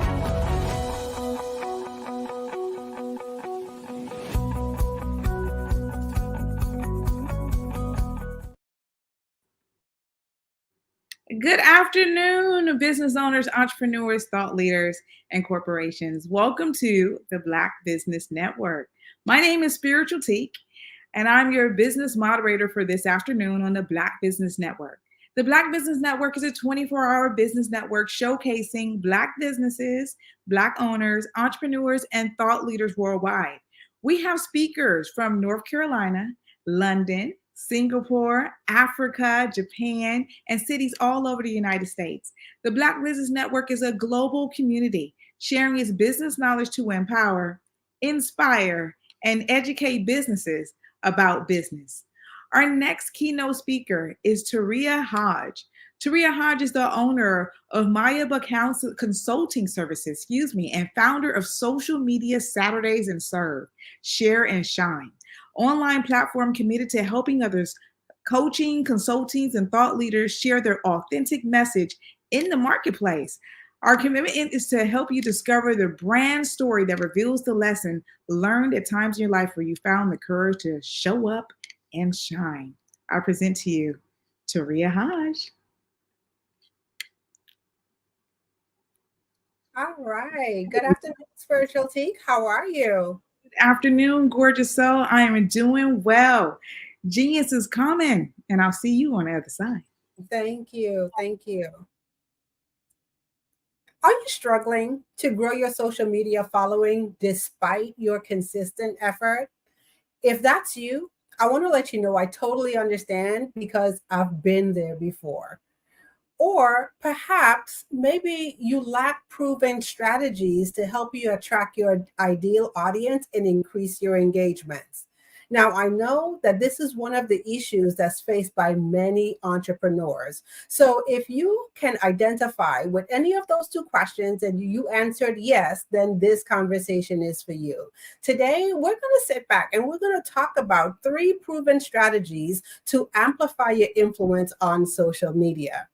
Good afternoon, business owners, entrepreneurs, thought leaders, and corporations. Welcome to the Black Business Network. My name is Spiritual Teak, and I'm your business moderator for this afternoon on the Black Business Network. The Black Business Network is a 24-hour business network showcasing Black businesses, Black owners, entrepreneurs, and thought leaders worldwide. We have speakers from North Carolina, London, Singapore, Africa, Japan, and cities all over the United States. The Black Business Network is a global community sharing its business knowledge to empower, inspire, and educate businesses about business. Our next keynote speaker is Taria Hodge. Taria Hodge is the owner of Mayaba Consulting Services, and founder of Social Media Saturdays and Serve, Share and Shine, online platform committed to helping others, coaching, consultants, and thought leaders share their authentic message in the marketplace. Our commitment is to help you discover the brand story that reveals the lesson learned at times in your life where you found the courage to show up and shine. I present to you Taria Hodge. All right. Good afternoon, Spiritual Teak. How are you? Good afternoon, gorgeous soul. I am doing well. Genius is coming, and I'll see you on the other side. Thank you. Thank you. Are you struggling to grow your social media following despite your consistent effort? If that's you, I want to let you know I totally understand because I've been there before. Or perhaps maybe you lack proven strategies to help you attract your ideal audience and increase your engagements. Now, I know that this is one of the issues that's faced by many entrepreneurs. So if you can identify with any of those two questions and you answered yes, then this conversation is for you. Today, we're going to sit back and we're going to talk about 3 proven strategies to amplify your influence on social media.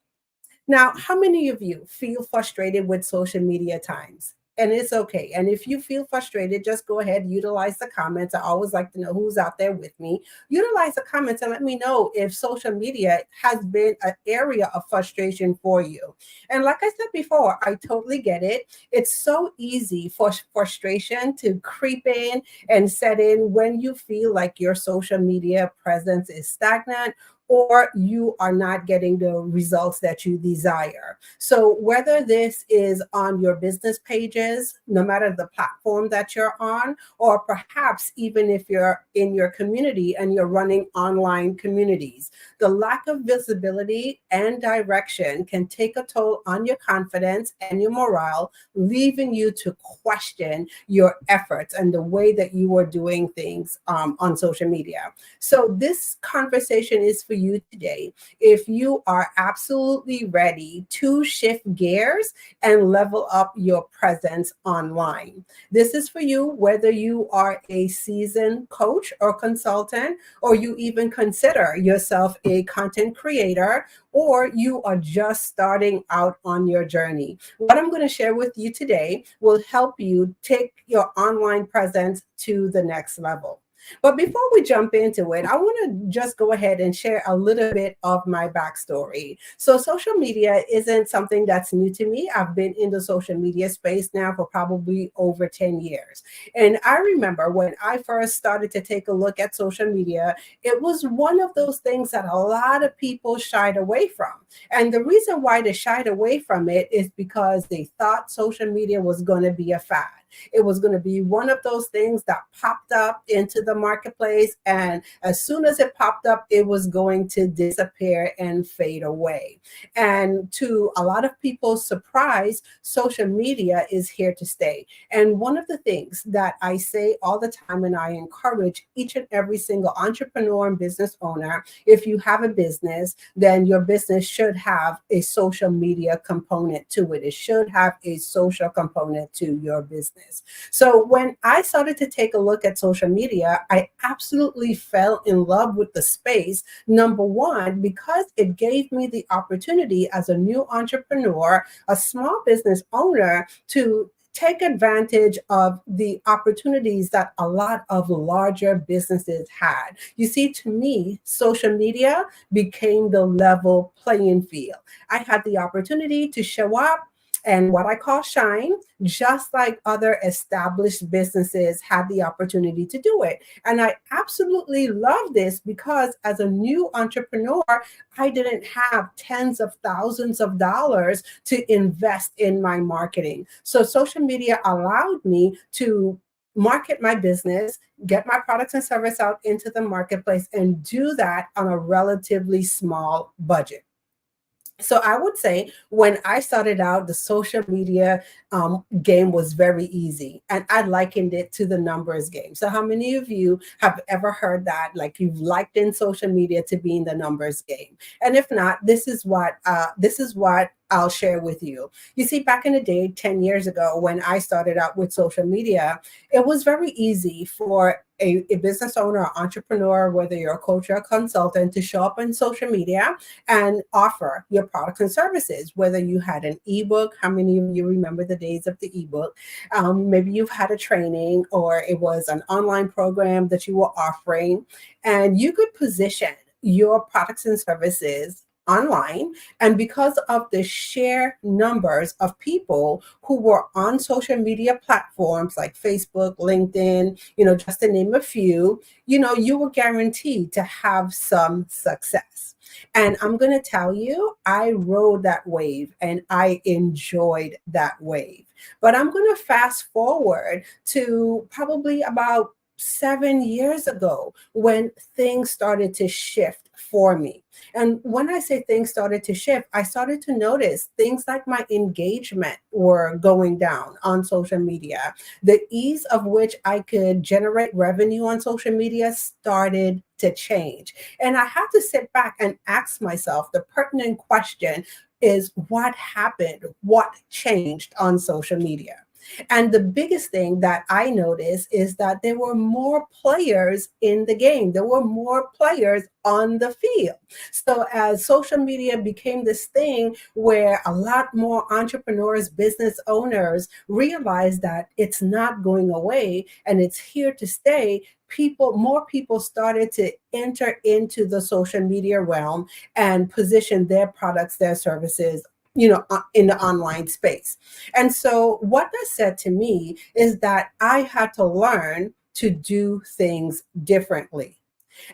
Now, how many of you feel frustrated with social media times? And it's okay. And if you feel frustrated, just go ahead, utilize the comments. I always like to know who's out there with me. Utilize the comments and let me know if social media has been an area of frustration for you. And like I said before, I totally get it. It's so easy for frustration to creep in and set in when you feel like your social media presence is stagnant or you are not getting the results that you desire. So whether this is on your business pages, no matter the platform that you're on, or perhaps even if you're in your community and you're running online communities, the lack of visibility and direction can take a toll on your confidence and your morale, leaving you to question your efforts and the way that you are doing things on social media. So this conversation is for you today. If you are absolutely ready to shift gears and level up your presence online, this is for you, whether you are a seasoned coach or consultant, or you even consider yourself a content creator, or you are just starting out on your journey. What I'm going to share with you today will help you take your online presence to the next level. But before we jump into it, I want to just go ahead and share a little bit of my backstory. So social media isn't something that's new to me. I've been in the social media space now for probably over 10 years. And I remember when I first started to take a look at social media, it was one of those things that a lot of people shied away from. And the reason why they shied away from it is because they thought social media was going to be a fad. It was going to be one of those things that popped up into the marketplace, and as soon as it popped up, it was going to disappear and fade away. And to a lot of people's surprise, social media is here to stay. And one of the things that I say all the time, and I encourage each and every single entrepreneur and business owner, if you have a business, then your business should have a social media component to it. It should have a social component to your business. So when I started to take a look at social media, I absolutely fell in love with the space. Number one, because it gave me the opportunity as a new entrepreneur, a small business owner, to take advantage of the opportunities that a lot of larger businesses had. You see, to me, social media became the level playing field. I had the opportunity to show up and what I call shine, just like other established businesses had the opportunity to do it. And I absolutely love this because as a new entrepreneur, I didn't have tens of thousands of dollars to invest in my marketing. So social media allowed me to market my business, get my products and service out into the marketplace, and do that on a relatively small budget. So I would say when I started out, the social media game was very easy, and I likened it to the numbers game. So how many of you have ever heard that, like you've likened social media to being the numbers game? And if not, this is what I'll share with you. You see, back in the day, 10 years ago, when I started out with social media, it was very easy for a business owner or entrepreneur, whether you're a coach or a consultant, to show up on social media and offer your products and services, whether you had an ebook. How many of you remember the days of the ebook? Maybe you've had a training, or it was an online program that you were offering, and you could position your products and services online. And because of the sheer numbers of people who were on social media platforms like Facebook, LinkedIn, just to name a few, you were guaranteed to have some success. And I'm going to tell you, I rode that wave and I enjoyed that wave. But I'm going to fast forward to probably about 7 years ago when things started to shift for me. And when I say things started to shift, I started to notice things like my engagement were going down on social media. The ease of which I could generate revenue on social media started to change. And I had to sit back and ask myself the pertinent question is, what happened? What changed on social media? And the biggest thing that I noticed is that there were more players in the game. There were more players on the field. So as social media became this thing where a lot more entrepreneurs, business owners realized that it's not going away and it's here to stay, more people started to enter into the social media realm and position their products, their services, in the online space. And so what that said to me is that I had to learn to do things differently.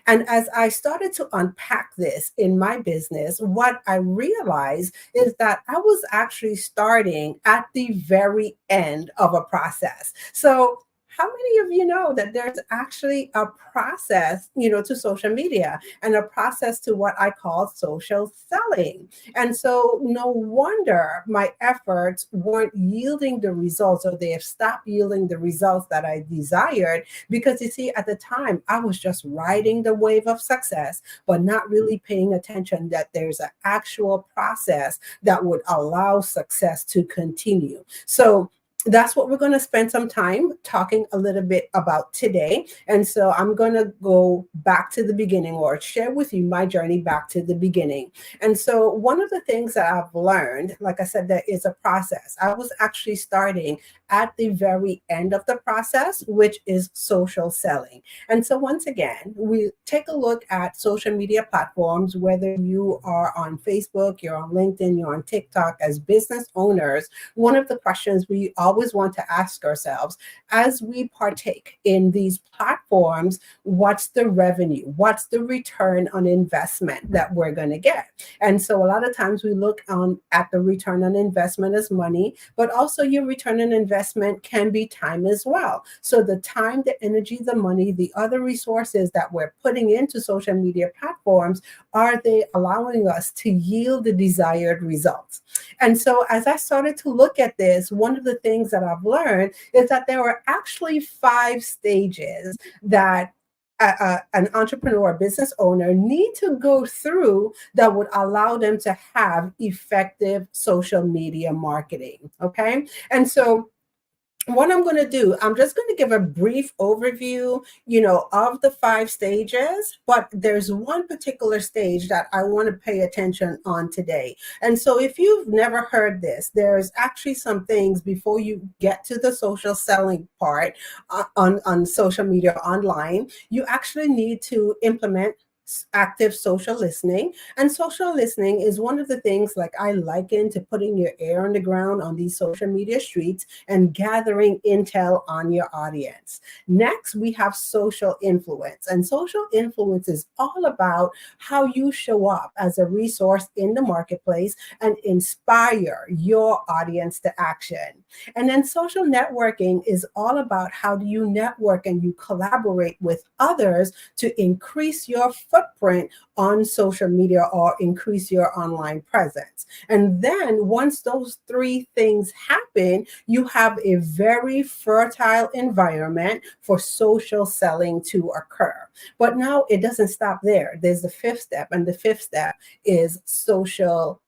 And as I started to unpack this in my business, what I realized is that I was actually starting at the very end of a process. So how many of you know that there's actually a process, to social media and a process to what I call social selling? And so no wonder my efforts weren't yielding the results, or they have stopped yielding the results that I desired, because you see, at the time I was just riding the wave of success, but not really paying attention that there's an actual process that would allow success to continue. So that's what we're going to spend some time talking a little bit about today. And so I'm going to go back to the beginning, or share with you my journey back to the beginning. And so one of the things that I've learned, like I said, there is a process. I was actually starting at the very end of the process, which is social selling. And so once again, we take a look at social media platforms, whether you are on Facebook, you're on LinkedIn, you're on TikTok. As business owners, one of the questions we always want to ask ourselves as we partake in these platforms, what's the revenue? What's the return on investment that we're going to get? And so a lot of times we look at the return on investment as money, but also your return on investment can be time as well. So the time, the energy, the money, the other resources that we're putting into social media platforms, are they allowing us to yield the desired results? And so as I started to look at this, one of the things that I've learned is that there are actually 5 stages that an entrepreneur, business owner need to go through that would allow them to have effective social media marketing. Okay. And so what I'm going to do, I'm just going to give a brief overview, of the 5 stages, but there's one particular stage that I want to pay attention on today. And so if you've never heard this, there's actually some things before you get to the social selling part on social media online. You actually need to implement active social listening. And social listening is one of the things, like, I liken to putting your ear on the ground on these social media streets and gathering intel on your audience. Next, we have social influence. And social influence is all about how you show up as a resource in the marketplace and inspire your audience to action. And then social networking is all about how do you network and you collaborate with others to increase your footprint on social media or increase your online presence. And then once those 3 things happen, you have a very fertile environment for social selling to occur. But now it doesn't stop there. There's the 5th step, and the 5th step is social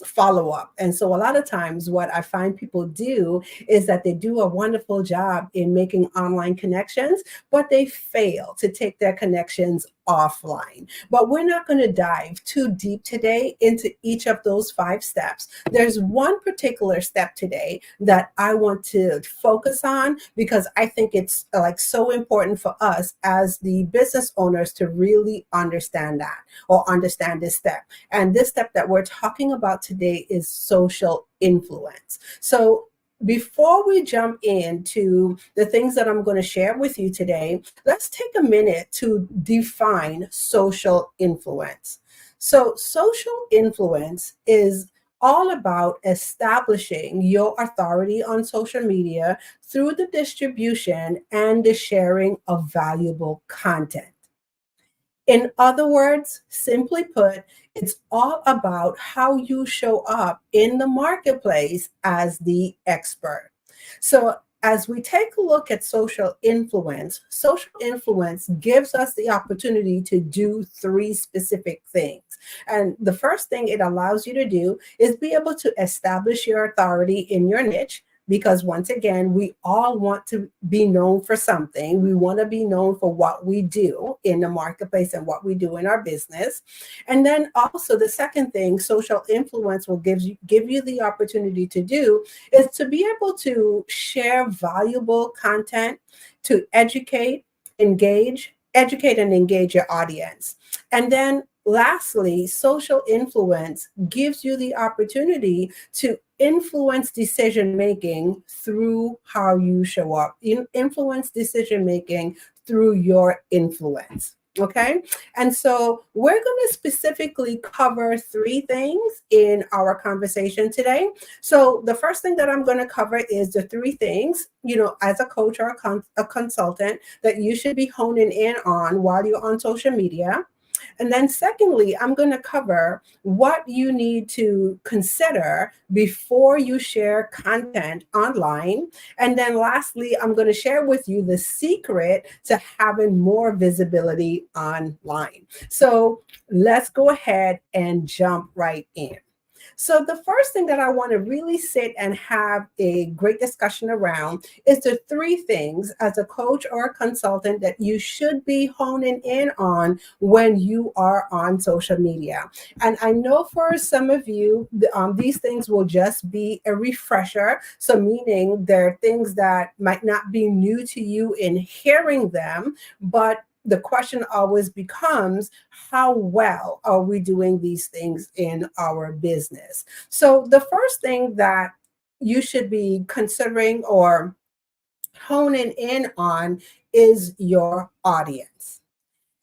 follow-up. And so a lot of times what I find people do is that they do a wonderful job in making online connections, but they fail to take their connections offline. But we're not going to dive too deep today into each of those 5 steps. There's one particular step today that I want to focus on, because I think it's so important for us as the business owners to really understand that, or understand this step. And this step that we're talking about today is social influence. So before we jump into the things that I'm going to share with you today, let's take a minute to define social influence. So social influence is all about establishing your authority on social media through the distribution and the sharing of valuable content. In other words, simply put, it's all about how you show up in the marketplace as the expert. So as we take a look at social influence gives us the opportunity to do 3 specific things. And the first thing it allows you to do is be able to establish your authority in your niche. Because once again, we all want to be known for something. We want to be known for what we do in the marketplace and what we do in our business. And then also the second thing social influence will give you the opportunity to do is to be able to share valuable content to educate and engage your audience. And then lastly, social influence gives you the opportunity to influence decision-making through how you show up. Influence decision-making through your influence. Okay. And so we're going to specifically cover three things in our conversation today. So the first thing that I'm going to cover is the three things, as a coach or a consultant that you should be honing in on while you're on social media. And then secondly, I'm going to cover what you need to consider before you share content online. And then lastly, I'm going to share with you the secret to having more visibility online. So let's go ahead and jump right in. So the first thing that I want to really sit and have a great discussion around is the three things as a coach or a consultant that you should be honing in on when you are on social media. And I know for some of you, these things will just be a refresher. So meaning they're things that might not be new to you in hearing them, but the question always becomes, how well are we doing these things in our business? So the first thing that you should be considering or honing in on is your audience.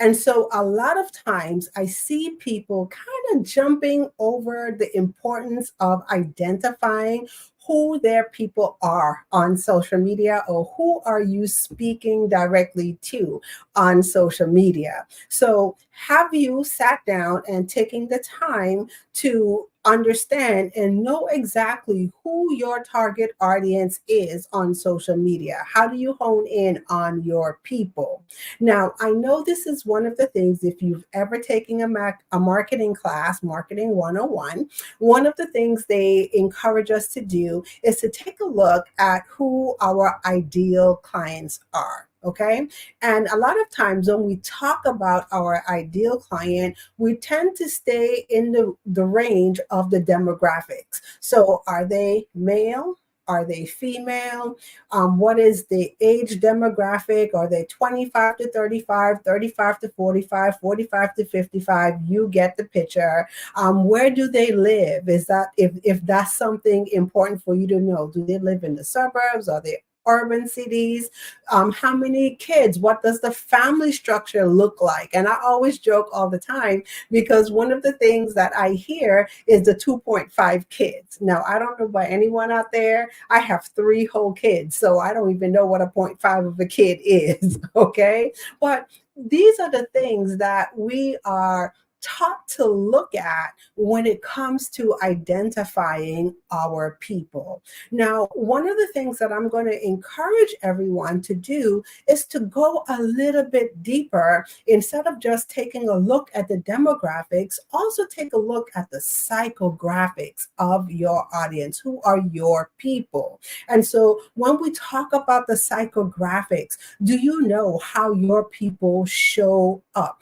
And so a lot of times I see people kind of jumping over the importance of identifying who their people are on social media, or who are you speaking directly to on social media. So have you sat down and taken the time to understand and know exactly who your target audience is on social media? How do you hone in on your people? Now, I know this is one of the things, if you've ever taken a marketing class, Marketing 101, one of the things they encourage us to do is to take a look at who our ideal clients are. Okay. And a lot of times when we talk about our ideal client, we tend to stay in the range of the demographics. So are they male? Are they female? What is the age demographic? Are they 25 to 35, 35 to 45, 45 to 55? You get the picture. Where do they live? Is that if that's something important for you to know? Do they live in the suburbs? Are they urban cities? How many kids? What does the family structure look like? And I always joke all the time, because one of the things that I hear is the 2.5 kids. Now, I don't know about anyone out there. I have 3 whole kids, so I don't even know what a 0.5 of a kid is, okay? But these are the things that we are taught to look at when it comes to identifying our people. Now, one of the things that I'm going to encourage everyone to do is to go a little bit deeper. Instead of just taking a look at the demographics, also take a look at the psychographics of your audience. Who are your people? And so when we talk about the psychographics, do you know how your people show up?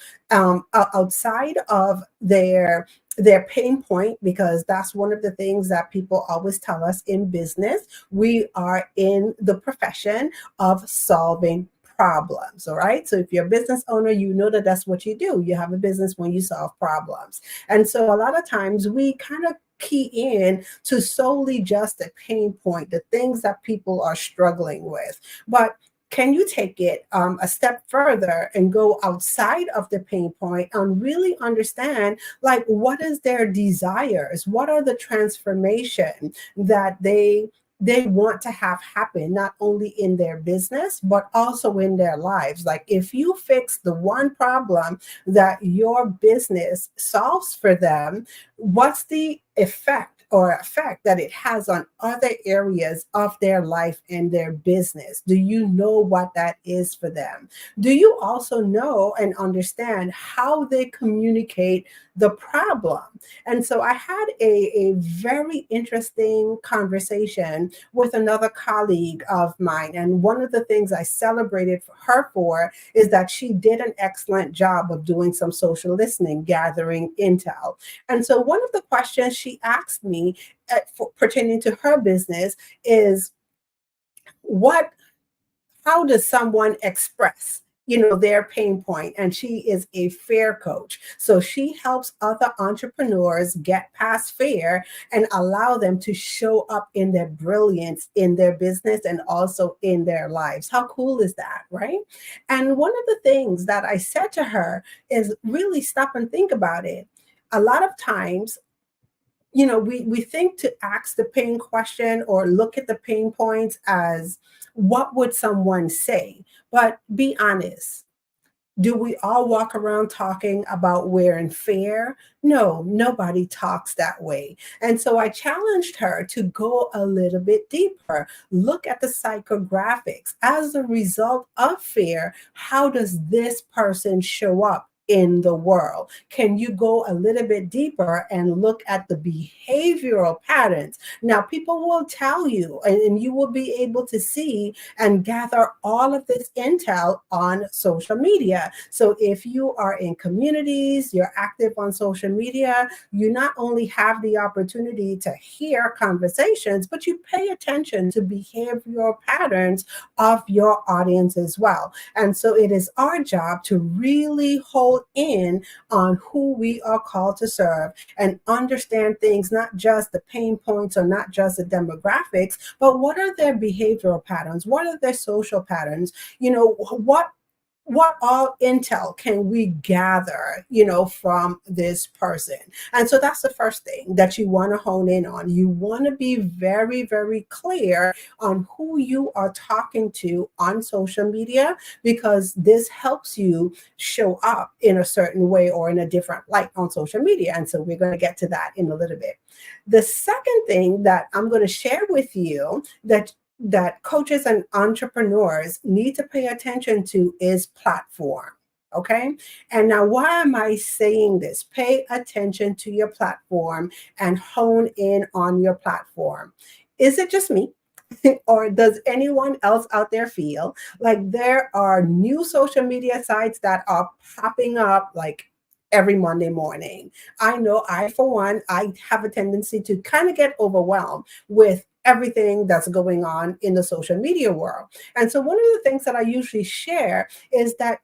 Outside of their pain point, because that's one of the things that people always tell us in business. We are in the profession of solving problems. All right. So if you're a business owner, you know that that's what you do. You have a business when you solve problems. And so a lot of times we kind of key in to solely just the pain point, the things that people are struggling with. But can you take it a step further and go outside of the pain point and really understand, like, what is their desires? What are the transformation that they want to have happen, not only in their business, but also in their lives? Like, if you fix the one problem that your business solves for them, what's the effect that it has on other areas of their life and their business? Do you know what that is for them? Do you also know and understand how they communicate the problem? And so I had a very interesting conversation with another colleague of mine. And one of the things I celebrated her for is that she did an excellent job of doing some social listening, gathering intel. And so one of the questions she asked me pertaining to her business is, how does someone express their pain point, and she is a fear coach. So she helps other entrepreneurs get past fear and allow them to show up in their brilliance in their business and also in their lives. How cool is that, right? And one of the things that I said to her is really stop and think about it. A lot of times, we think to ask the pain question or look at the pain points as what would someone say? But be honest. Do we all walk around talking about we're in fear? No, nobody talks that way. And so I challenged her to go a little bit deeper. Look at the psychographics. As a result of fear, how does this person show up in the world? Can you go a little bit deeper and look at the behavioral patterns? Now, people will tell you, and you will be able to see and gather all of this intel on social media. So if you are in communities, you're active on social media, you not only have the opportunity to hear conversations, but you pay attention to behavioral patterns of your audience as well. And so it is our job to really hold in on who we are called to serve and understand things, not just the pain points or not just the demographics, but what are their behavioral patterns? What are their social patterns? What all intel can we gather, from this person? And so that's the first thing that you want to hone in on. You want to be very, very clear on who you are talking to on social media, because this helps you show up in a certain way or in a different light on social media. And so we're going to get to that in a little bit. The second thing that I'm going to share with you that coaches and entrepreneurs need to pay attention to is platform. Okay. And now, why am I saying this? Pay attention to your platform and hone in on your platform. Is it just me? Or does anyone else out there feel like there are new social media sites that are popping up like every Monday morning? I know for one, I have a tendency to kind of get overwhelmed with everything that's going on in the social media world. And so one of the things that I usually share is that,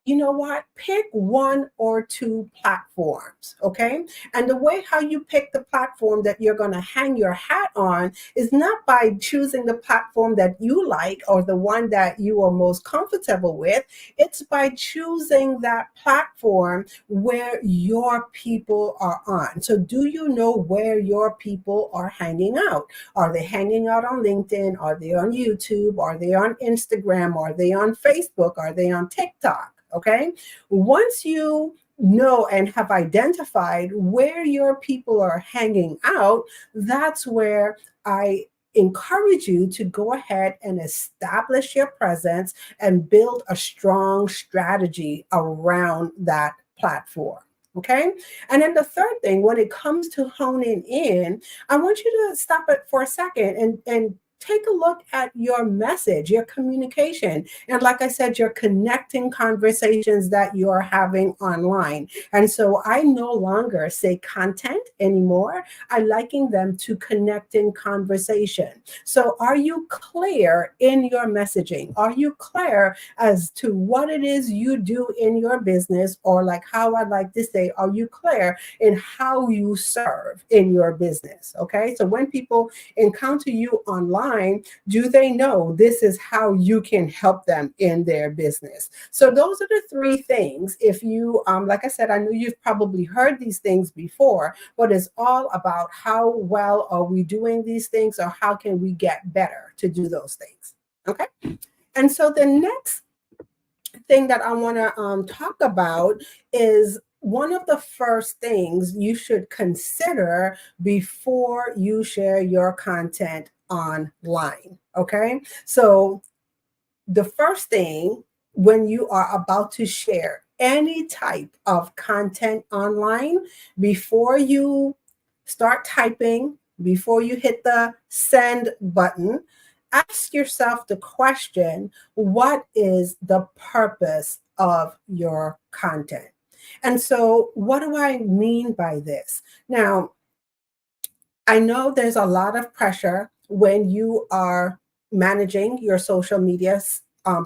pick one or two platforms, okay? And the way how you pick the platform that you're going to hang your hat on is not by choosing the platform that you like or the one that you are most comfortable with. It's by choosing that platform where your people are on. So do you know where your people are hanging out? Are they hanging out on LinkedIn? Are they on YouTube? Are they on Instagram? Are they on Facebook? Are they on TikTok? Okay. Once you know and have identified where your people are hanging out, that's where I encourage you to go ahead and establish your presence and build a strong strategy around that platform. Okay. And then the third thing, when it comes to honing in, I want you to stop it for a second and take a look at your message, your communication. And like I said, you're connecting conversations that you're having online. And so I no longer say content anymore. I liken them to connecting conversation. So are you clear in your messaging? Are you clear as to what it is you do in your business? Or like how I'd like to say, are you clear in how you serve in your business? Okay. So when people encounter you online, do they know this is how you can help them in their business? So those are the three things. If you, like I said, I know you've probably heard these things before, but it's all about how well are we doing these things, or how can we get better to do those things? Okay. And so the next thing that I want to talk about is one of the first things you should consider before you share your content online. Okay. So the first thing when you are about to share any type of content online, before you start typing, before you hit the send button, ask yourself the question, what is the purpose of your content? And so what do I mean by this? Now, I know there's a lot of pressure when you are managing your social media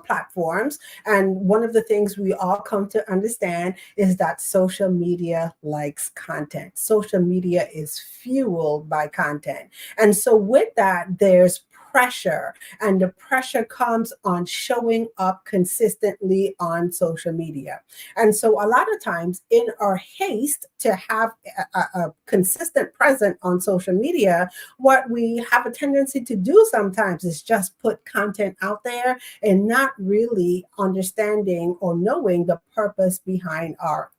platforms. And one of the things we all come to understand is that social media likes content. Social media is fueled by content. And so with that, there's pressure, and the pressure comes on showing up consistently on social media. And so a lot of times in our haste to have a consistent presence on social media, what we have a tendency to do sometimes is just put content out there and not really understanding or knowing the purpose behind our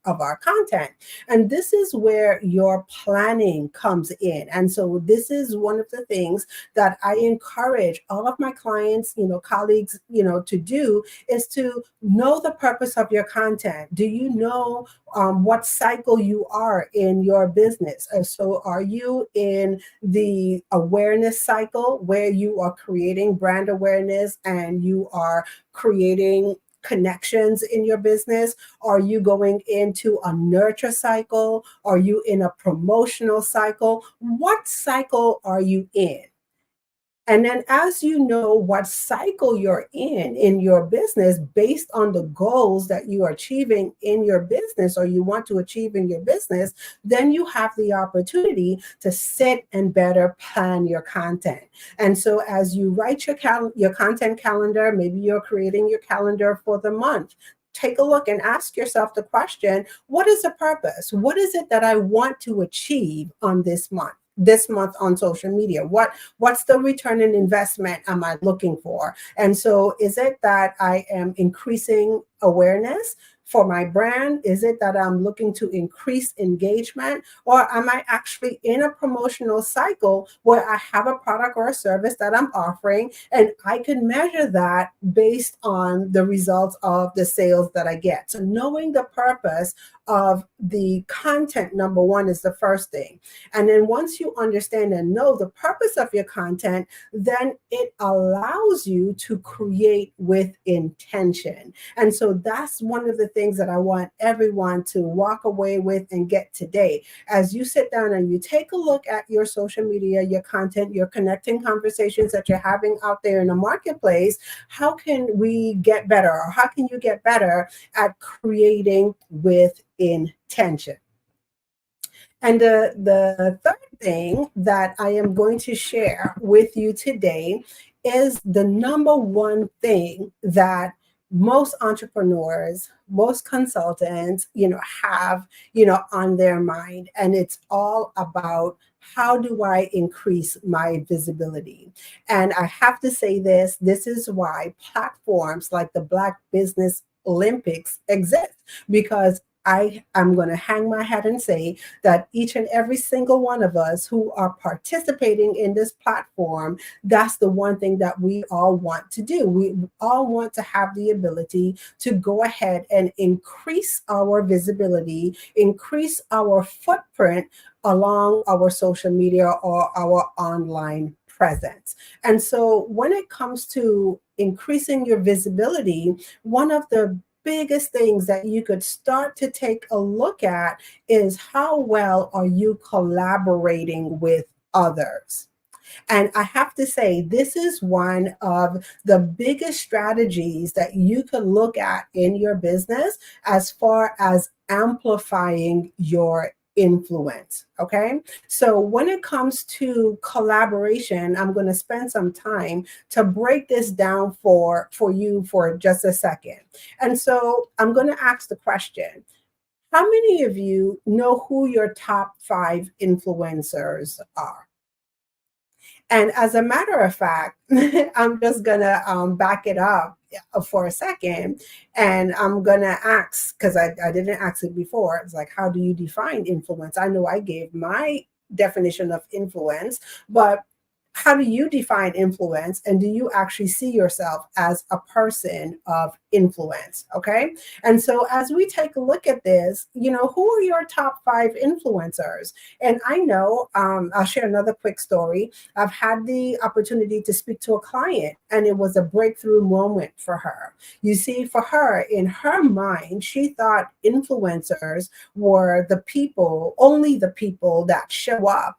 content. And this is where your planning comes in. And so this is one of the things that I encourage all of my clients, colleagues, to do, is to know the purpose of your content. Do you know what cycle you are in your business? So are you in the awareness cycle where you are creating brand awareness and you are creating connections in your business? Are you going into a nurture cycle? Are you in a promotional cycle? What cycle are you in? And then as you know what cycle you're in your business, based on the goals that you are achieving in your business or you want to achieve in your business, then you have the opportunity to sit and better plan your content. And so as you write your content calendar, maybe you're creating your calendar for the month. Take a look and ask yourself the question, what is the purpose? What is it that I want to achieve on this month on social media? What's the return on investment am I looking for? And so is it that I am increasing awareness for my brand? Is it that I'm looking to increase engagement? Or am I actually in a promotional cycle where I have a product or a service that I'm offering and I can measure that based on the results of the sales that I get? So knowing the purpose of the content, number one, is the first thing. And then once you understand and know the purpose of your content, then it allows you to create with intention. And so that's one of the things that I want everyone to walk away with and get today. As you sit down and you take a look at your social media, your content, your connecting conversations that you're having out there in the marketplace, how can we get better, or how can you get better at creating with intention? And the third thing that I am going to share with you today is the number one thing that most entrepreneurs, most consultants, have, on their mind. And it's all about, how do I increase my visibility? And I have to say this is why platforms like the Black Business Olympics exist, because I'm going to hang my hat and say that each and every single one of us who are participating in this platform, that's the one thing that we all want to do. We all want to have the ability to go ahead and increase our visibility, increase our footprint along our social media or our online presence. And so when it comes to increasing your visibility, one of the biggest things that you could start to take a look at is, how well are you collaborating with others? And I have to say, this is one of the biggest strategies that you could look at in your business as far as amplifying your influence. Okay. So when it comes to collaboration, I'm going to spend some time to break this down for you for just a second. And so I'm going to ask the question, how many of you know who your top 5 influencers are? And as a matter of fact, I'm just going to back it up for a second. And I'm going to ask, because I didn't ask it before. It's like, how do you define influence? I know I gave my definition of influence, but how do you define influence? And do you actually see yourself as a person of influence. Okay. And so as we take a look at this, who are your top 5 influencers? And I know, I'll share another quick story. I've had the opportunity to speak to a client, and it was a breakthrough moment for her. You see, for her, in her mind, she thought influencers were only the people that show up,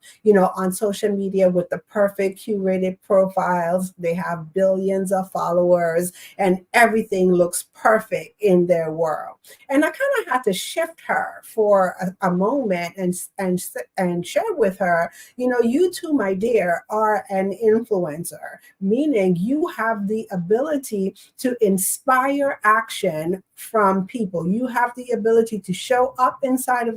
on social media with the perfect curated profiles. They have billions of followers and everything looks perfect in their world. And I kind of had to shift her for a moment and share with her, you too, my dear, are an influencer, meaning you have the ability to inspire action from people. You have the ability to show up in such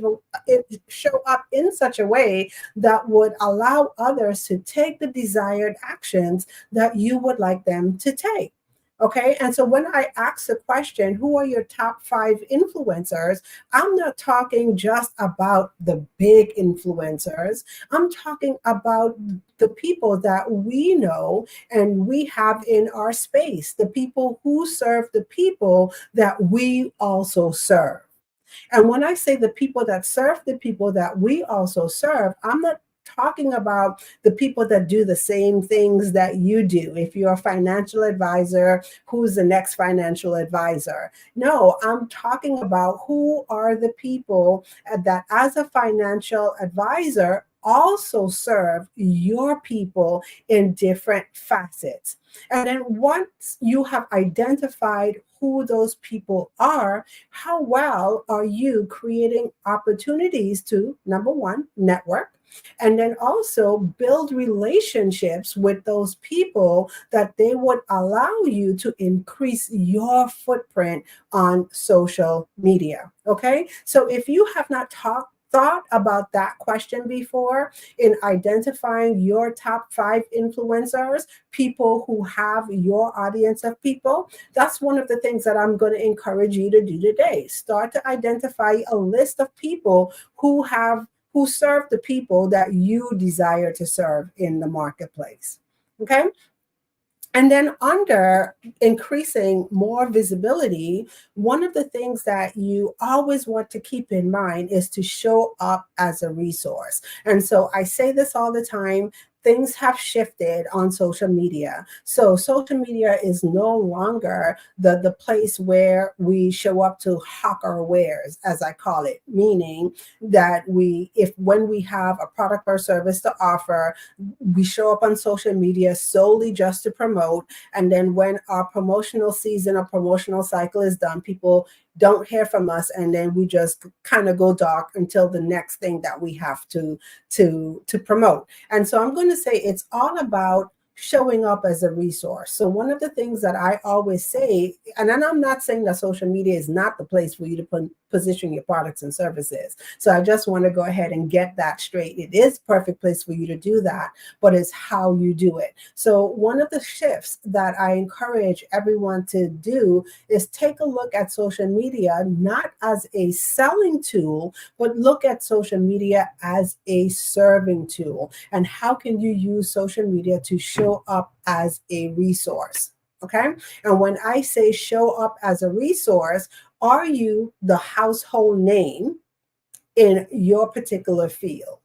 a way that would allow others to take the desired actions that you would like them to take. Okay. And so when I ask the question, who are your top 5 influencers? I'm not talking just about the big influencers. I'm talking about the people that we know and we have in our space, the people who serve the people that we also serve. And when I say the people that serve the people that we also serve, I'm not talking about the people that do the same things that you do. If you're a financial advisor, who's the next financial advisor? No, I'm talking about who are the people that as a financial advisor also serve your people in different facets. And then once you have identified who those people are, how well are you creating opportunities to, number one, network, and then also build relationships with those people that they would allow you to increase your footprint on social media. Okay. So if you have not thought about that question before in identifying your top 5 influencers, people who have your audience of people, that's one of the things that I'm going to encourage you to do today. Start to identify a list of people who serve the people that you desire to serve in the marketplace. Okay. And then under increasing more visibility, one of the things that you always want to keep in mind is to show up as a resource. And so I say this all the time. Things have shifted on social media. So social media is no longer the place where we show up to hawk our wares, as I call it, meaning that when we have a product or service to offer, we show up on social media solely just to promote. And then when our promotional season or promotional cycle is done, people don't hear from us, and then we just kind of go dark until the next thing that we have to promote. And so I'm going to say it's all about showing up as a resource. So one of the things that I always say, and I'm not saying that social media is not the place for you to position your products and services. So I just want to go ahead and get that straight. It is a perfect place for you to do that, but it's how you do it. So one of the shifts that I encourage everyone to do is take a look at social media, not as a selling tool, but look at social media as a serving tool. And how can you use social media to show up as a resource? Okay. And when I say show up as a resource, are you the household name in your particular field?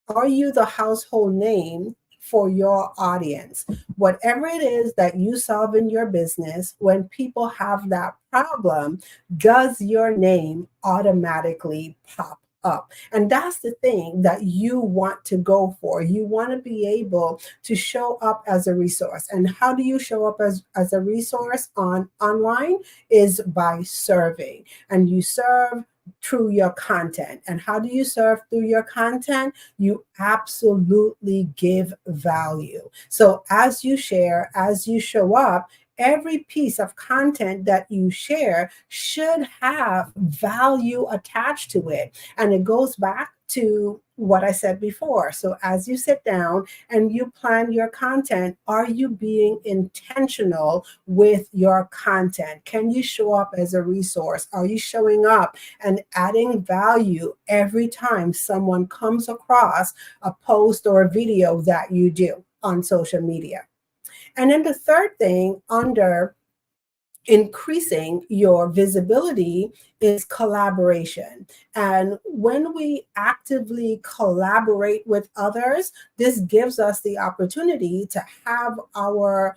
Are you the household name for your audience? Whatever it is that you solve in your business, when people have that problem, does your name automatically pop up? And that's the thing that you want to go for. You want to be able to show up as a resource. And how do you show up as a resource online? Is by serving. And you serve through your content. And how do you serve through your content? You absolutely give value. So as you share, as you show up, every piece of content that you share should have value attached to it. And it goes back to what I said before. So as you sit down and you plan your content, are you being intentional with your content? Can you show up as a resource? Are you showing up and adding value every time someone comes across a post or a video that you do on social media? And then the third thing under increasing your visibility is collaboration. And when we actively collaborate with others, this gives us the opportunity to have our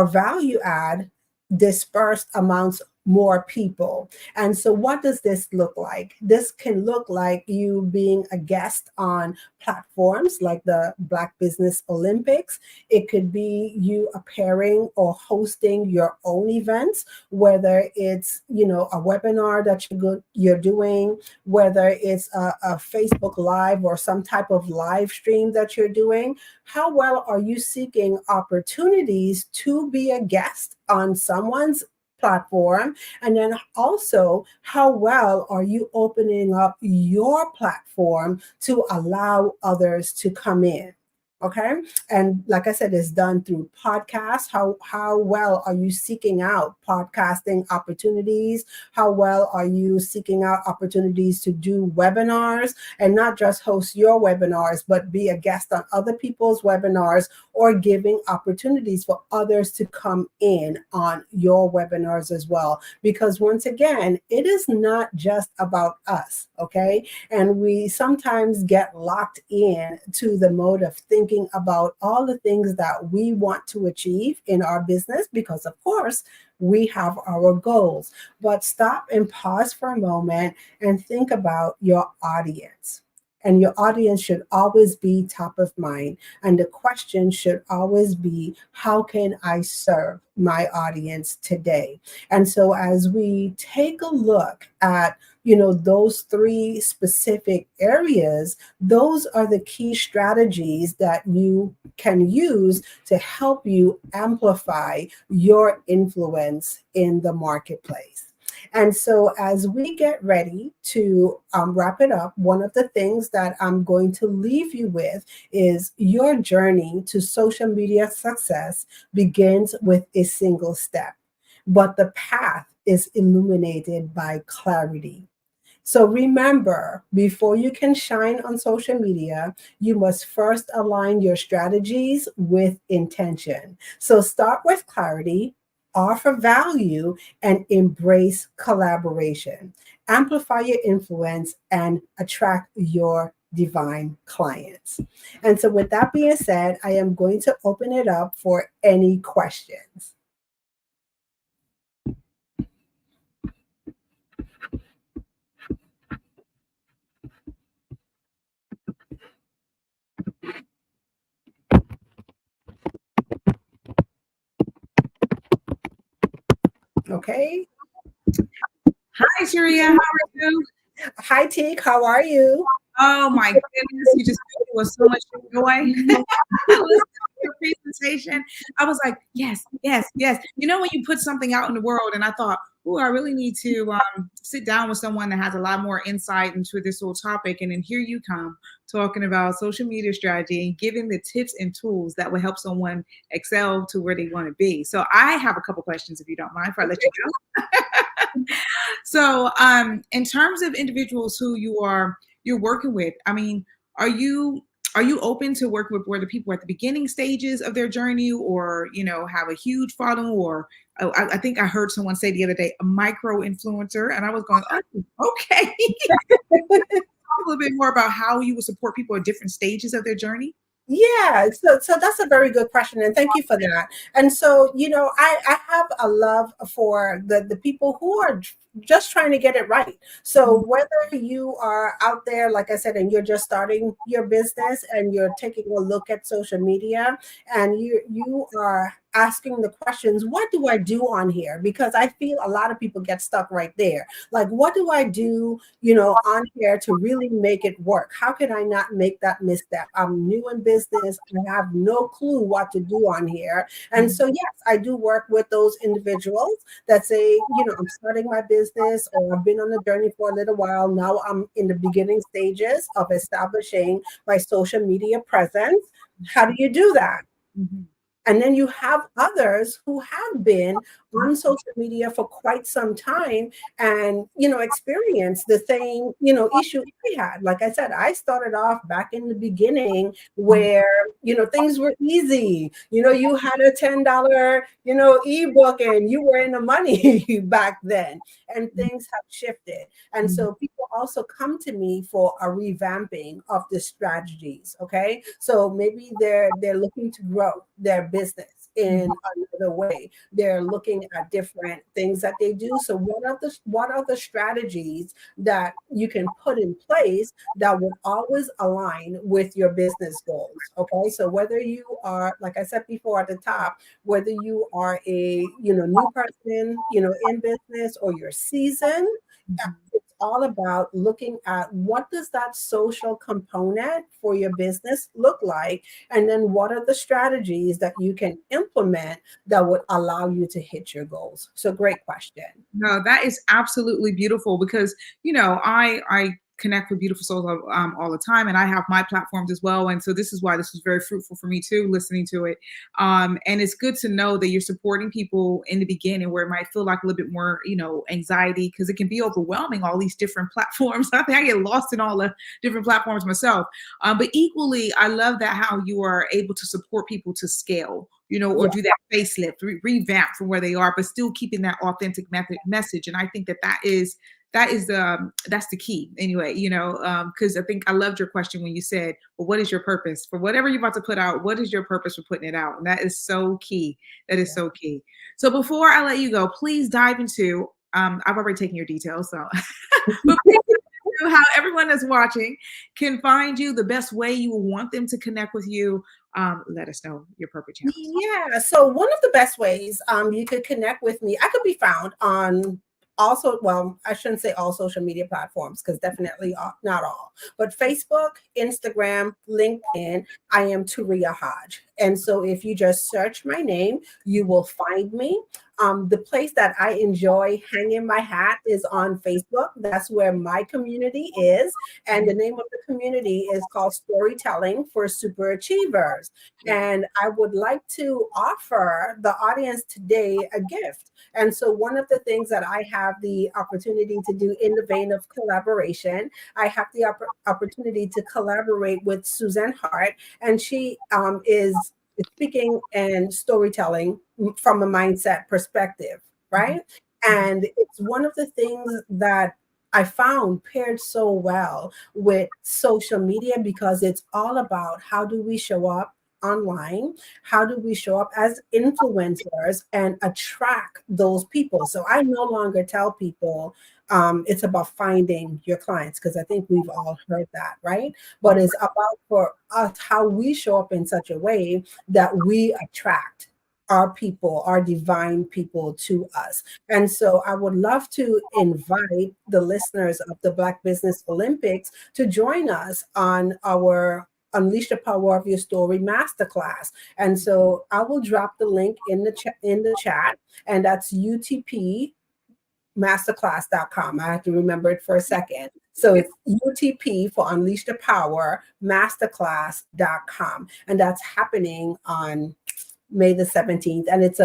value add dispersed amongst more people. And so what does this look like? This can look like you being a guest on platforms like the Black Business Olympics. It could be you appearing or hosting your own events, whether it's, a webinar that you're doing, whether it's a Facebook Live or some type of live stream that you're doing. How well are you seeking opportunities to be a guest on someone's platform? And then also, how well are you opening up your platform to allow others to come in? Okay. And like I said, it's done through podcasts. How well are you seeking out podcasting opportunities? How well are you seeking out opportunities to do webinars, and not just host your webinars, but be a guest on other people's webinars, or giving opportunities for others to come in on your webinars as well? Because once again, it is not just about us. Okay. And we sometimes get locked in to the mode of thinking about all the things that we want to achieve in our business, because of course we have our goals. But stop and pause for a moment and think about your audience. And your audience should always be top of mind. And the question should always be, how can I serve my audience today? And so as we take a look at those three specific areas, those are the key strategies that you can use to help you amplify your influence in the marketplace. And so as we get ready to wrap it up, one of the things that I'm going to leave you with is your journey to social media success begins with a single step, but the path is illuminated by clarity. So remember, before you can shine on social media, you must first align your strategies with intention. So start with clarity, offer value, and embrace collaboration. Amplify your influence and attract your divine clients. And so with that being said, I am going to open it up for any questions. Okay. Hi, Sharia. How are you? Hi, Teek. How are you? Oh my goodness, you just filled me with so much joy. Listening to your presentation, I was like, yes, yes, yes. When you put something out in the world, and I thought, oh, I really need to sit down with someone that has a lot more insight into this whole topic. And then here you come talking about social media strategy and giving the tips and tools that will help someone excel to where they want to be. So I have a couple questions, if you don't mind, before I let you go. So in terms of individuals who you're working with, I mean, are you open to work with where the people are at the beginning stages of their journey, or have a huge following, or I think I heard someone say the other day, a micro influencer, and I was going, oh, okay. Talk a little bit more about how you would support people at different stages of their journey. Yeah, so that's a very good question, and thank you for that. And so, I have a love for the people who are just trying to get it right. So whether you are out there, like I said, and you're just starting your business and you're taking a look at social media, and you are asking the questions, what do I do on here? Because I feel a lot of people get stuck right there. Like, what do I do, on here to really make it work? How can I not make that misstep? I'm new in business. I have no clue what to do on here. And so, yes, I do work with those individuals that say, I'm starting my business, or I've been on the journey for a little while. Now I'm in the beginning stages of establishing my social media presence. How do you do that? Mm-hmm. And then you have others who have been on social media for quite some time and, experience the same, issue I had. Like I said, I started off back in the beginning where, things were easy. You had a $10, ebook and you were in the money back then, and things have shifted. And so people also come to me for a revamping of the strategies. Okay. So maybe they're looking to grow their business in another way. They're looking at different things that they do. So what are the strategies that you can put in place that would always align with your business goals? Okay. So whether you are, like I said before at the top, whether you are a new person, in business, or you're seasoned, it's all about looking at what does that social component for your business look like, and then what are the strategies that you can implement that would allow you to hit your goals. So great question. No, that is absolutely beautiful because, I connect with beautiful souls all the time, and I have my platforms as well. And so this is why this was very fruitful for me too, listening to it. And it's good to know that you're supporting people in the beginning where it might feel like a little bit more, anxiety, because it can be overwhelming, all these different platforms. I think I get lost in all the different platforms myself. But equally, I love that how you are able to support people to scale, or do that facelift, revamp from where they are, but still keeping that authentic message. And I think that's the key anyway, because I think I loved your question when you said, well, what is your purpose for whatever you're about to put out? What is your purpose for putting it out? And that is so key. That is so key. So before I let you go, please dive into, I've already taken your details. So but please dive into how everyone that's watching can find you, the best way you will want them to connect with you. Let us know your perfect channel. Yeah. So one of the best ways you could connect with me, I could be found on also, well, I shouldn't say all social media platforms, because definitely not all, but Facebook, Instagram, LinkedIn, I am Turia Hodge. And so if you just search my name, you will find me. The place that I enjoy hanging my hat is on Facebook. That's where my community is. And the name of the community is called Storytelling for Super Achievers. And I would like to offer the audience today a gift. And so one of the things that I have the opportunity to do in the vein of collaboration, I have the opportunity to collaborate with Suzanne Hart, and she is speaking and storytelling from a mindset perspective, right? And it's one of the things that I found paired so well with social media, because it's all about how do we show up online, how do we show up as influencers and attract those people. So I no longer tell people it's about finding your clients, because I think we've all heard that, right? But it's about for us how we show up in such a way that we attract our people, our divine people to us. And so I would love to invite the listeners of the Black Business Olympics to join us on our Unleash the Power of Your Story Masterclass. And so I will drop the link in the chat, and that's utpmasterclass.com. I have to remember it for a second. So it's UTP for Unleash the Power Masterclass.com. And that's happening on May the 17th, and it's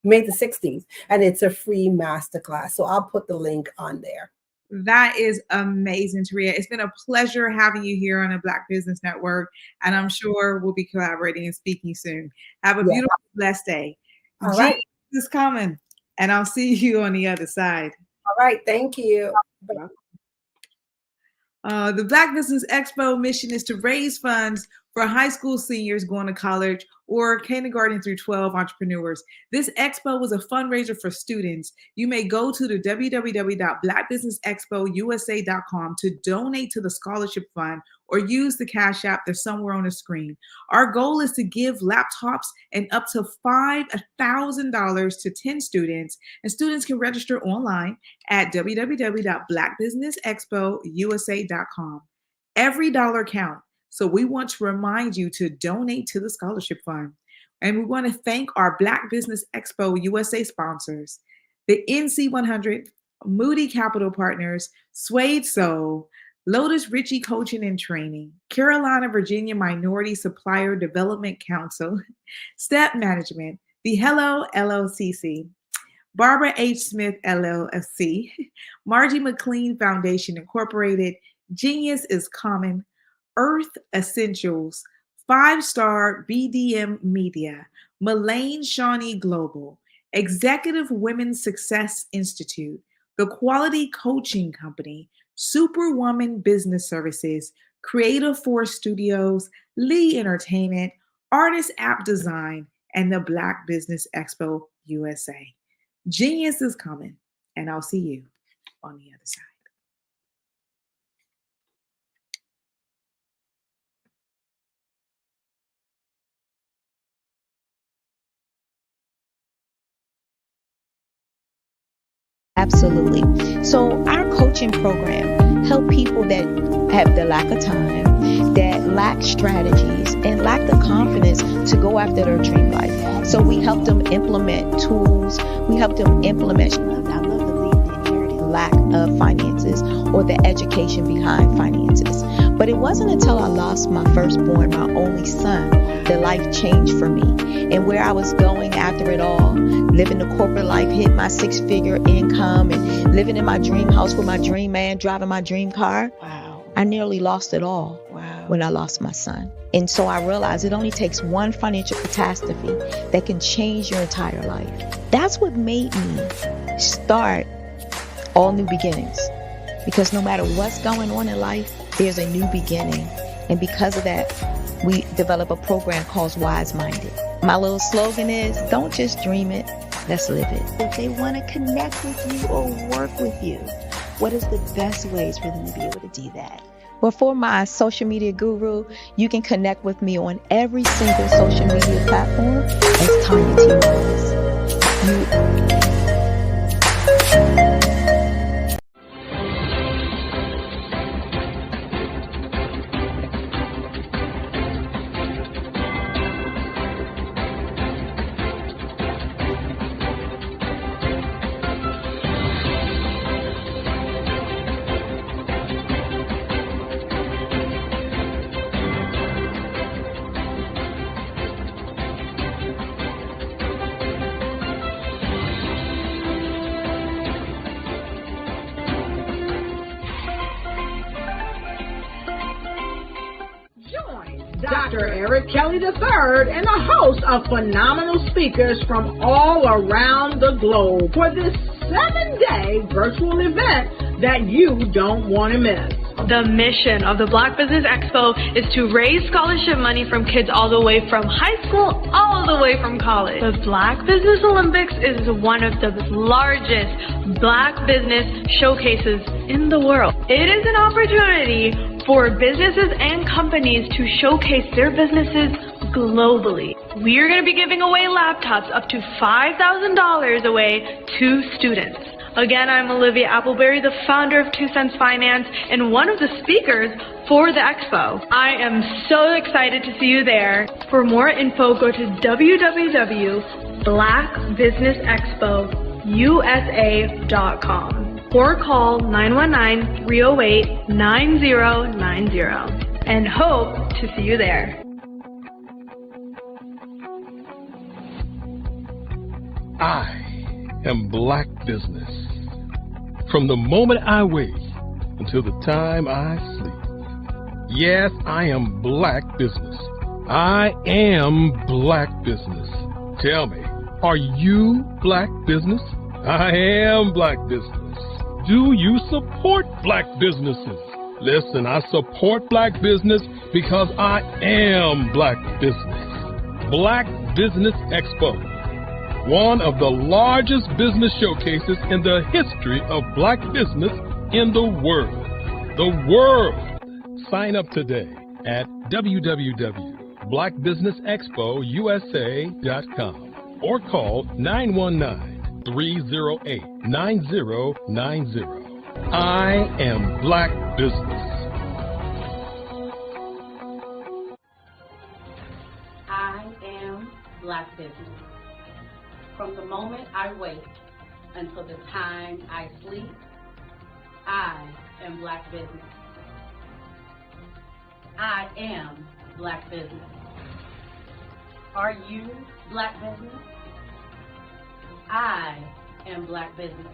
May the 16th, and it's a free masterclass. So I'll put the link on there. That is amazing, Taria. It's been a pleasure having you here on the Black Business Network, and I'm sure we'll be collaborating and speaking soon. Have a beautiful, blessed day. All right. Jesus is coming, and I'll see you on the other side. All right. Thank you. The Black Business Expo mission is to raise funds for high school seniors going to college or kindergarten through 12 entrepreneurs. This expo was a fundraiser for students. You may go to the www.blackbusinessexpousa.com to donate to the scholarship fund or use the Cash App that's somewhere on the screen. Our goal is to give laptops and up to $5,000 to 10 students, and students can register online at www.blackbusinessexpousa.com. Every dollar counts. So we want to remind you to donate to the scholarship fund. And we want to thank our Black Business Expo USA sponsors, the NC100, Moody Capital Partners, Suede Soul, Lotus Ritchie Coaching and Training, Carolina, Virginia Minority Supplier Development Council, Step Management, The Hello LLCC, Barbara H. Smith LLC, Margie McLean Foundation Incorporated, Genius is Common, Earth Essentials, 5-Star BDM Media, Mullane Shawnee Global, Executive Women's Success Institute, The Quality Coaching Company, Superwoman Business Services, Creative Force Studios, Lee Entertainment, Artist App Design, and the Black Business Expo USA. Genius is coming, and I'll see you on the other side. Absolutely. So our coaching program help people that have the lack of time, that lack strategies, and lack the confidence to go after their dream life. So we help them implement tools. We help them implement, I love to leave the inherited lack of finances or the education behind finances. But it wasn't until I lost my firstborn, my only son, that life changed for me. And where I was going after it all, living the corporate life, hitting my 6-figure income and living in my dream house with my dream man, driving my dream car. Wow. I nearly lost it all when I lost my son. And so I realized it only takes one financial catastrophe that can change your entire life. That's what made me start All New Beginnings. Because no matter what's going on in life, there's a new beginning. And because of that, we develop a program called Wise Minded. My little slogan is, don't just dream it, let's live it. If they want to connect with you or work with you, what is the best ways for them to be able to do that? Well, for my social media guru, you can connect with me on every single social media platform as Tanya T. Wallace. Dr. Eric Kelly III and a host of phenomenal speakers from all around the globe for this 7-day virtual event that you don't want to miss. The mission of the Black Business Expo is to raise scholarship money from kids all the way from high school, all the way from college. The Black Business Olympics is one of the largest Black business showcases in the world. It is an opportunity for businesses and companies to showcase their businesses globally. We are going to be giving away laptops up to $5,000 away to students. Again, I'm Olivia Appleberry, the founder of 2 Cents Finance and one of the speakers for the expo. I am so excited to see you there. For more info, go to www.blackbusinessexpousa.com or call 919-308-9090 and hope to see you there. I am Black Business. From the moment I wake until the time I sleep. Yes, I am Black Business. I am Black Business. Tell me, are you Black Business? I am Black Business. Do you support Black businesses? Listen, I support Black business because I am Black Business. Black Business Expo, one of the largest business showcases in the history of Black business in the world. The world! Sign up today at www.blackbusinessexpousa.com or call 919-308-9090. I am Black Business. I am Black Business. From the moment I wake until the time I sleep, I am Black Business. I am Black business. Are you Black business? I am Black business.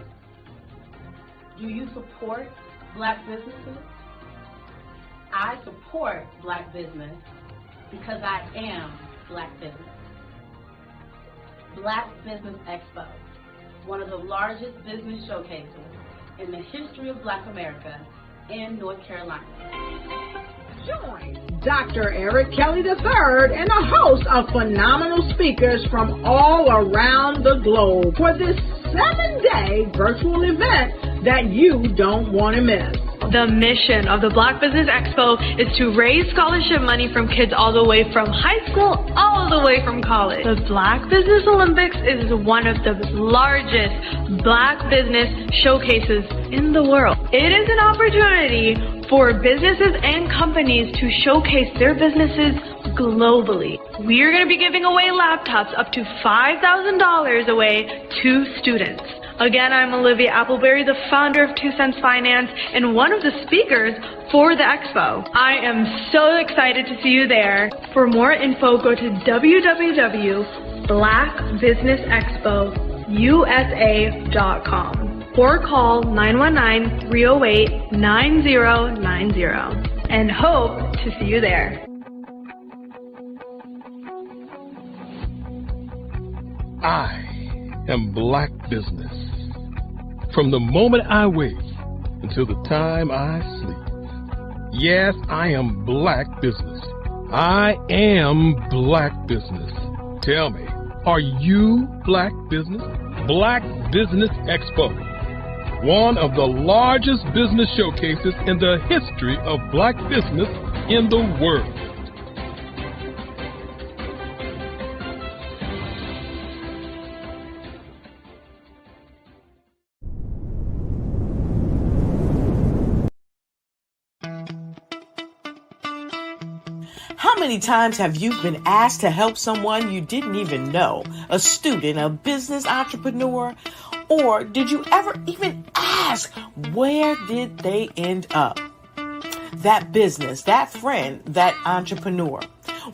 Do you support Black businesses? I support Black business because I am Black business. Black Business Expo, one of the largest business showcases in the history of Black America in North Carolina. Join Dr. Eric Kelly III and a host of phenomenal speakers from all around the globe for this 7-day virtual event that you don't want to miss. The mission of the Black Business Expo is to raise scholarship money from kids all the way from high school, all the way from college. The Black Business Olympics is one of the largest Black business showcases in the world. It is an opportunity for businesses and companies to showcase their businesses globally. We are going to be giving away laptops up to $5,000 away to students. Again, I'm Olivia Appleberry, the founder of 2 Cents Finance and one of the speakers for the expo. I am so excited to see you there. For more info, go to www.blackbusinessexpousa.com or call 919-308-9090 and hope to see you there. I am Black business. From the moment I wake until the time I sleep. Yes, I am Black business. I am Black business. Tell me, are you Black business? Black Business Expo, one of the largest business showcases in the history of Black business in the world. How many times have you been asked to help someone you didn't even know, a student, a business entrepreneur, or did you ever even ask, where did they end up? That business, that friend, that entrepreneur.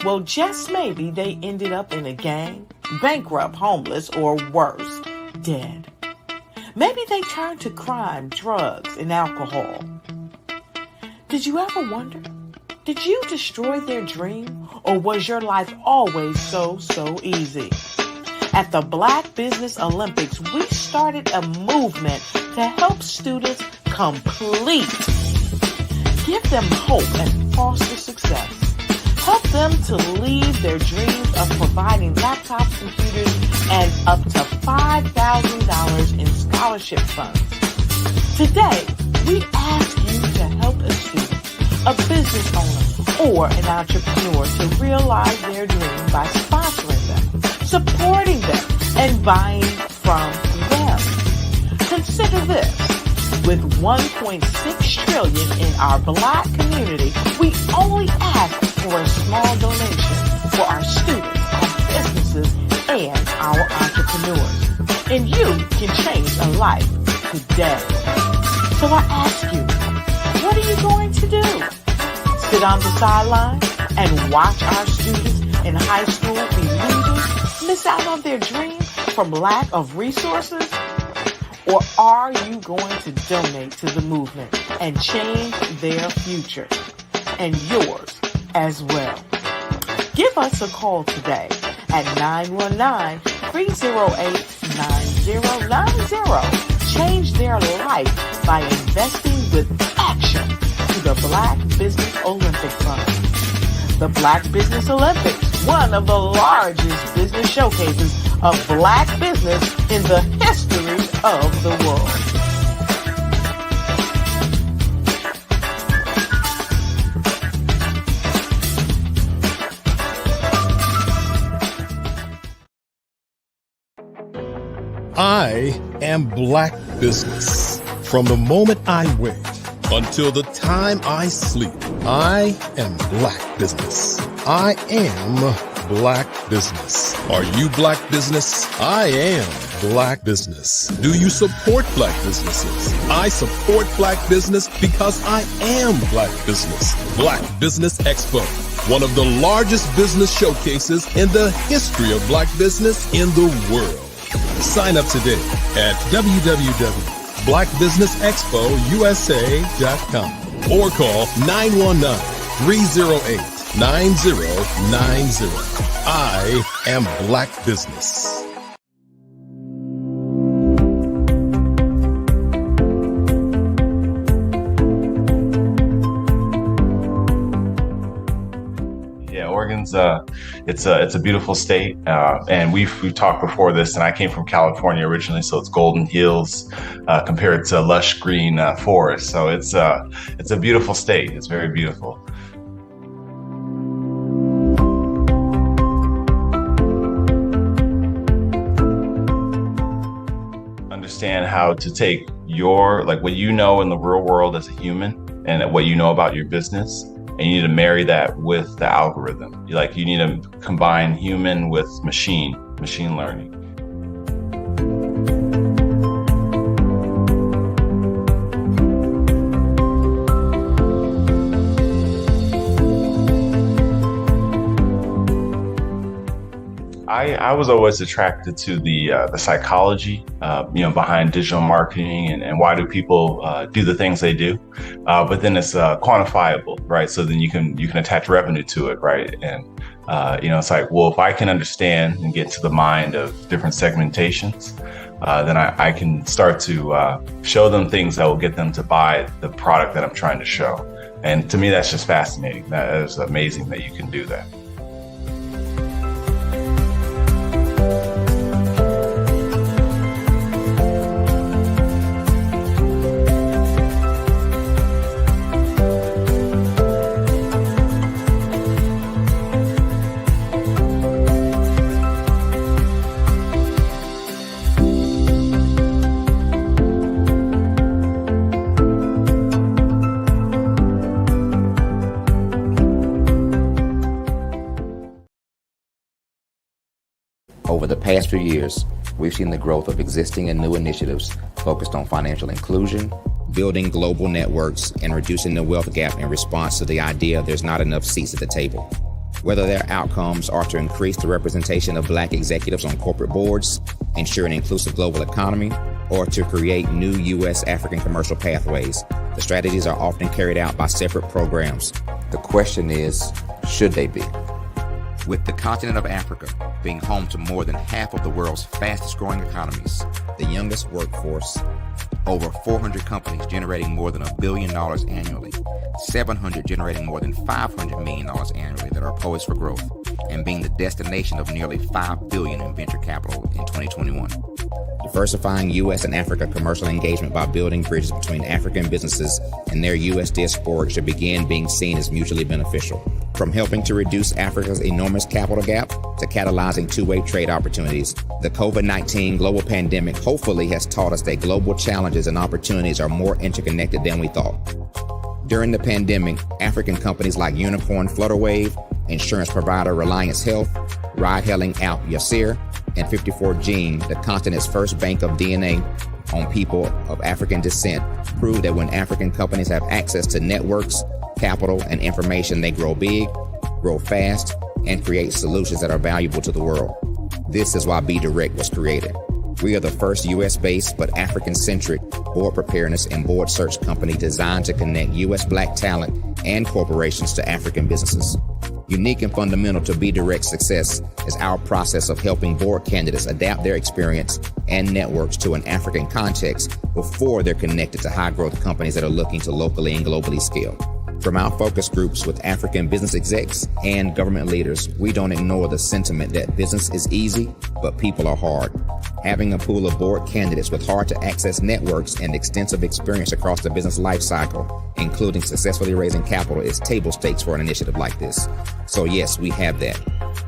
Well, just maybe they ended up in a gang, bankrupt, homeless, or worse, dead. Maybe they turned to crime, drugs, and alcohol. Did you ever wonder? Did you destroy their dream, or was your life always so easy? At the Black Business Olympics, we started a movement to help students complete. Give them hope and foster success. Help them to leave their dreams of providing laptops, computers, and up to $5,000 in scholarship funds. Today, we ask you to help a student, a business owner, or an entrepreneur to realize their dream by sponsoring them, supporting them, and buying from them. Consider this. With $1.6 trillion in our Black community, we only ask for a small donation for our students, our businesses, and our entrepreneurs. And you can change a life today. So I ask you, what are you going to do? Sit on the sideline and watch our students in high school be losers, miss out on their dream from lack of resources? Or are you going to donate to the movement and change their future and yours as well? Give us a call today at 919-308-9090. Change their life by investing with action to the Black Business Olympic Fund. The Black Business Olympics, one of the largest business showcases of Black business in the history of the world. I am Black business. From the moment I wake until the time I sleep, I am Black business. I am Black Business. Are you Black Business? I am Black Business. Do you support Black businesses? I support Black business because I am Black Business. Black Business Expo, one of the largest business showcases in the history of Black business in the world. Sign up today at www.blackbusinessexpousa.com or call 919-308-9090. I am Black Business. Oregon's it's a beautiful state, and we've talked before this. And I came from California originally, so it's golden hills compared to lush green forest. So it's a beautiful state. It's very beautiful. Understand how to take your what you know in the real world as a human and what you know about your business. And you need to marry that with the algorithm. You need to combine human with machine learning. I was always attracted to the psychology, behind digital marketing and why do people do the things they do, but then it's quantifiable, right? So then you can attach revenue to it, right? And it's if I can understand and get to the mind of different segmentations, then I can start to show them things that will get them to buy the product that I'm trying to show. And to me, that's just fascinating. That is amazing that you can do that. Over the past few years, we've seen the growth of existing and new initiatives focused on financial inclusion, building global networks, and reducing the wealth gap in response to the idea there's not enough seats at the table. Whether their outcomes are to increase the representation of Black executives on corporate boards, ensure an inclusive global economy, or to create new U.S. African commercial pathways, the strategies are often carried out by separate programs. The question is, should they be? With the continent of Africa being home to more than half of the world's fastest growing economies, the youngest workforce, over 400 companies generating more than $1 billion annually, 700 generating more than $500 million annually that are poised for growth, and being the destination of nearly $5 billion in venture capital in 2021. Diversifying U.S. and Africa commercial engagement by building bridges between African businesses and their U.S. diaspora should begin being seen as mutually beneficial. From helping to reduce Africa's enormous capital gap to catalyzing two-way trade opportunities, the COVID-19 global pandemic hopefully has taught us that global challenges and opportunities are more interconnected than we thought. During the pandemic, African companies like Unicorn Flutterwave, insurance provider Reliance Health, ride-hailing app Yasir, and 54 Gene, the continent's first bank of DNA on people of African descent, proved that when African companies have access to networks, capital, and information, they grow big, grow fast, and create solutions that are valuable to the world. This is why Be Direct was created. We are the first U.S.-based but African-centric board preparedness and board search company designed to connect U.S. Black talent and corporations to African businesses. Unique and fundamental to Be Direct's success is our process of helping board candidates adapt their experience and networks to an African context before they're connected to high-growth companies that are looking to locally and globally scale. From our focus groups with African business execs and government leaders, we don't ignore the sentiment that business is easy, but people are hard. Having a pool of board candidates with hard-to-access networks and extensive experience across the business life cycle, including successfully raising capital, is table stakes for an initiative like this. So yes, we have that.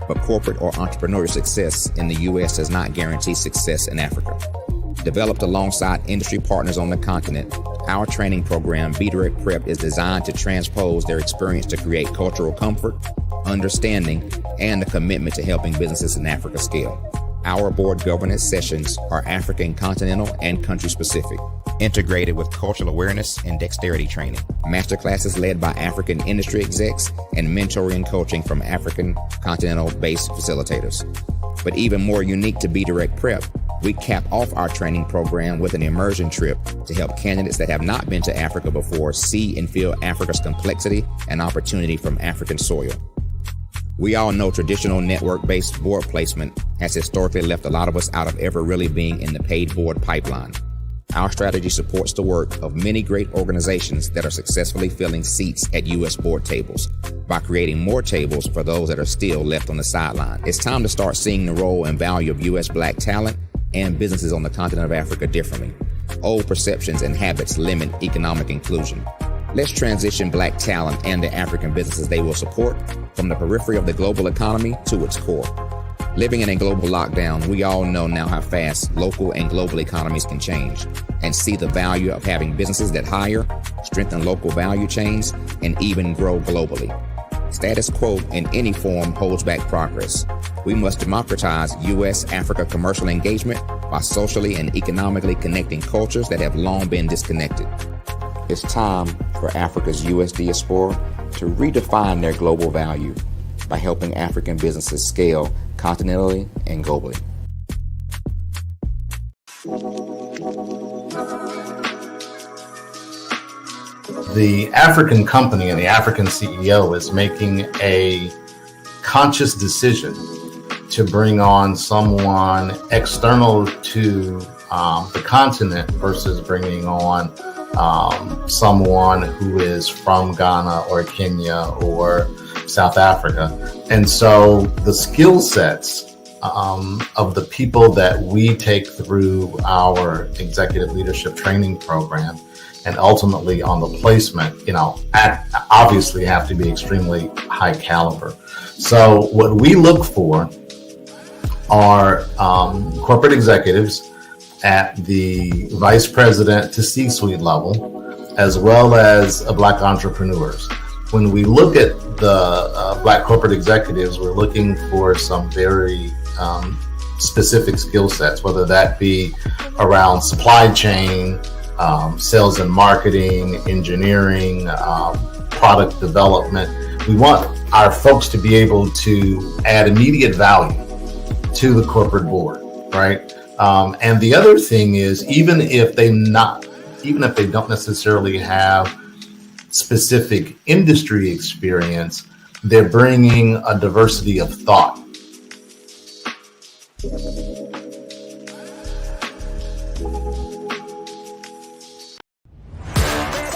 But corporate or entrepreneurial success in the U.S. does not guarantee success in Africa. Developed alongside industry partners on the continent, our training program, Be Direct Prep, is designed to transpose their experience to create cultural comfort, understanding, and a commitment to helping businesses in Africa scale. Our board governance sessions are African continental and country specific, integrated with cultural awareness and dexterity training, masterclasses led by African industry execs, and mentoring and coaching from African continental-based facilitators. But even more unique to Be Direct Prep, we cap off our training program with an immersion trip to help candidates that have not been to Africa before see and feel Africa's complexity and opportunity from African soil. We all know traditional network-based board placement has historically left a lot of us out of ever really being in the paid board pipeline. Our strategy supports the work of many great organizations that are successfully filling seats at U.S. board tables by creating more tables for those that are still left on the sideline. It's time to start seeing the role and value of U.S. Black talent and businesses on the continent of Africa differently. Old perceptions and habits limit economic inclusion. Let's transition Black talent and the African businesses they will support from the periphery of the global economy to its core. Living in a global lockdown, we all know now how fast local and global economies can change, and see the value of having businesses that hire, strengthen local value chains, and even grow globally. Status quo in any form holds back progress. We must democratize U.S.-Africa commercial engagement by socially and economically connecting cultures that have long been disconnected. It's time for Africa's U.S. diaspora to redefine their global value by helping African businesses scale continentally and globally. The African company and the African CEO is making a conscious decision to bring on someone external to the continent versus bringing on someone who is from Ghana or Kenya or South Africa. And so the skill sets of the people that we take through our executive leadership training program and ultimately on the placement, obviously have to be extremely high caliber. So what we look for are corporate executives at the vice president to C-suite level, as well as Black entrepreneurs. When we look at the Black corporate executives, we're looking for some very specific skill sets, whether that be around supply chain, sales and marketing, engineering, product development. We want our folks to be able to add immediate value to the corporate board, right? And the other thing is, even if they don't necessarily have specific industry experience, they're bringing a diversity of thought.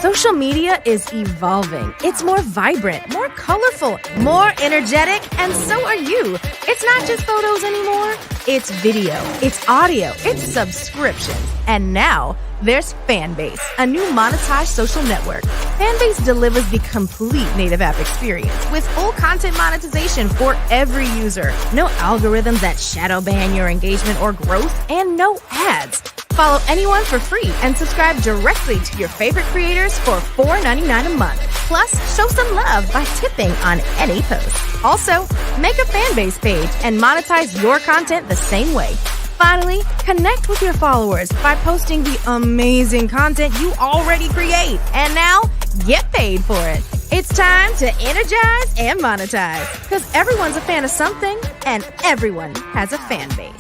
Social media is evolving. It's more vibrant, more colorful, more energetic, and so are you. It's not just photos anymore. It's video, it's audio, it's subscriptions. And now there's Fanbase, a new monetized social network. Fanbase delivers the complete native app experience with full content monetization for every user. No algorithms that shadow ban your engagement or growth, and no ads. Follow anyone for free and subscribe directly to your favorite creators for $4.99 a month. Plus, show some love by tipping on any post. Also, make a Fanbase page and monetize your content the same way. Finally, connect with your followers by posting the amazing content you already create. And now, get paid for it. It's time to energize and monetize, because everyone's a fan of something and everyone has a fan base.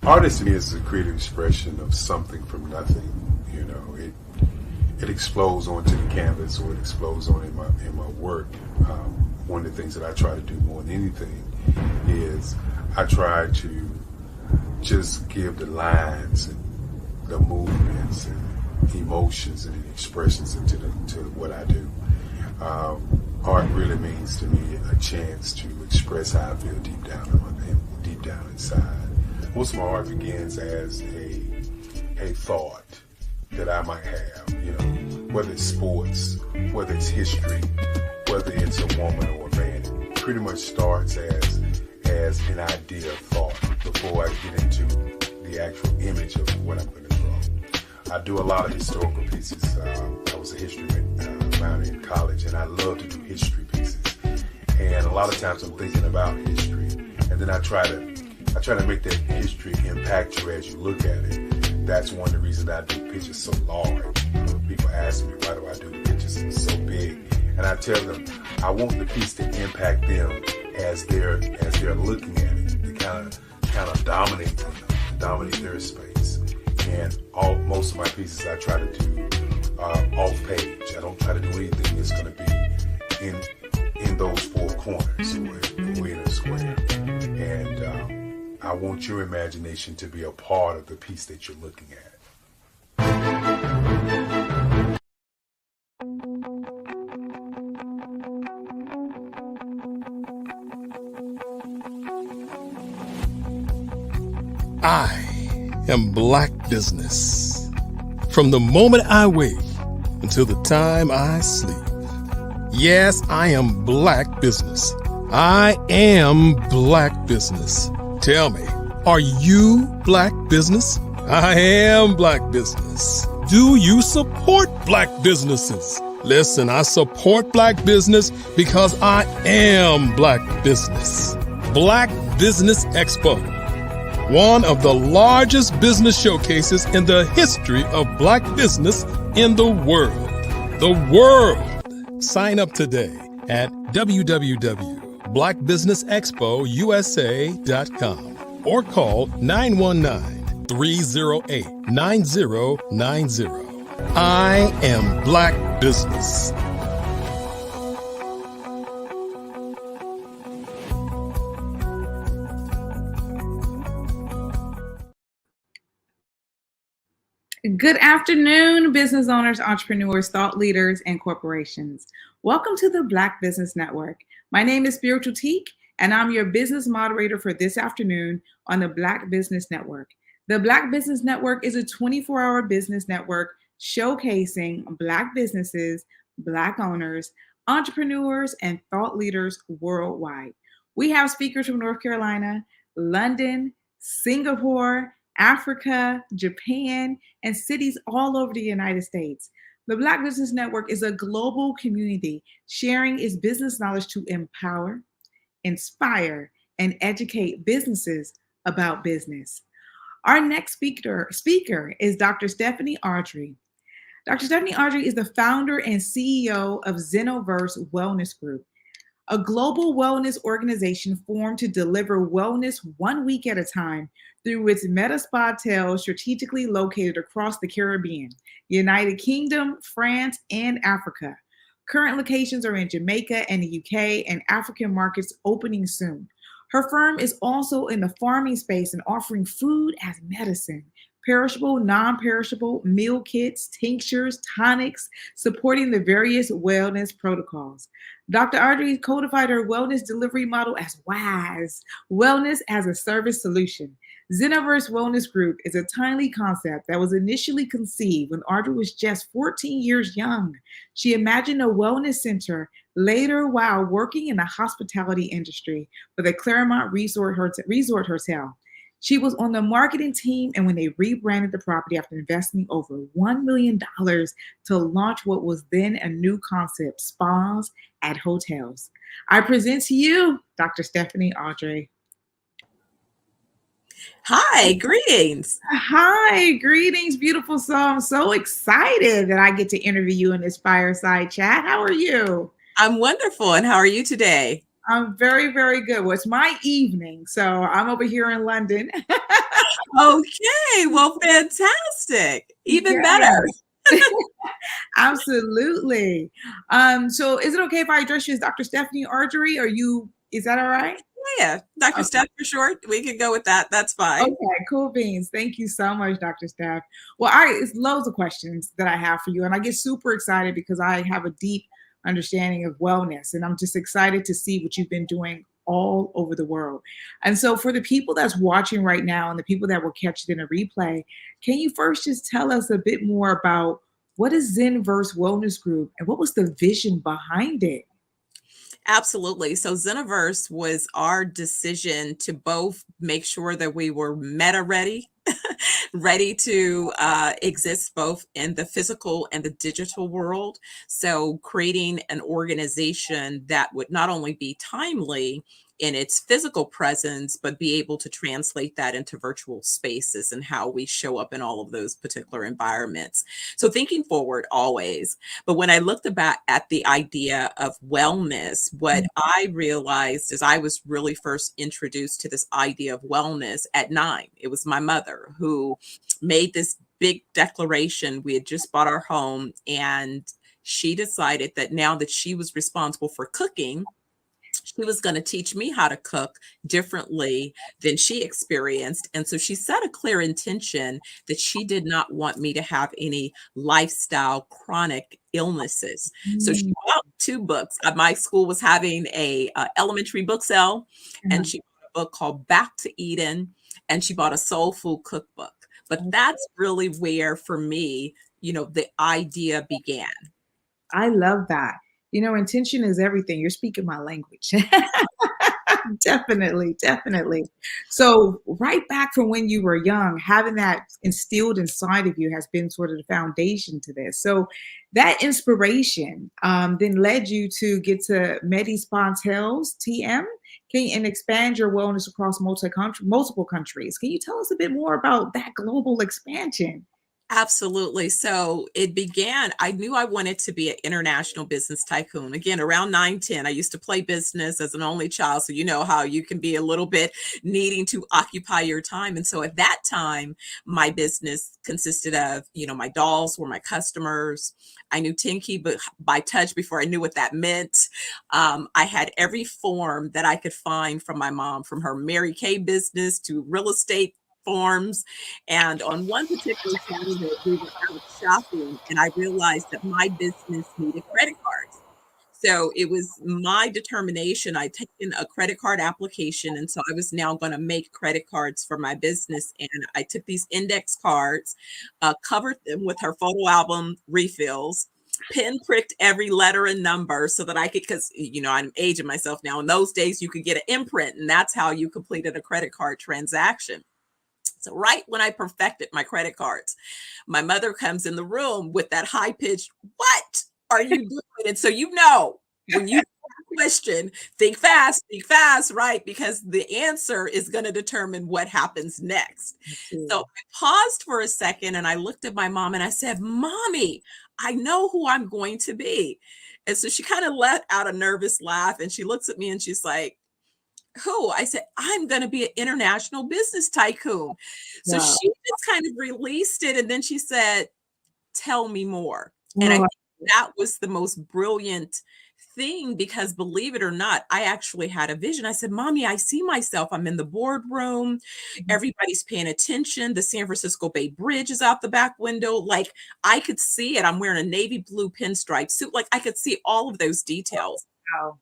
Artistry is a creative expression of something from nothing. It explodes onto the canvas, or it explodes on in my work. One of the things that I try to do more than anything is I try to just give the lines and the movements and emotions and expressions into what I do. Art really means to me a chance to express how I feel deep down inside. Most of my art begins as a thought that I might have, whether it's sports, whether it's history, whether it's a woman or a man. It pretty much starts as an idea of thought before I get into the actual image of what I'm going to draw. I do a lot of historical pieces. I was a history minor in college, and I love to do history pieces. And a lot of times I'm thinking about history, and then I try to make that history impact you as you look at it. That's one of the reasons I do pictures so large. People ask me, why do I do pictures so big? And I tell them, I want the piece to impact them as they're looking at it, to kind of dominate them, dominate their space. And most of my pieces I try to do off page. I don't try to do anything that's going to be in those four corners or in a square. And I want your imagination to be a part of the piece that you're looking at. I am Black Business. From the moment I wake until the time I sleep. Yes, I am Black Business. I am Black Business. Tell me, are you Black Business? I am Black Business. Do you support Black businesses? Listen, I support Black business because I am Black Business. Black Business Expo, one of the largest business showcases in the history of Black business in the world. The world! Sign up today at www.blackbusinessexpousa.com or call 919-308-9090. I am Black Business. Good afternoon, business owners, entrepreneurs, thought leaders, and corporations. Welcome to the Black Business Network. My name is Spiritual Teak, and I'm your business moderator for this afternoon on the Black Business Network. The Black Business Network is a 24-hour business network showcasing Black businesses, Black owners, entrepreneurs, and thought leaders worldwide. We have speakers from North Carolina, London, Singapore, Africa, Japan, and cities all over the United States. The Black Business Network is a global community sharing its business knowledge to empower, inspire, and educate businesses about business. Our next speaker is Dr. Stephanie Audrey. Dr. Stephanie Audrey is the founder and CEO of Xenoverse Wellness Group, a global wellness organization formed to deliver wellness 1 week at a time through its Meta Spa hotels strategically located across the Caribbean, United Kingdom, France, and Africa. Current locations are in Jamaica and the UK, and African markets opening soon. Her firm is also in the farming space and offering food as medicine, perishable, non-perishable, meal kits, tinctures, tonics, supporting the various wellness protocols. Dr. Audrey codified her wellness delivery model as WAS, Wellness as a Service Solution. Xenoverse Wellness Group is a timely concept that was initially conceived when Audrey was just 14 years young. She imagined a wellness center later while working in the hospitality industry for the Claremont Resort Hotel. She was on the marketing team, and when they rebranded the property after investing over $1 million to launch what was then a new concept, spas at hotels. I present to you Dr. Stephanie Audrey. Hi, greetings. Hi, greetings, beautiful soul. I'm so excited that I get to interview you in this fireside chat. How are you? I'm wonderful. And how are you today? I'm very, very good. Well, it's my evening, so I'm over here in London. Okay, well, fantastic. Even better. Absolutely. So is it okay if I address you as Dr. Stephanie Audrey? Is that all right? Yeah, Dr. Steph for short. We can go with that. That's fine. Okay, cool beans. Thank you so much, Dr. Steph. Well, it's loads of questions that I have for you, and I get super excited because I have a deep understanding of wellness, and I'm just excited to see what you've been doing all over the world. And so for the people that's watching right now and the people that will catch it in a replay, can you first just tell us a bit more about what is Xenoverse Wellness Group and what was the vision behind it? Absolutely. So Zeniverse was our decision to both make sure that we were meta ready, ready to exist both in the physical and the digital world. So creating an organization that would not only be timely in its physical presence, but be able to translate that into virtual spaces and how we show up in all of those particular environments. So thinking forward always. But when I looked about at the idea of wellness, what I realized is I was really first introduced to this idea of wellness at 9. It was my mother who made this big declaration. We had just bought our home, and she decided that now that she was responsible for cooking, she was going to teach me how to cook differently than she experienced. And so she set a clear intention that she did not want me to have any lifestyle chronic illnesses. So she bought 2 books. My school was having a elementary book sale, and she bought a book called Back to Eden, and she bought a soul food cookbook. But that's really where, for me, the idea began. I love that. Intention is everything. You're speaking my language. Definitely, definitely. So right back from when you were young, having that instilled inside of you has been sort of the foundation to this. So that inspiration then led you to get to Medi Spa Hotels, TM, and expand your wellness across multiple countries. Can you tell us a bit more about that global expansion? Absolutely. So it began, I knew I wanted to be an international business tycoon. Again, around 9, 10, I used to play business as an only child. So you know how you can be a little bit needing to occupy your time. And so at that time, my business consisted of, my dolls were my customers. I knew 10 key by touch before I knew what that meant. I had every form that I could find from my mom, from her Mary Kay business to real estate forms. And on one particular Saturday, we were out shopping, and I realized that my business needed credit cards. So it was my determination. I'd taken a credit card application, and so I was now going to make credit cards for my business. And I took these index cards, covered them with her photo album refills, pinpricked every letter and number so that I could, because I'm aging myself now. In those days, you could get an imprint, and that's how you completed a credit card transaction. So right when I perfected my credit cards, my mother comes in the room with that high pitched, "What are you doing?" And so, when you question, think fast, right? Because the answer is going to determine what happens next. So I paused for a second, and I looked at my mom and I said, "Mommy, I know who I'm going to be." And so she kind of let out a nervous laugh, and she looks at me and she's like, "Who?" I said, "I'm going to be an international business tycoon." So Wow. she just kind of released it. And then she said, "Tell me more." And I think that was the most brilliant thing, because believe it or not, I actually had a vision. I said, "Mommy, I see myself. I'm in the boardroom. Everybody's paying attention. The San Francisco Bay Bridge is out the back window." Like, I could see it. I'm wearing a navy blue pinstripe suit. Like, I could see all of those details. Wow.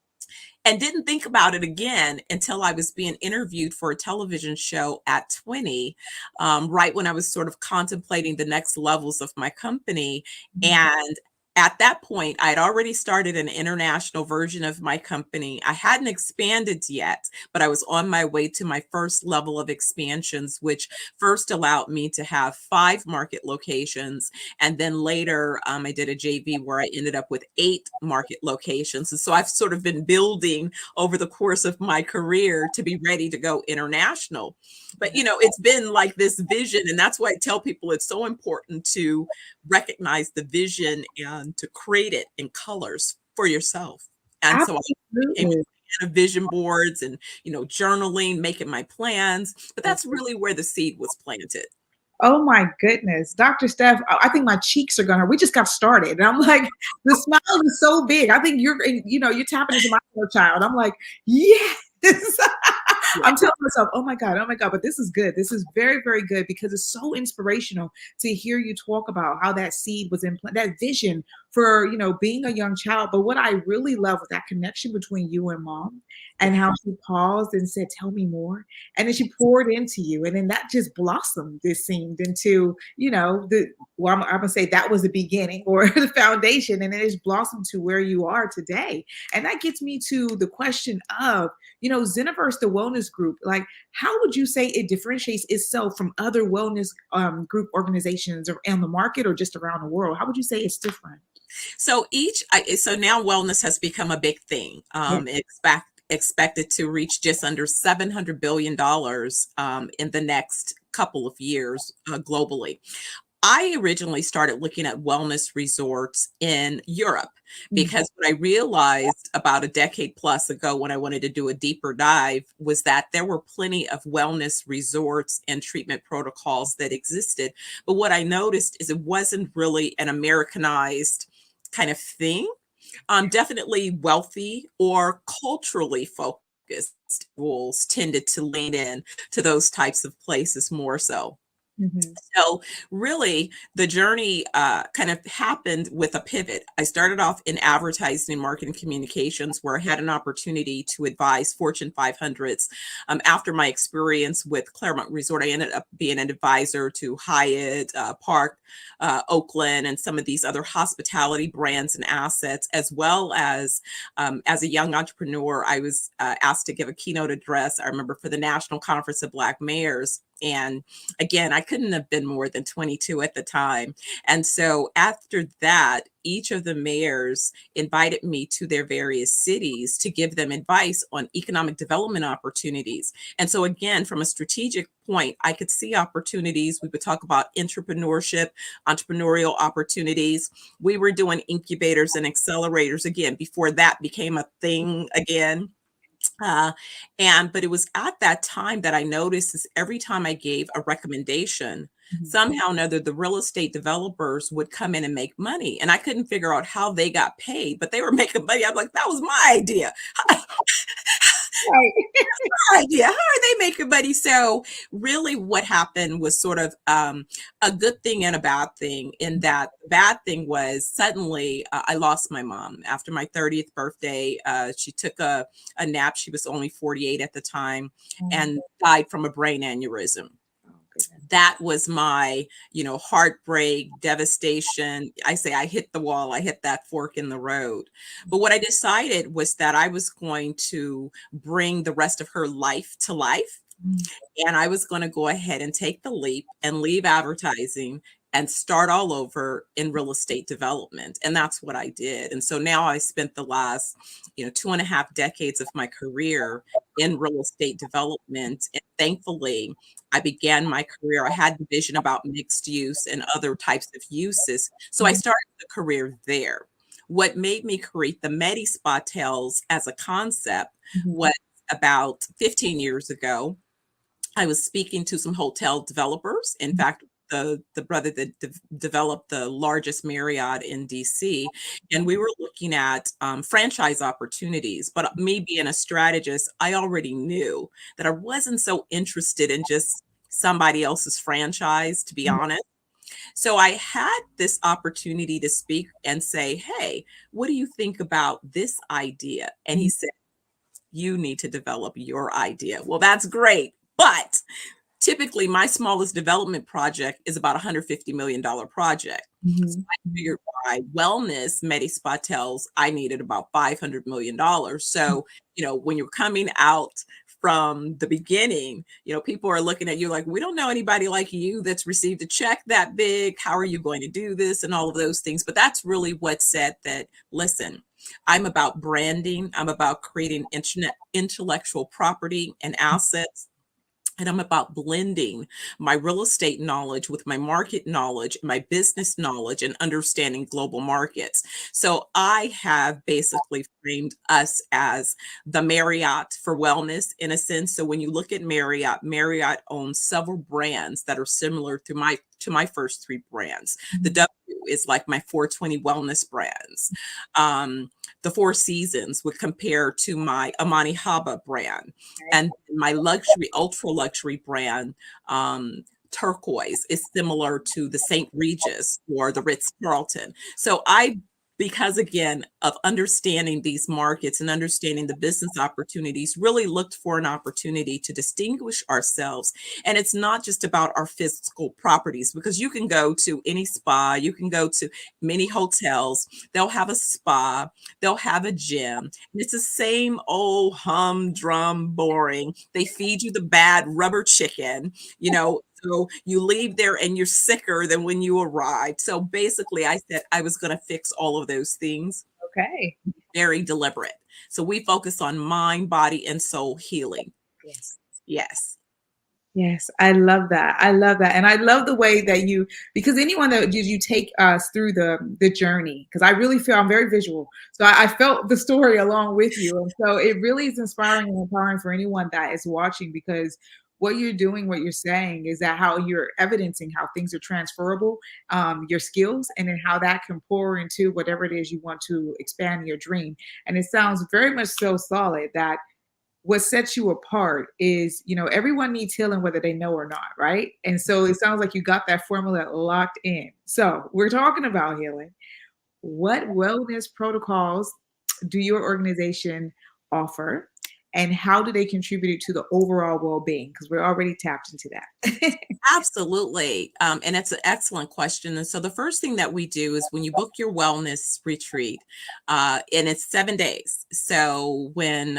And didn't think about it again until I was being interviewed for a television show at 20, right when I was sort of contemplating the next levels of my company. And at that point, I had already started an international version of my company. I hadn't expanded yet, but I was on my way to my first level of expansions, which first allowed me to have 5 market locations. And then later, I did a JV where I ended up with 8 market locations. And so I've sort of been building over the course of my career to be ready to go international. But, it's been like this vision. And that's why I tell people it's so important to recognize the vision and to create it in colors for yourself. And so I became a fan of vision boards and, journaling, making my plans. But that's really where the seed was planted. Oh my goodness, Dr. Steph, I think my cheeks are we just got started. And I'm like, the smile is so big. I think you're tapping into my inner child. I'm like, yes. I'm telling myself, oh my God, but this is good. This is very, very good because it's so inspirational to hear you talk about how that seed was in that vision for, being a young child. But what I really love was that connection between you and mom and how she paused and said, tell me more. And then she poured into you. And then that just blossomed, this seemed into, I'm going to say that was the beginning or the foundation. And then it's blossomed to where you are today. And that gets me to the question of, Zeniverse, the wellness group, like, how would you say it differentiates itself from other wellness group organizations on the market or just around the world? How would you say it's different? So so now wellness has become a big thing. Expected to reach just under $700 billion in the next couple of years globally. I originally started looking at wellness resorts in Europe because what I realized about a decade plus ago when I wanted to do a deeper dive was that there were plenty of wellness resorts and treatment protocols that existed. But what I noticed is it wasn't really an Americanized kind of thing. Definitely wealthy or culturally focused rules tended to lean in to those types of places more so. So really, the journey kind of happened with a pivot. I started off in advertising and marketing communications, where I had an opportunity to advise Fortune 500s. After my experience with Claremont Resort, I ended up being an advisor to Hyatt, Park, Oakland, and some of these other hospitality brands and assets, as well as a young entrepreneur, I was asked to give a keynote address, I remember, for the National Conference of Black Mayors. And again, I couldn't have been more than 22 at the time. And so after that, each of the mayors invited me to their various cities to give them advice on economic development opportunities. And so again, from a strategic point, I could see opportunities. We would talk about entrepreneurship, entrepreneurial opportunities. We were doing incubators and accelerators again, before that became a thing again. But it was at that time that I noticed is every time I gave a recommendation, somehow or another, the real estate developers would come in and make money. And I couldn't figure out how they got paid, but they were making money. I'm like, that was my idea. My idea. How are they making money? So really what happened was sort of a good thing and a bad thing, in that the bad thing was suddenly I lost my mom after my 30th birthday. She took a nap. She was only 48 at the time and died from a brain aneurysm. That was my, heartbreak, devastation. I say I hit the wall, I hit that fork in the road. But what I decided was that I was going to bring the rest of her life to life. And I was going to go ahead and take the leap and leave advertising and start all over in real estate development. And that's what I did. And so now I spent the last, 2.5 decades of my career in real estate development. And thankfully, I began my career. I had the vision about mixed use and other types of uses. So I started the career there. What made me create the MediSpa as a concept was about 15 years ago. I was speaking to some hotel developers. In fact, the brother that developed the largest Marriott in DC. And we were looking at franchise opportunities. But me being a strategist, I already knew that I wasn't so interested in just somebody else's franchise, to be honest. So I had this opportunity to speak and say, hey, what do you think about this idea? And he said, you need to develop your idea. Well, that's great. But typically, my smallest development project is about $150 million project. So I figured by wellness, MediSpa I needed about $500 million. So, when you're coming out from the beginning, people are looking at you like, we don't know anybody like you that's received a check that big. How are you going to do this? And all of those things. But that's really what said that, listen, I'm about branding. I'm about creating intellectual property and assets. And I'm about blending my real estate knowledge with my market knowledge, my business knowledge, and understanding global markets. So I have basically framed us as the Marriott for wellness, in a sense. So when you look at Marriott, Marriott owns several brands that are similar to my first three brands. The W is like my 420 wellness brands. The Four Seasons would compare to my Amani Haba brand, and my luxury, ultra luxury brand, Turquoise, is similar to the St. Regis or the Ritz Carlton. So because again of understanding these markets and understanding the business opportunities, really looked for an opportunity to distinguish ourselves. And it's not just about our physical properties, because you can go to any spa, you can go to many hotels, they'll have a spa, they'll have a gym, and it's the same old humdrum boring. They feed you the bad rubber chicken, so you leave there and you're sicker than when you arrived. So basically, I said I was going to fix all of those things. Okay. Very deliberate. So we focus on mind, body, and soul healing. Yes. Yes. Yes, I love that. I love that. And I love the way that because anyone that you take us through the journey, because I really feel I'm very visual. So I felt the story along with you. And so it really is inspiring and empowering for anyone that is watching, because what you're doing, what you're saying is that how you're evidencing how things are transferable, your skills, and then how that can pour into whatever it is you want to expand your dream. And it sounds very much so solid that what sets you apart is, everyone needs healing, whether they know or not, right? And so it sounds like you got that formula locked in. So we're talking about healing. What wellness protocols do your organization offer, and how do they contribute to the overall well-being? Because we're already tapped into that. Absolutely. And it's an excellent question. And so the first thing that we do is when you book your wellness retreat, and it's 7 days. So when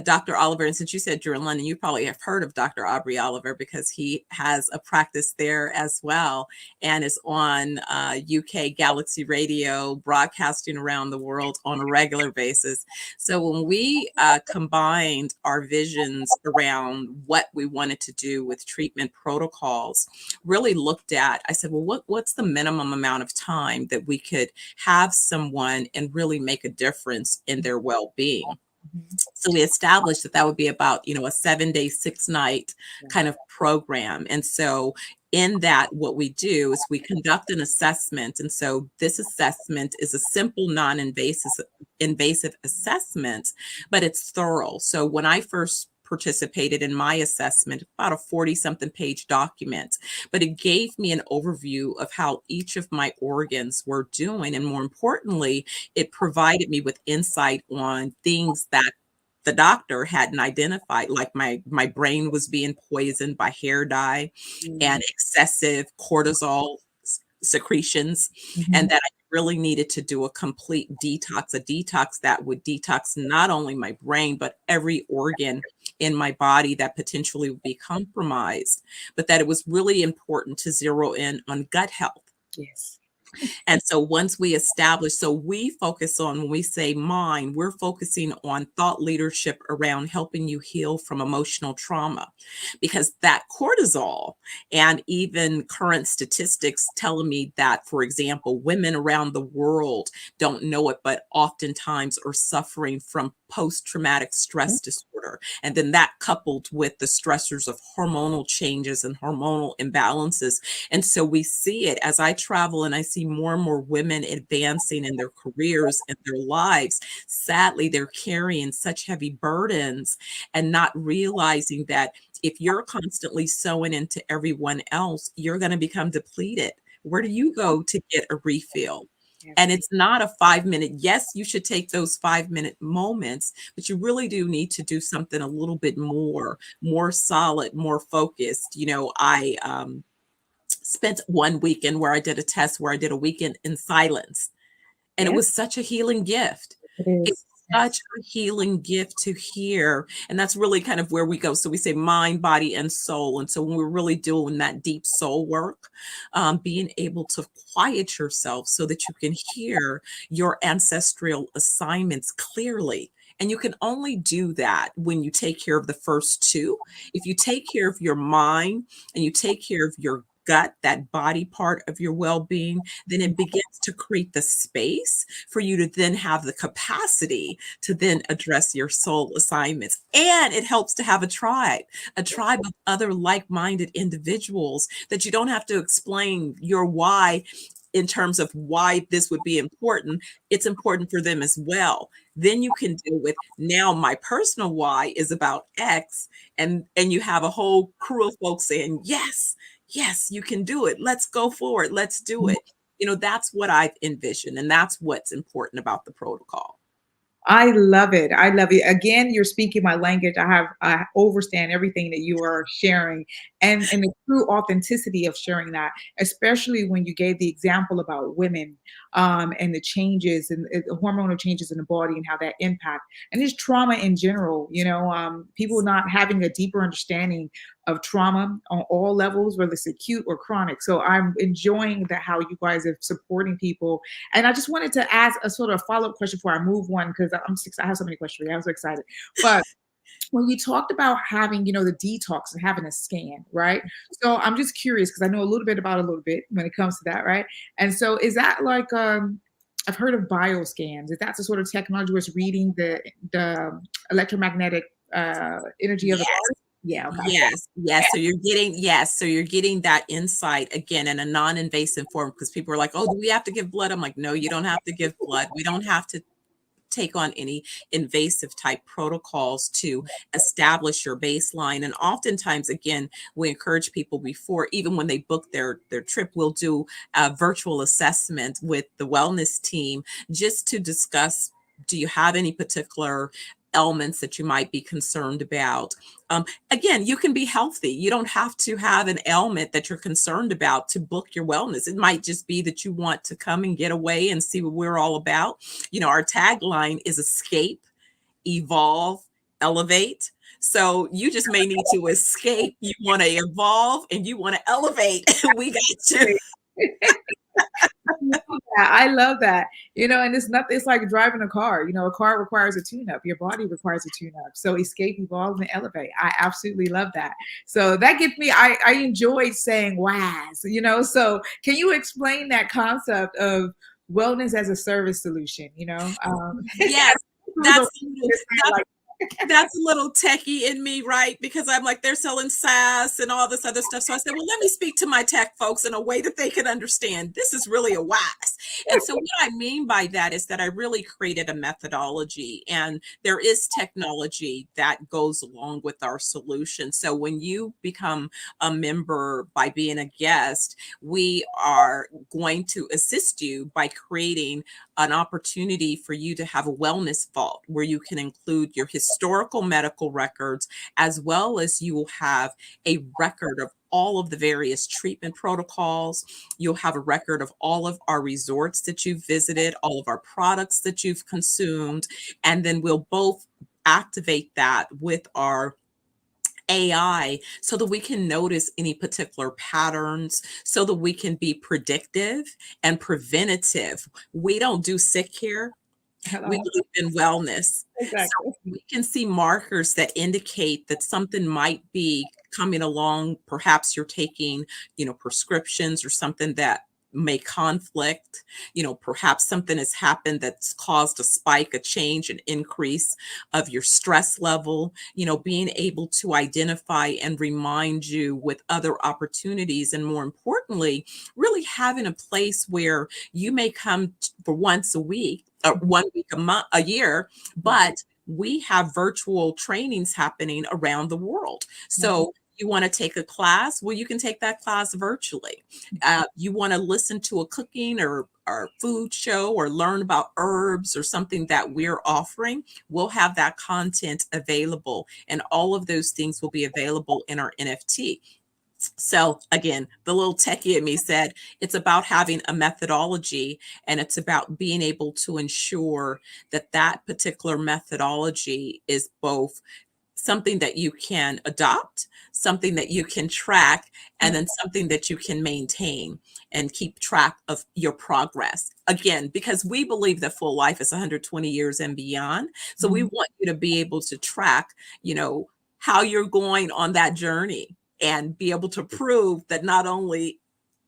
Dr. Oliver, and since you said you're in London, you probably have heard of Dr. Aubrey Oliver, because he has a practice there as well and is on UK Galaxy Radio, broadcasting around the world on a regular basis. So when we combined our visions around what we wanted to do with treatment protocols, really looked at, I said, well, what's the minimum amount of time that we could have someone and really make a difference in their well-being? So we established that would be about, a 7-day, 6-night kind of program. And so in that, what we do is we conduct an assessment. And so this assessment is a simple, invasive assessment, but it's thorough. So when I first participated in my assessment, about a 40-something page document, but it gave me an overview of how each of my organs were doing. And more importantly, it provided me with insight on things that the doctor hadn't identified, like my brain was being poisoned by hair dye and excessive cortisol secretions, and that I really needed to do a complete detox, a detox that would detox not only my brain, but every organ in my body that potentially would be compromised, but that it was really important to zero in on gut health. Yes. And so once we establish, so we focus on, when we say mind, we're focusing on thought leadership around helping you heal from emotional trauma, because that cortisol, and even current statistics telling me that, for example, women around the world don't know it, but oftentimes are suffering from post-traumatic stress disorder. And then that coupled with the stressors of hormonal changes and hormonal imbalances. And so we see it as I travel and I see more and more women advancing in their careers and their lives. Sadly, they're carrying such heavy burdens and not realizing that if you're constantly sewing into everyone else, you're going to become depleted. Where do you go to get a refill? And it's not a 5-minute. Yes, you should take those 5-minute moments, but you really do need to do something a little bit more solid, more focused. I spent one weekend where I did a test where I did a weekend in silence, and it was such a healing gift. It's such a healing gift to hear. And that's really kind of where we go. So we say mind, body, and soul. And so when we're really doing that deep soul work, being able to quiet yourself so that you can hear your ancestral assignments clearly. And you can only do that when you take care of the first two. If you take care of your mind and you take care of your gut, that body part of your well-being, then it begins to create the space for you to then have the capacity to then address your soul assignments. And it helps to have a tribe of other like-minded individuals that you don't have to explain your why in terms of why this would be important, it's important for them as well. Then you can deal with, now my personal why is about X, and you have a whole crew of folks saying, yes, you can do it. Let's go forward. Let's do it. That's what I've envisioned, and that's what's important about the protocol. I love it. I love it. Again, you're speaking my language. I understand everything that you are sharing, and the true authenticity of sharing that, especially when you gave the example about women, and the changes and the hormonal changes in the body and how that impact, and just trauma in general. People not having a deeper understanding of trauma on all levels, whether it's acute or chronic. So I'm enjoying that how you guys are supporting people. And I just wanted to ask a sort of follow-up question before I move on, because I have so many questions. I'm so excited. But when you talked about having, the detox and having a scan, right? So I'm just curious, because I know a little bit when it comes to that, right? And so is that like, I've heard of bioscans. Is that the sort of technology where it's reading the electromagnetic energy of the body? Yeah. Okay. Yes. So you're getting that insight again in a non-invasive form, because people are like, oh, do we have to give blood? I'm like, no, you don't have to give blood. We don't have to take on any invasive type protocols to establish your baseline. And oftentimes, again, we encourage people before, even when they book their trip, we'll do a virtual assessment with the wellness team just to discuss, do you have any particular elements that you might be concerned about? Again, you can be healthy. You don't have to have an ailment that you're concerned about to book your wellness. It might just be that you want to come and get away and see what we're all about. Our tagline is escape, evolve, elevate. So you just may need to escape. You want to evolve and you want to elevate. We got you. I love that. And it's nothing, it's like driving a car. A car requires a tune-up. Your body requires a tune-up. So escape, evolve, and elevate. I absolutely love that. So that gets me, I enjoyed saying WAS, so can you explain that concept of wellness as a service solution? Yes, that's a little techie in me, right? Because I'm like, they're selling SaaS and all this other stuff. So I said, well, let me speak to my tech folks in a way that they can understand. This is really a WAS. And so what I mean by that is that I really created a methodology, and there is technology that goes along with our solution. So when you become a member by being a guest, we are going to assist you by creating an opportunity for you to have a wellness vault where you can include your historical medical records, as well as you will have a record of all of the various treatment protocols. You'll have a record of all of our resorts that you've visited, all of our products that you've consumed, and then we'll both activate that with our AI so that we can notice any particular patterns, so that we can be predictive and preventative. We don't do sick care. We believe in wellness. Exactly. So we can see markers that indicate that something might be coming along. Perhaps you're taking, prescriptions or something that may conflict. Perhaps something has happened that's caused a spike, a change, an increase of your stress level. Being able to identify and remind you with other opportunities, and more importantly, really having a place where you may come for once a week or 1 week a year, but we have virtual trainings happening around the world. So you want to take a class? Well, you can take that class virtually. You want to listen to a cooking or food show, or learn about herbs or something that we're offering? We'll have that content available, and all of those things will be available in our NFT. So again, the little techie in me said, it's about having a methodology, and it's about being able to ensure that that particular methodology is both something that you can adopt, something that you can track, and then something that you can maintain and keep track of your progress. Again, because we believe that full life is 120 years and beyond. So we want you to be able to track, how you're going on that journey, and be able to prove that not only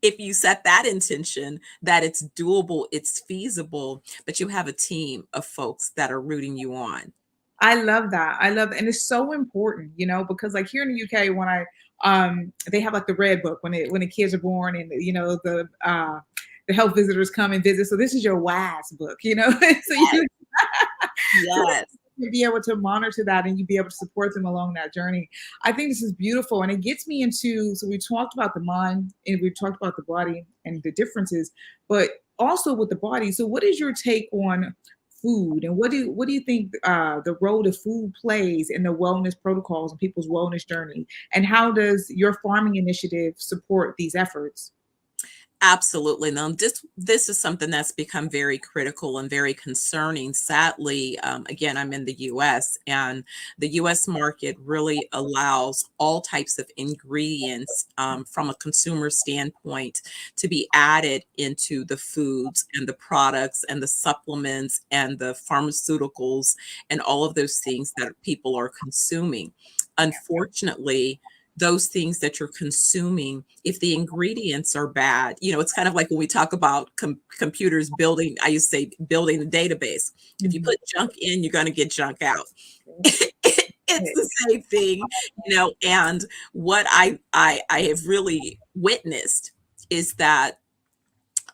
if you set that intention, that it's doable, it's feasible, but you have a team of folks that are rooting you on. I love that. I love that. And it's so important, because like here in the UK, when they have like the red book when the kids are born, and to help visitors come and visit. So this is your WISE book, so you Yes. to be able to monitor that and you be able to support them along that journey. I think this is beautiful. And it gets me into, so we talked about the mind and we talked about the body and the differences, but also with the body. So what is your take on food, and what do you think the role of food plays in the wellness protocols and people's wellness journey? And how does your farming initiative support these efforts? Absolutely. Now, this is something that's become very critical and very concerning. Sadly, again, I'm in the U.S., and the U.S. market really allows all types of ingredients from a consumer standpoint to be added into the foods and the products and the supplements and the pharmaceuticals and all of those things that people are consuming. Unfortunately, those things that you're consuming, if the ingredients are bad, it's kind of like when we talk about computers building, I used to say building a database. If you put junk in, you're going to get junk out. It's the same thing, and what I have really witnessed is that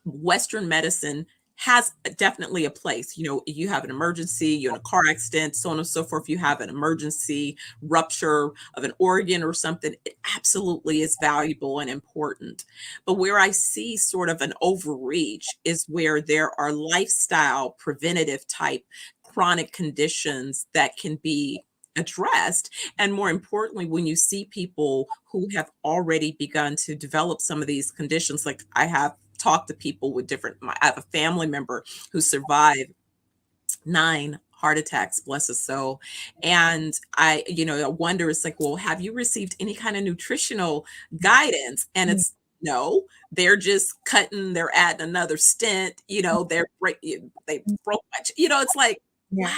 Western medicine has definitely a place. You have an emergency, you're in a car accident, so on and so forth. You have an emergency rupture of an organ or something. It absolutely is valuable and important. But where I see sort of an overreach is where there are lifestyle preventative type chronic conditions that can be addressed. And more importantly, when you see people who have already begun to develop some of these conditions, like I have talked to people with I have a family member who survived 9 heart attacks, bless his soul. And I wonder, it's like, well, have you received any kind of nutritional guidance? And it's no, they're just they're adding another stent, they broke it's like, wow,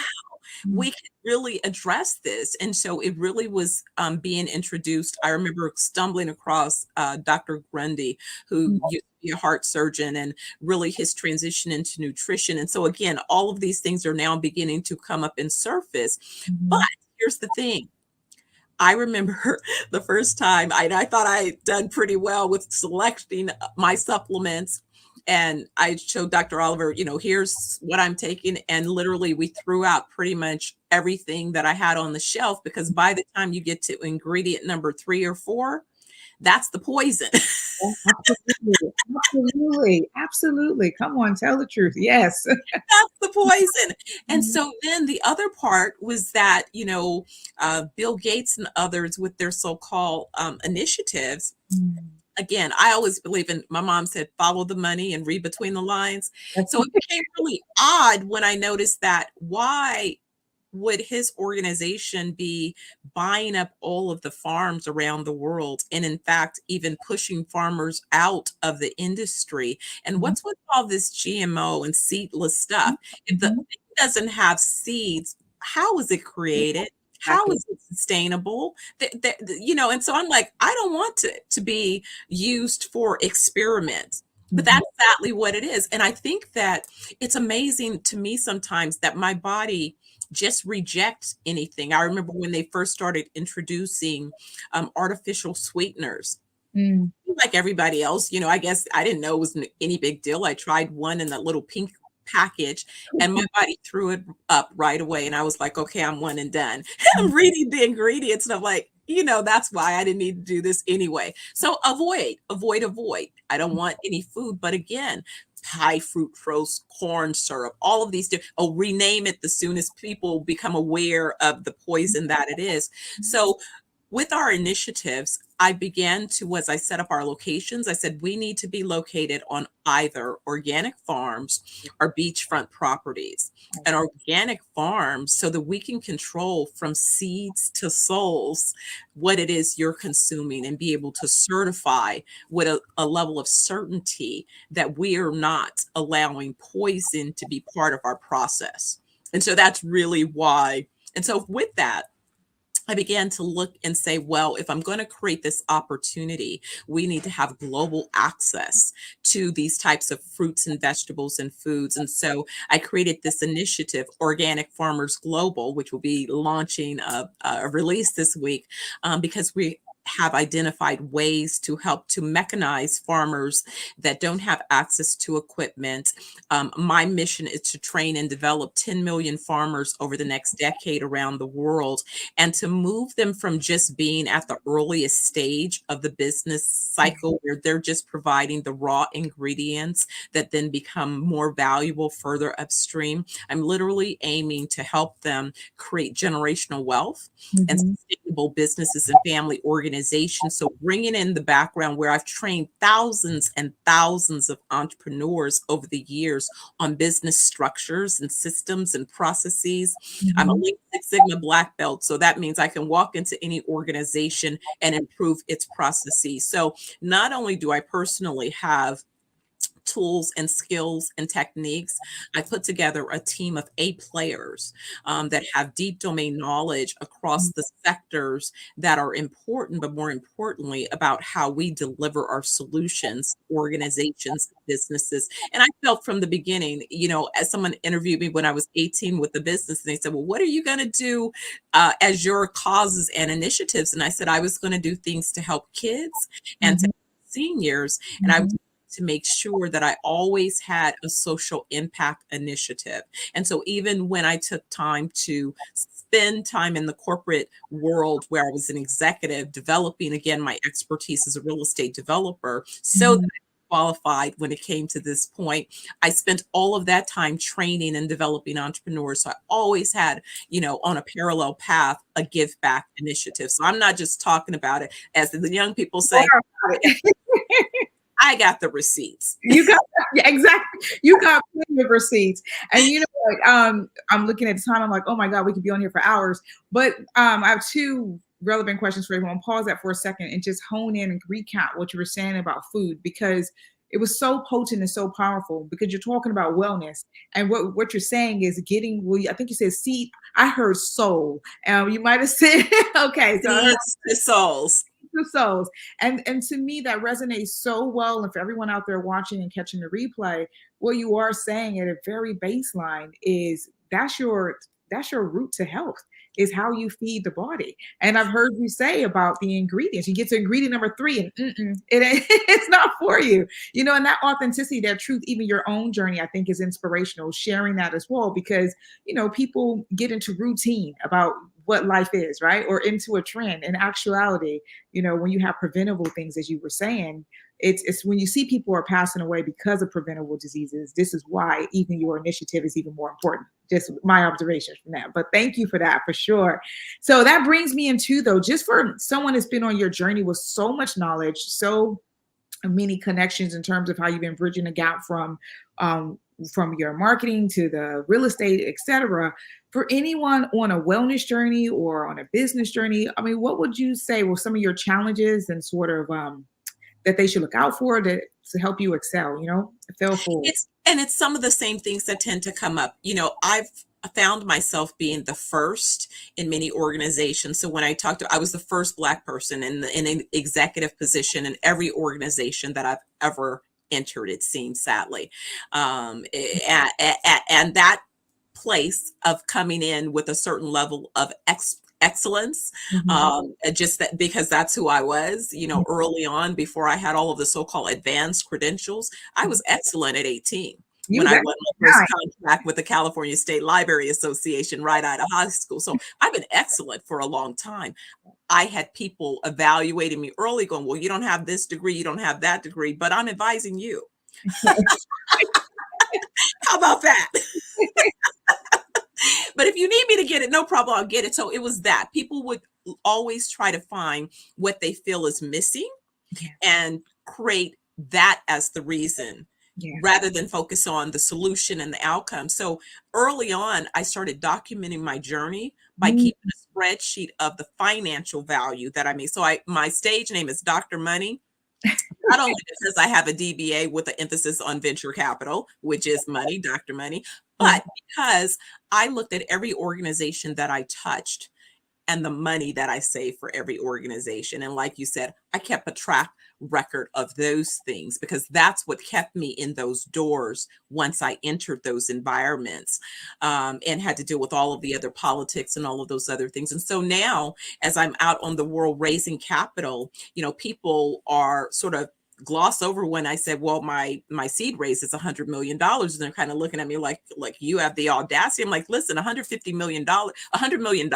we can really address this. And so it really was being introduced. I remember stumbling across Dr. Grundy, who used to be a heart surgeon, and really his transition into nutrition. And so again, all of these things are now beginning to come up and surface. But here's the thing. I remember the first time I thought I had done pretty well with selecting my supplements. And I showed Dr. Oliver, here's what I'm taking. And literally we threw out pretty much everything that I had on the shelf, because by the time you get to ingredient number 3 or 4, that's the poison. Absolutely. Come on, tell the truth. Yes. That's the poison. And so then the other part was that, Bill Gates and others with their so-called initiatives. Again, I always believe in, my mom said, follow the money and read between the lines. So it became really odd when I noticed that. Why would his organization be buying up all of the farms around the world, and in fact, even pushing farmers out of the industry? And what's with all this GMO and seedless stuff? If it doesn't have seeds, how was it created? How is it sustainable? And so I'm like, I don't want it to be used for experiments. But that's exactly what it is. And I think that it's amazing to me sometimes that my body just rejects anything. I remember when they first started introducing artificial sweeteners. Like everybody else, I guess I didn't know it was any big deal. I tried one in that little pink package and my body threw it up right away. And I was like, okay, I'm one and done. I'm reading the ingredients and I'm like, that's why I didn't need to do this anyway. So avoid. I don't want any food. But again, high fructose corn syrup, all of these, rename it as soon as people become aware of the poison that it is. So with our initiatives, I began to, as I set up our locations, I said, we need to be located on either organic farms or beachfront properties. And organic farms, so that we can control from seeds to souls what it is you're consuming and be able to certify with a level of certainty that we are not allowing poison to be part of our process. And so that's really why. And so with that, I began to look and say, well, if I'm going to create this opportunity, we need to have global access to these types of fruits and vegetables and foods. And so I created this initiative, Organic Farmers Global, which will be launching a release this week, because have identified ways to help to mechanize farmers that don't have access to equipment. My mission is to train and develop 10 million farmers over the next decade around the world, and to move them from just being at the earliest stage of the business cycle where they're just providing the raw ingredients that then become more valuable further upstream. I'm literally aiming to help them create generational wealth and sustainable businesses and family organizations. So bringing in the background where I've trained thousands and thousands of entrepreneurs over the years on business structures and systems and processes. I'm a Lean Six Sigma black belt, so that means I can walk into any organization and improve its processes. So not only do I personally have tools and skills and techniques, I put together a team of A players that have deep domain knowledge across the sectors that are important, but more importantly, about how we deliver our solutions, organizations, businesses. And I felt from the beginning, you know, as someone interviewed me when I was 18 with the business, and they said, well, what are you going to do as your causes and initiatives? And I said, I was going to do things to help kids and to seniors. And I was to make sure that I always had a social impact initiative. And so even when I took time to spend time in the corporate world where I was an executive, developing again my expertise as a real estate developer, so that I qualified when it came to this point, I spent all of that time training and developing entrepreneurs. So I always had, you know, on a parallel path, a give back initiative. So I'm not just talking about it, as the young people say, I got the receipts. You got exactly. You got plenty of receipts. And you know, like, I'm looking at the time. I'm like, oh my God, we could be on here for hours. But I have two relevant questions for everyone. Pause that for a second and just hone in and recap what you were saying about food, because it was so potent and so powerful, because you're talking about wellness. And what you're saying is getting, well, I think you said seed. I heard soul. You might have said, okay. So the souls. The souls. And to me, that resonates so well. And for everyone out there watching and catching the replay, what you are saying at a very baseline is that's your route to health, is how you feed the body. And I've heard you say about the ingredients. You get to ingredient number 3 and it's not for you. You know, and that authenticity, that truth, even your own journey, I think is inspirational, sharing that as well, because, you know, people get into routine about what life is, right? Or into a trend. In actuality, you know, when you have preventable things, as you were saying, it's when you see people are passing away because of preventable diseases, this is why even your initiative is even more important. Just my observations from that. But thank you for that, for sure. So that brings me into, though, just for someone that's been on your journey with so much knowledge, so many connections in terms of how you've been bridging the gap from your marketing to the real estate, et cetera. For anyone on a wellness journey or on a business journey, I mean, what would you say were some of your challenges and sort of that they should look out for to help you excel, you know, fail forward? It's some of the same things that tend to come up. You know, I've found myself being the first in many organizations. So when I I was the first Black person in an executive position in every organization that I've ever entered, it seems, sadly. And that place of coming in with a certain level of excellence, just that, because that's who I was, you know, early on, before I had all of the so-called advanced credentials. I was excellent at 18 when I won my first contract with the California State Library Association right out of high school. So I've been excellent for a long time. I had people evaluating me early going, well, you don't have this degree, you don't have that degree, but I'm advising you. How about that? But if you need me to get it, no problem, I'll get it. So it was that people would always try to find what they feel is missing and create that as the reason, rather than focus on the solution and the outcome. So early on, I started documenting my journey by keeping a spreadsheet of the financial value that I made. So my stage name is Dr. Money. Not only because I have a DBA with an emphasis on venture capital, which is money, Dr. Money, but because I looked at every organization that I touched and the money that I save for every organization. And like you said, I kept a track record of those things because that's what kept me in those doors once I entered those environments, and had to deal with all of the other politics and all of those other things. And so now, as I'm out on the world raising capital, people are sort of gloss over when I said, well, my seed raise is $100 million. And they're kind of looking at me like you have the audacity. I'm like, listen, $150 million, $100 million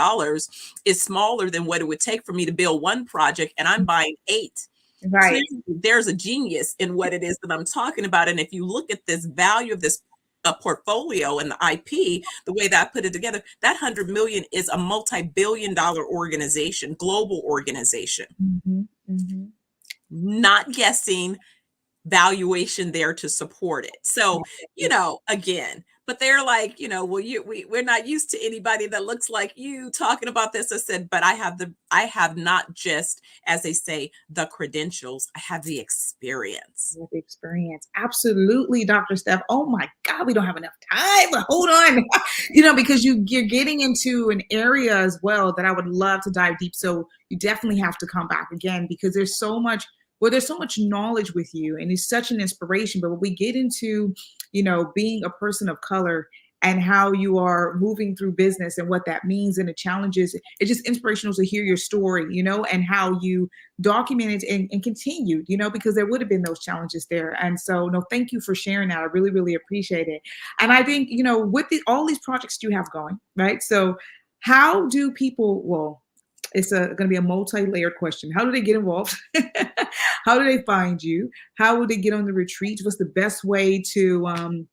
is smaller than what it would take for me to build one project, and I'm buying 8. Right. Clearly, there's a genius in what it is that I'm talking about. And if you look at this value of this portfolio and the IP, the way that I put it together, that 100 million is a multi-billion-dollar organization, global organization. Not guessing, valuation there to support it. So, again, but they're like, well, we're not used to anybody that looks like you talking about this. I said, but I have not just, as they say, the credentials, I have the experience. The experience. Absolutely, Dr. Steph. Oh my God, we don't have enough time, but hold on. Because you're getting into an area as well that I would love to dive deep. So you definitely have to come back again, because there's so much knowledge with you, and it's such an inspiration. But when we get into, being a person of color and how you are moving through business and what that means and the challenges, it's just inspirational to hear your story, and how you documented and continued, because there would have been those challenges there. And so, no, thank you for sharing that. I really, really appreciate it. And I think, with all these projects you have going, right? So how do people, it's going to be a multi-layered question. How do they get involved? How do they find you? How would they get on the retreats? What's the best way to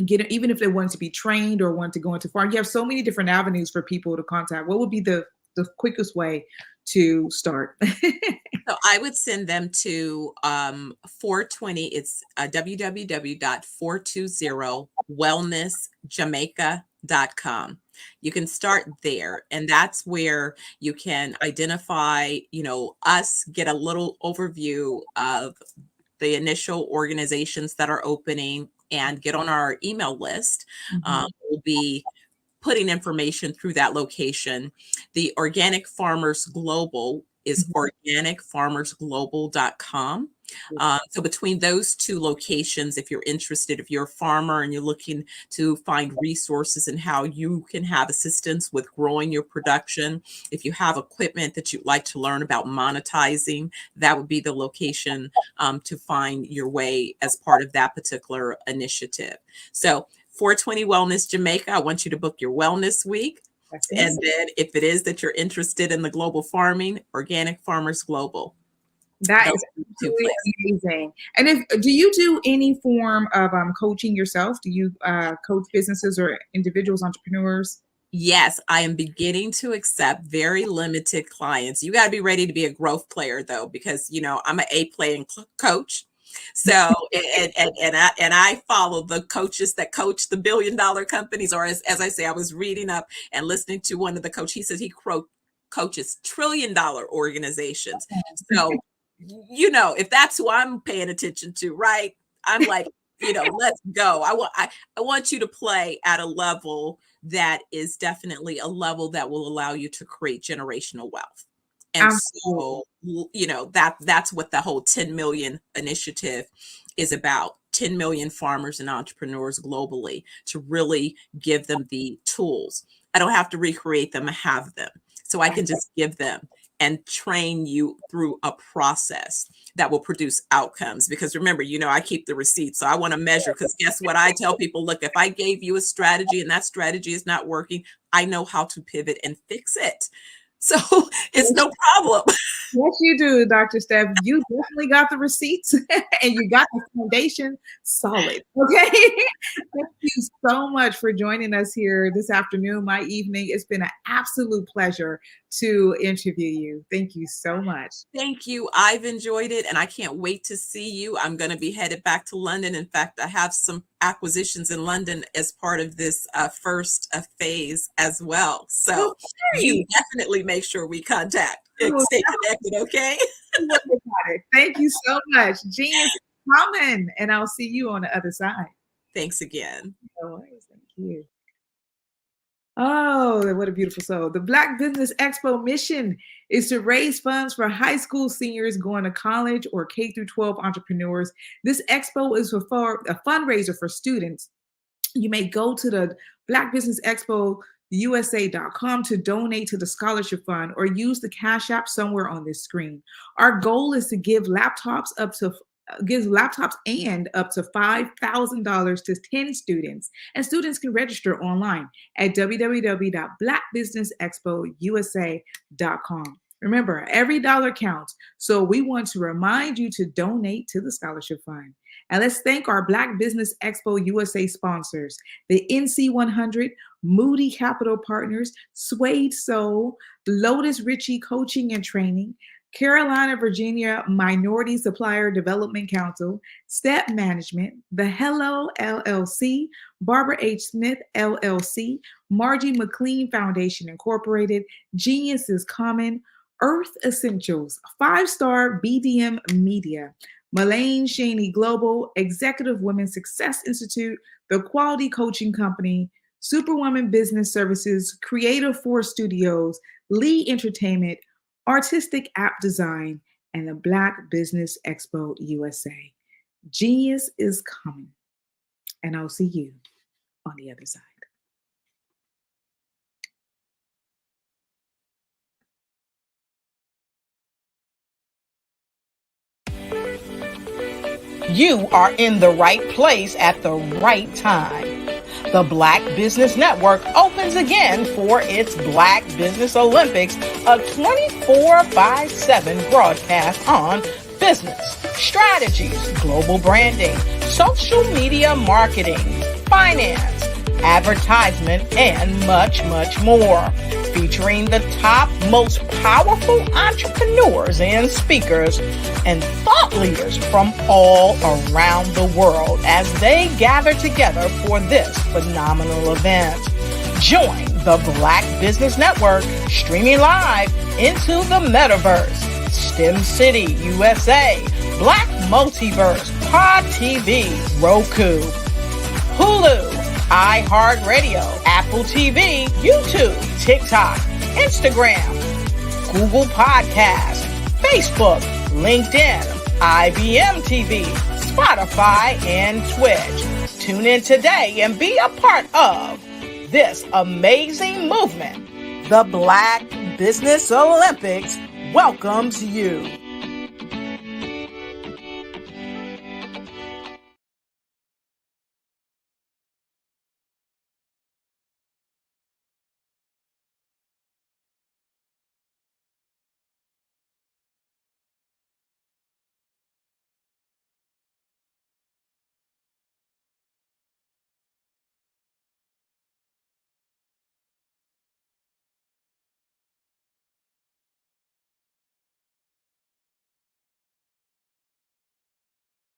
get it, even if they want to be trained or want to go into farm? You have so many different avenues for people to contact. What would be the quickest way to start? So I would send them to 420. It's www.420wellnessjamaica.com. You can start there, and that's where you can identify, us, get a little overview of the initial organizations that are opening, and get on our email list. We'll be putting information through that location. The Organic Farmers Global is organicfarmersglobal.com. So between those two locations, if you're interested, if you're a farmer and you're looking to find resources and how you can have assistance with growing your production, if you have equipment that you'd like to learn about monetizing, that would be the location to find your way as part of that particular initiative. So 420 Wellness Jamaica, I want you to book your wellness week. And then if it is that you're interested in the global farming, Organic Farmers Global. That is absolutely amazing. And do you do any form of coaching yourself? Do you coach businesses or individuals, entrepreneurs? Yes, I am beginning to accept very limited clients. You got to be ready to be a growth player, though, because, I'm an A-playing coach. So, and I follow the coaches that coach the billion-dollar companies, or as I say, I was reading up and listening to one of the coaches. He says he coaches trillion-dollar organizations. So, if that's who I'm paying attention to, right? I'm like, let's go. I want you to play at a level that is definitely a level that will allow you to create generational wealth. And so, that's what the whole 10 million initiative is about. 10 million farmers and entrepreneurs globally, to really give them the tools. I don't have to recreate them, I have them. So I can just give them and train you through a process that will produce outcomes. Because remember, I keep the receipts. So I want to measure, because guess what? I tell people, look, if I gave you a strategy and that strategy is not working, I know how to pivot and fix it. So it's no problem. Yes, you do, Dr. Steph. You definitely got the receipts and you got the foundation solid. Okay. Thank you so much for joining us here this afternoon, my evening. It's been an absolute pleasure to interview you. Thank you so much. Thank you. I've enjoyed it, and I can't wait to see you. I'm going to be headed back to London. In fact, I have some acquisitions in London as part of this first phase as well. So you definitely make sure we contact and stay connected, okay? Thank you so much. Genius coming, and I'll see you on the other side. Thanks again. No worries. Thank you. Oh, what a beautiful soul. The Black Business Expo mission is to raise funds for high school seniors going to college or K through 12 entrepreneurs. This expo is for a fundraiser for students. You may go to the Black Business Expo USA.com to donate to the scholarship fund or use the Cash App somewhere on this screen. Our goal is to give laptops and up to $5,000 to 10 students, and students can register online at www.blackbusinessexpousa.com. Remember, every dollar counts, so we want to remind you to donate to the scholarship fund. And let's thank our Black Business Expo USA sponsors, the NC100, Moody Capital Partners, Suede Soul, Lotus Ritchie Coaching and Training, Carolina, Virginia Minority Supplier Development Council, Step Management, The Hello LLC, Barbara H. Smith LLC, Margie McLean Foundation Incorporated, Genius is Common, Earth Essentials, 5-Star BDM Media, Malaine Shaney Global, Executive Women's Success Institute, The Quality Coaching Company, Superwoman Business Services, Creative Force Studios, Lee Entertainment, Artistic App Design, and the Black Business Expo USA. Genius is coming, and I'll see you on the other side. You are in the right place at the right time. The Black Business Network opens again for its Black Business Olympics, a 24/7 broadcast on business, strategies, global branding, social media marketing, finance, advertisement, and much, much more. Featuring the top, most powerful entrepreneurs and speakers and thought leaders from all around the world as they gather together for this phenomenal event. Join the Black Business Network streaming live into the metaverse, STEM City USA, Black Multiverse, Pod TV, Roku, Hulu, iHeartRadio, Apple TV, YouTube, TikTok, Instagram, Google Podcasts, Facebook, LinkedIn, IBM TV, Spotify, and Twitch. Tune in today and be a part of this amazing movement. The Black Business Olympics welcomes you.